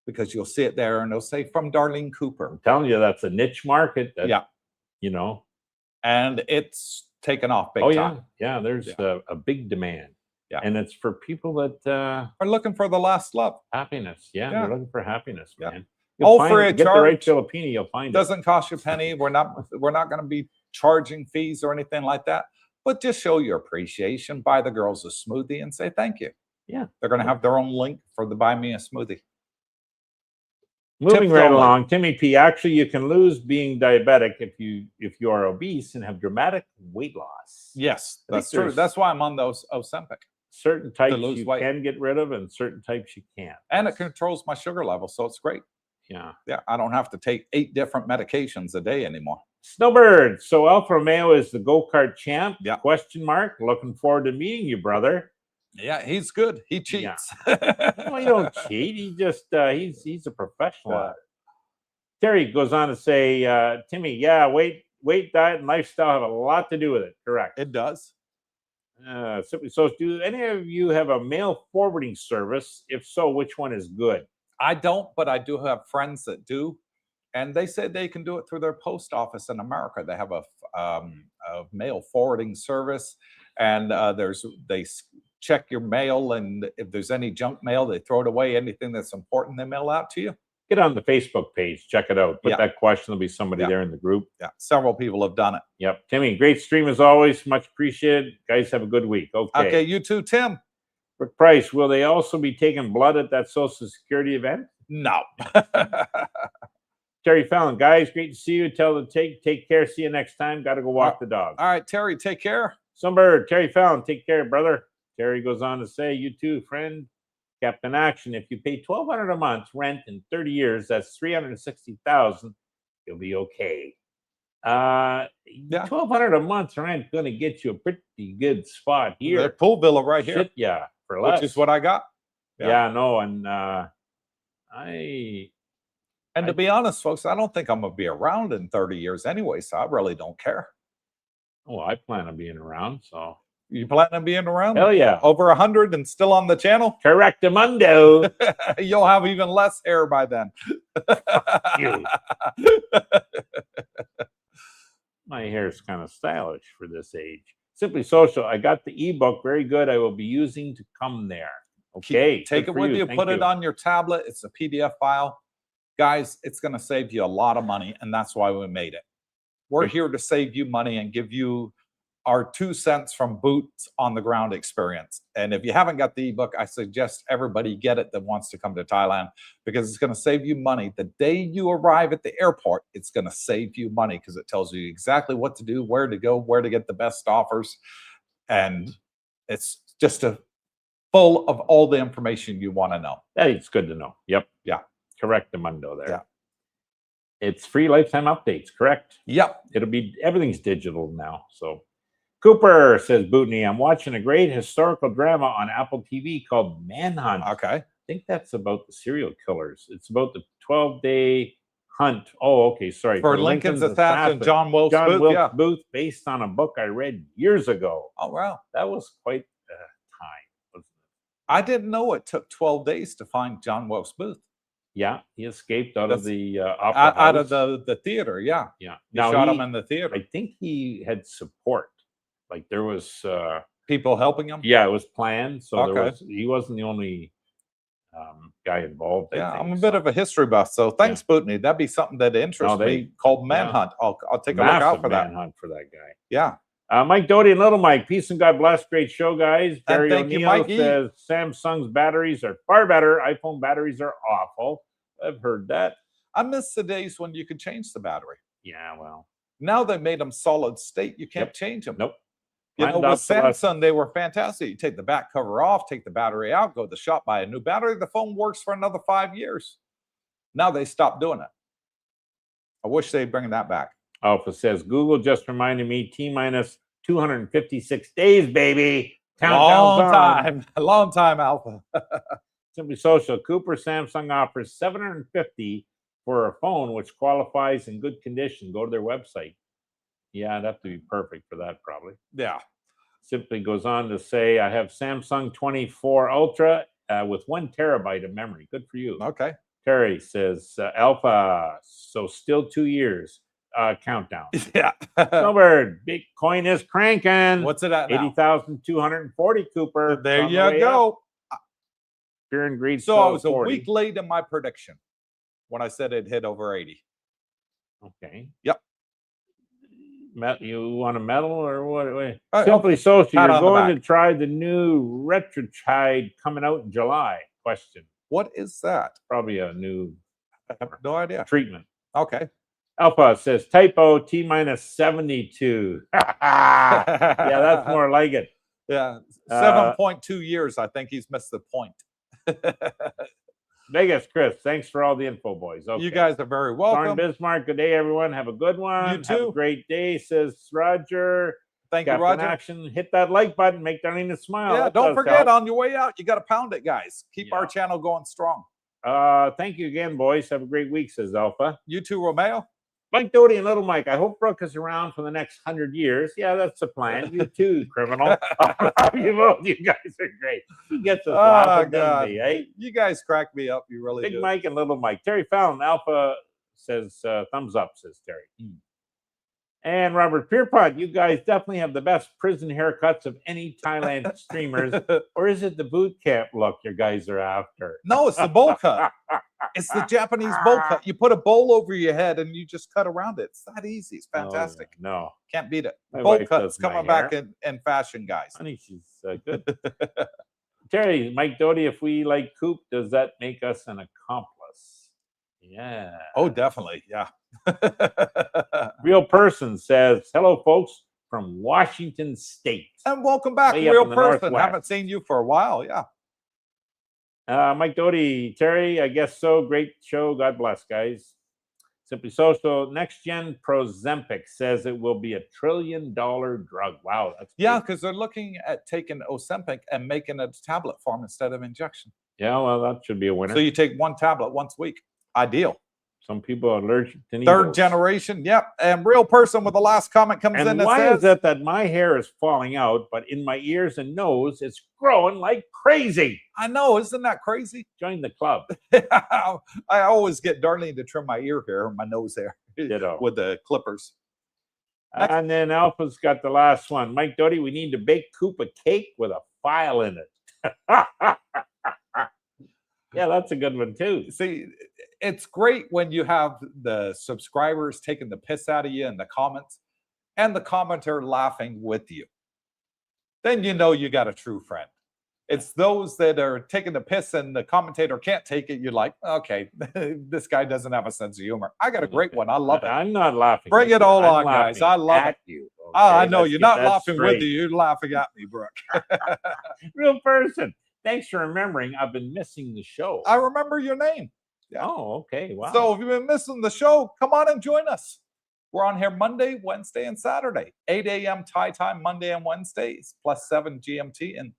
because you'll see it there and it'll say from Darlene Cooper. I'm telling you, that's a niche market. Yeah. You know. And it's taken off big Oh time. yeah. There's a big demand. Yeah. And it's for people that Are looking for the last love. happiness. Yeah, Yeah. they're looking for happiness, Yeah. man. All Find free it. of Get the right charge. Filipino, you'll find it. Doesn't cost you a penny. We're not going to be charging fees or anything like that. But just show your appreciation. Buy the girls a smoothie and say thank you. Yeah. They're going to have their own link for the buy me a smoothie. Moving Tips right only. along, Timmy P. Actually, you can lose being diabetic if you are obese and have dramatic weight loss. Yes, I think that's true. there's That's why I'm on those Ozempic. certain types lose you weight. can get rid of, and certain types you can't. And it controls my sugar level, so it's great. Yeah. Yeah, I don't have to take 8 different medications a day anymore. Snowbird. So Alfa Romeo is the go-kart champ? Yeah. Question mark. Looking forward to meeting you, brother. Yeah, he's good. He Yeah. cheats. No, he don't cheat. He just he's a professional at it. Terry goes on to say, Timmy, yeah, weight, diet, and lifestyle have a lot to do with it. Correct. It does. So do any of you have a mail forwarding service? If so, which one is good? I don't, but I do have friends that do. And they said they can do it through their post office in America. They have a mail forwarding service, and they check your mail, and if there's any junk mail, they throw it away. Anything that's important, they mail out to you. Get on the Facebook page, check it out. Put Yeah. that question. There'll be somebody Yeah. there in the group. Yeah, several people have done it. Yep. Timmy, great stream as always. Much appreciated. Guys, have a good week. Okay, you too, Tim. Rick Price, will they also be taking blood at that Social Security event? No. Terry Fallon, guys, great to see you. Tell the take care. See you next time. Got to go walk the dog. All right, Terry, take care. Sunbird, Terry Fallon, take care, brother. Terry goes on to say, you too, friend. Captain Action, if you pay $1,200 a month rent in 30 years, that's $360,000. You'll be okay. $1,200 a month rent going to get you a pretty good spot here. The pool villa right here. Shit, yeah, for less. Which is what I got. Yeah, no, and And to be honest, folks, I don't think I'm going to be around in 30 years anyway, so I really don't care. Oh, I plan on being around, so. You plan on being around? Hell yeah. Over 100 and still on the channel? Correctamundo. You'll have even less hair by then. You. My hair is kind of stylish for this age. Simply Social, I got the ebook. Very good. I will be using to come there. Okay. Take good it for with you. Thank Put it on your tablet. It's a PDF file. Guys, it's going to save you a lot of money, and that's why we made it. We're here to save you money and give you our 2 cents from boots on the ground experience. And if you haven't got the ebook, I suggest everybody get it that wants to come to Thailand, because it's going to save you money. The day you arrive at the airport, it's going to save you money because it tells you exactly what to do, where to go, where to get the best offers. And it's just full of all the information you want to know. It's good to know. Yep. Yeah. Correctamundo there. Yeah. It's free lifetime updates, correct? Yep. Everything's digital now. So Cooper says, Bootney, I'm watching a great historical drama on Apple TV called Manhunt. Okay. I think that's about the serial killers. It's about the 12-day hunt. Oh, okay. Sorry. For Lincoln's assassin, John Wilkes Booth. Wilkes Yeah. Booth, based on a book I read years ago. Oh, wow. That was quite a time, wasn't it? I didn't know it took 12 days to find John Wilkes Booth. Yeah, he escaped out of the opera out of house. the theater. Yeah. Yeah. They shot him in the theater. I think he had support. Like there was People helping him. yeah, it was planned. So Okay. He wasn't the only guy involved. I Yeah, think, I'm a bit of a history buff, so thanks, Bootney. That'd be something that interests No, me. Called Manhunt. I'll take a look out massive for that. manhunt for that guy. Yeah. Mike Doty and Little Mike, peace and God bless. Great show, guys. Barry thank you, O'Neill Mikey. says Samsung's batteries are far better. iPhone batteries are awful. I've heard that. I miss the days when you could change the battery. Yeah, well, Now they made them solid state. You can't Yep. change them. nope. You know, Planned with obsolescence. Samsung, they were fantastic. You take the back cover off, take the battery out, go to the shop, buy a new battery. The phone works for another 5 years. Now they stopped doing it. I wish they'd bring that back. Alpha says Google just reminded me T-minus 256 days, baby. Long on. time. A long time, Alpha. Simply Social. Cooper Samsung offers $750 for a phone which qualifies in good condition. Go to their website. Yeah, it'd have to be perfect for that, probably. Yeah. Simply goes on to say, I have Samsung 24 Ultra with 1 terabyte of memory. Good for you. Okay. Terry says, Alpha, so still 2 years. countdown. Yeah. Snowbird, Bitcoin is cranking. What's it at now? 80,240, Cooper. It's There on the you way go. up. Fear and greed. So I was a 40. week late in my prediction when I said it hit over 80. Okay. Yep. You want a medal or what? Wait. Oh, Simply Social, pat you're on the going back. to try the new Retrochide coming out in July? Question. What is that? Probably a new I have no idea. treatment. Okay. Alpha says typo T minus 72. Yeah, that's more like it. Yeah. 7.2 years. I think he's missed the point. Vegas, Chris, thanks for all the info, boys. Okay. You guys are very Lauren welcome. Bismarck, good day, everyone. Have a good one. You Have too. a great day, says Roger. Thank you, Captain Roger. Action. Hit that like button. Make Darlene smile. Yeah, That don't does forget help. on your way out, you got to pound it, guys. Keep our Yeah. channel going strong. Thank you again, boys. Have a great week, says Alpha. You too, Romeo. Mike Doty and Little Mike. I hope Brooke is around for the next 100 years. Yeah, that's the plan. You too, criminal. You both. You guys are great. He gets us laughing, doesn't he, eh? You guys crack me up. You really Big do. Mike and Little Mike. Terry Fallon, Alpha says thumbs up, says Terry. And Robert Pierpont, you guys definitely have the best prison haircuts of any Thailand streamers. Or is it the boot camp look you guys are after? No, it's the bowl cut. It's the Japanese bowl cut. You put a bowl over your head and you just cut around it. It's that easy. It's fantastic. Oh, yeah. No. Can't beat it. My Bowl wife cuts does my coming back hair. in fashion, guys. Honey, she's good. Terry, Mike Doty, if we like Coop, does that make us an accomplice? Yeah. Oh, definitely. Yeah. Real Person says, hello, folks, from Washington State. And welcome back, Way up Real in the Person. Northwest. Haven't seen you for a while. Yeah. Mike Doty, Terry, I guess so. Great show. God bless, guys. Simply Social. Next Gen Prozempic says it will be $1 trillion drug. Wow. That's Yeah, big. because they're looking at taking Ozempic and making it tablet form instead of injection. Yeah, well, that should be a winner. So you take one tablet once a week. Ideal. Some people are allergic to needles. Third generation. Yep. And Real Person with the last comment comes in And that why says, is it that my hair is falling out, but in my ears and nose, it's growing like crazy? I know, isn't that crazy? Join the club. I always get Darlene to trim my ear hair or my nose hair Ditto. with the clippers. Next. And then Alpha's got the last one. Mike Doty, we need to bake Coop a cake with a file in it. Yeah, that's a good one too. See, it's great when you have the subscribers taking the piss out of you in the comments and the commenter laughing with you. Then you know you got a true friend. It's those that are taking the piss and the commentator can't take it. You're like, okay, this guy doesn't have a sense of humor. I got a great one. I love it. I'm not laughing. Bring at it you. all I'm on, guys. laughing I love at it. you. Okay? I know Let's you're get not that laughing with straight. you. You're laughing at me, Brooke. Real Person. Thanks for remembering. I've been missing the show. I remember your name. Yeah. Oh, okay. Wow. So if you've been missing the show, come on and join us. We're on here Monday, Wednesday, and Saturday. 8 a.m. Thai time, Monday and Wednesdays, +7 GMT. And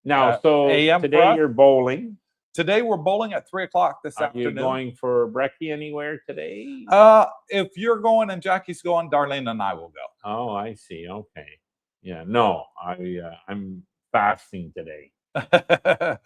now, so AM for today us? you're bowling. today we're bowling at 3 o'clock this Are you afternoon. going for brekkie anywhere today? If you're going and Jackie's going, Darlene and I will Oh, I see. Okay. Yeah. No, I'm fasting today. go.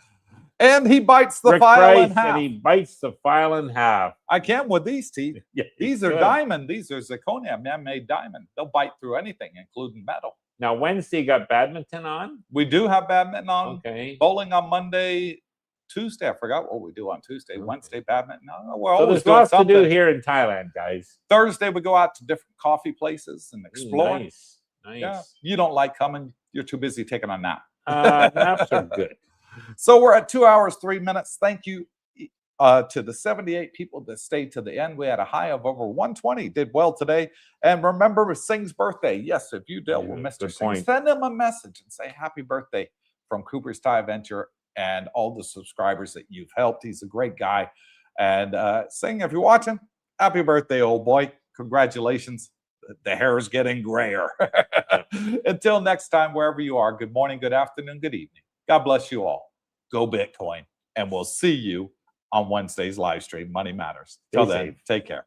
And he bites the Rick file in Price, half. and he bites the file in half. I can with these teeth. Yeah, These are good. diamond. These are zirconia, man-made diamond. They'll bite through anything, including metal. Now Wednesday you got badminton on. We do have badminton on. Okay. Bowling on Monday, Tuesday. I forgot what we do on Tuesday. Okay. Wednesday, badminton. No, we're So always there's doing lots to something. do here in Thailand, guys. Thursday, we go out to different coffee places and Ooh, explore. nice. Nice. Yeah. You don't like coming. You're too busy taking a nap. Naps are good. So we're at 2 hours, 3 minutes. Thank you to the 78 people that stayed to the end. We had a high of over 120. Did well today. And remember, with Singh's birthday. Yes, if you dealt with Yeah, Mr. good Singh, point. send him a message and say happy birthday from Coopersthaiadventure and all the subscribers that you've helped. He's a great guy. And Singh, if you're watching, happy birthday, old boy. Congratulations. The hair is getting grayer. Until next time, wherever you are, good morning, good afternoon, good evening. God bless you all. Go Bitcoin. And we'll see you on Wednesday's live stream. Money Matters. Till Stay then, safe. take care.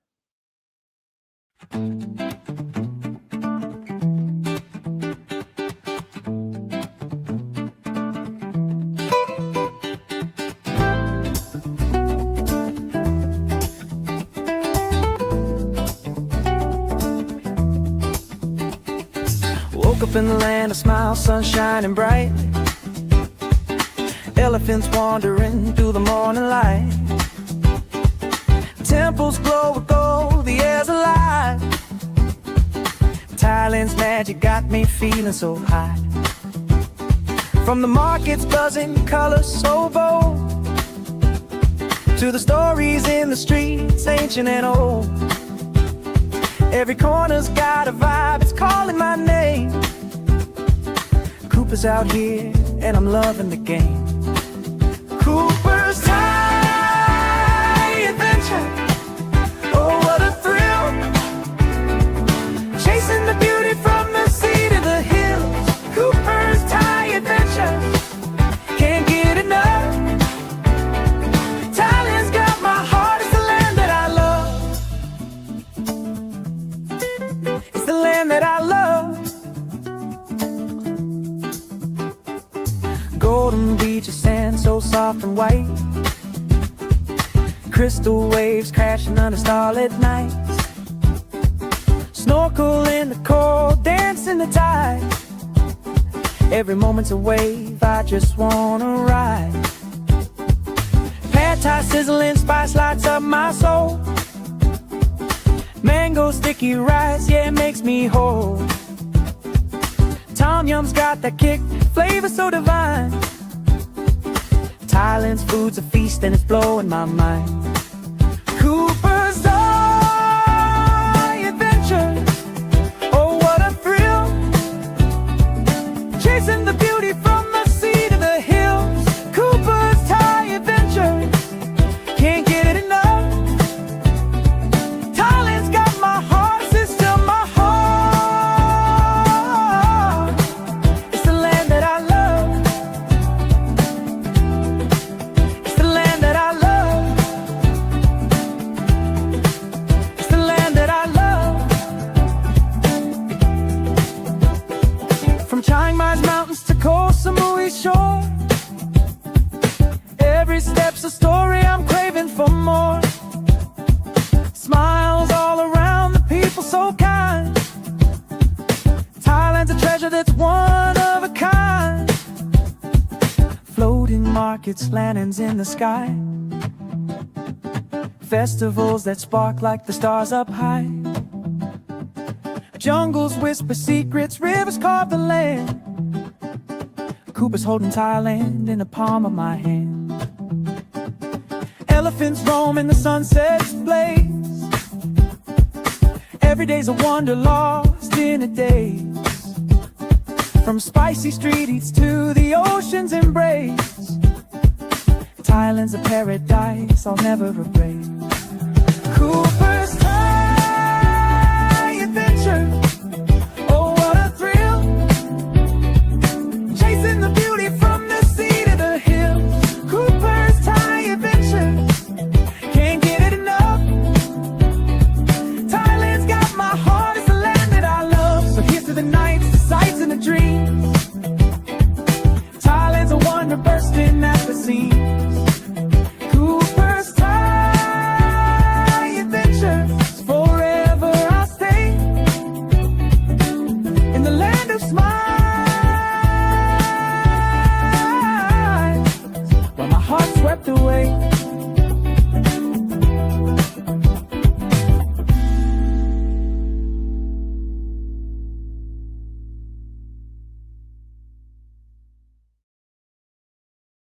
up in the land of smiles, sun shining bright. Elephants wandering through the morning light. Temples glow with gold, the air's alive. Thailand's magic got me feeling so high. From the markets buzzing, colors so bold, to the stories in the streets, ancient and old. Every corner's got a vibe, it's calling my name. Cooper's out here, and I'm loving the game. Coopersthaiadventure, oh what a thrill. Chasing the beauty from the sea to the hills. Coopersthaiadventure, can't get enough. Thailand's got my heart, it's the land that I love. It's the land that I love. Golden beaches, sand so soft and white. Crystal waves crashing under starlit nights. Snorkel in the cold, dance in the tide. Every moment's a wave, I just wanna ride. Pattaya sizzling, spice lights up my soul. Mango sticky rice, yeah, it makes me whole. Tom Yum's got that kick, flavor so divine. Thailand's food's a feast and it's blowing my mind. Coopersthaiadventure, oh what a thrill. Chasing the beauty from the sea to the hills. Coopersthaiadventure, can't get it enough. Thailand's got my heart, it's still my heart. It's the land that I love. It's the land that I love. It's the land that I love. From Chiang Mai's mountains to Koh Samui's shore, every step's a story, I'm craving for more. Smiles all around, the people so kind. Thailand's a treasure that's one of a kind. Floating markets, lanterns in the sky. Festivals that spark like the stars up high. Jungles whisper secrets, rivers carve the land. Cooper's holding Thailand in the palm of my hand. Elephants roam in the sunset's blaze. Every day's a wonder lost in a daze. From spicy street eats to the ocean's embrace. Thailand's a paradise I'll never erase. Cooper's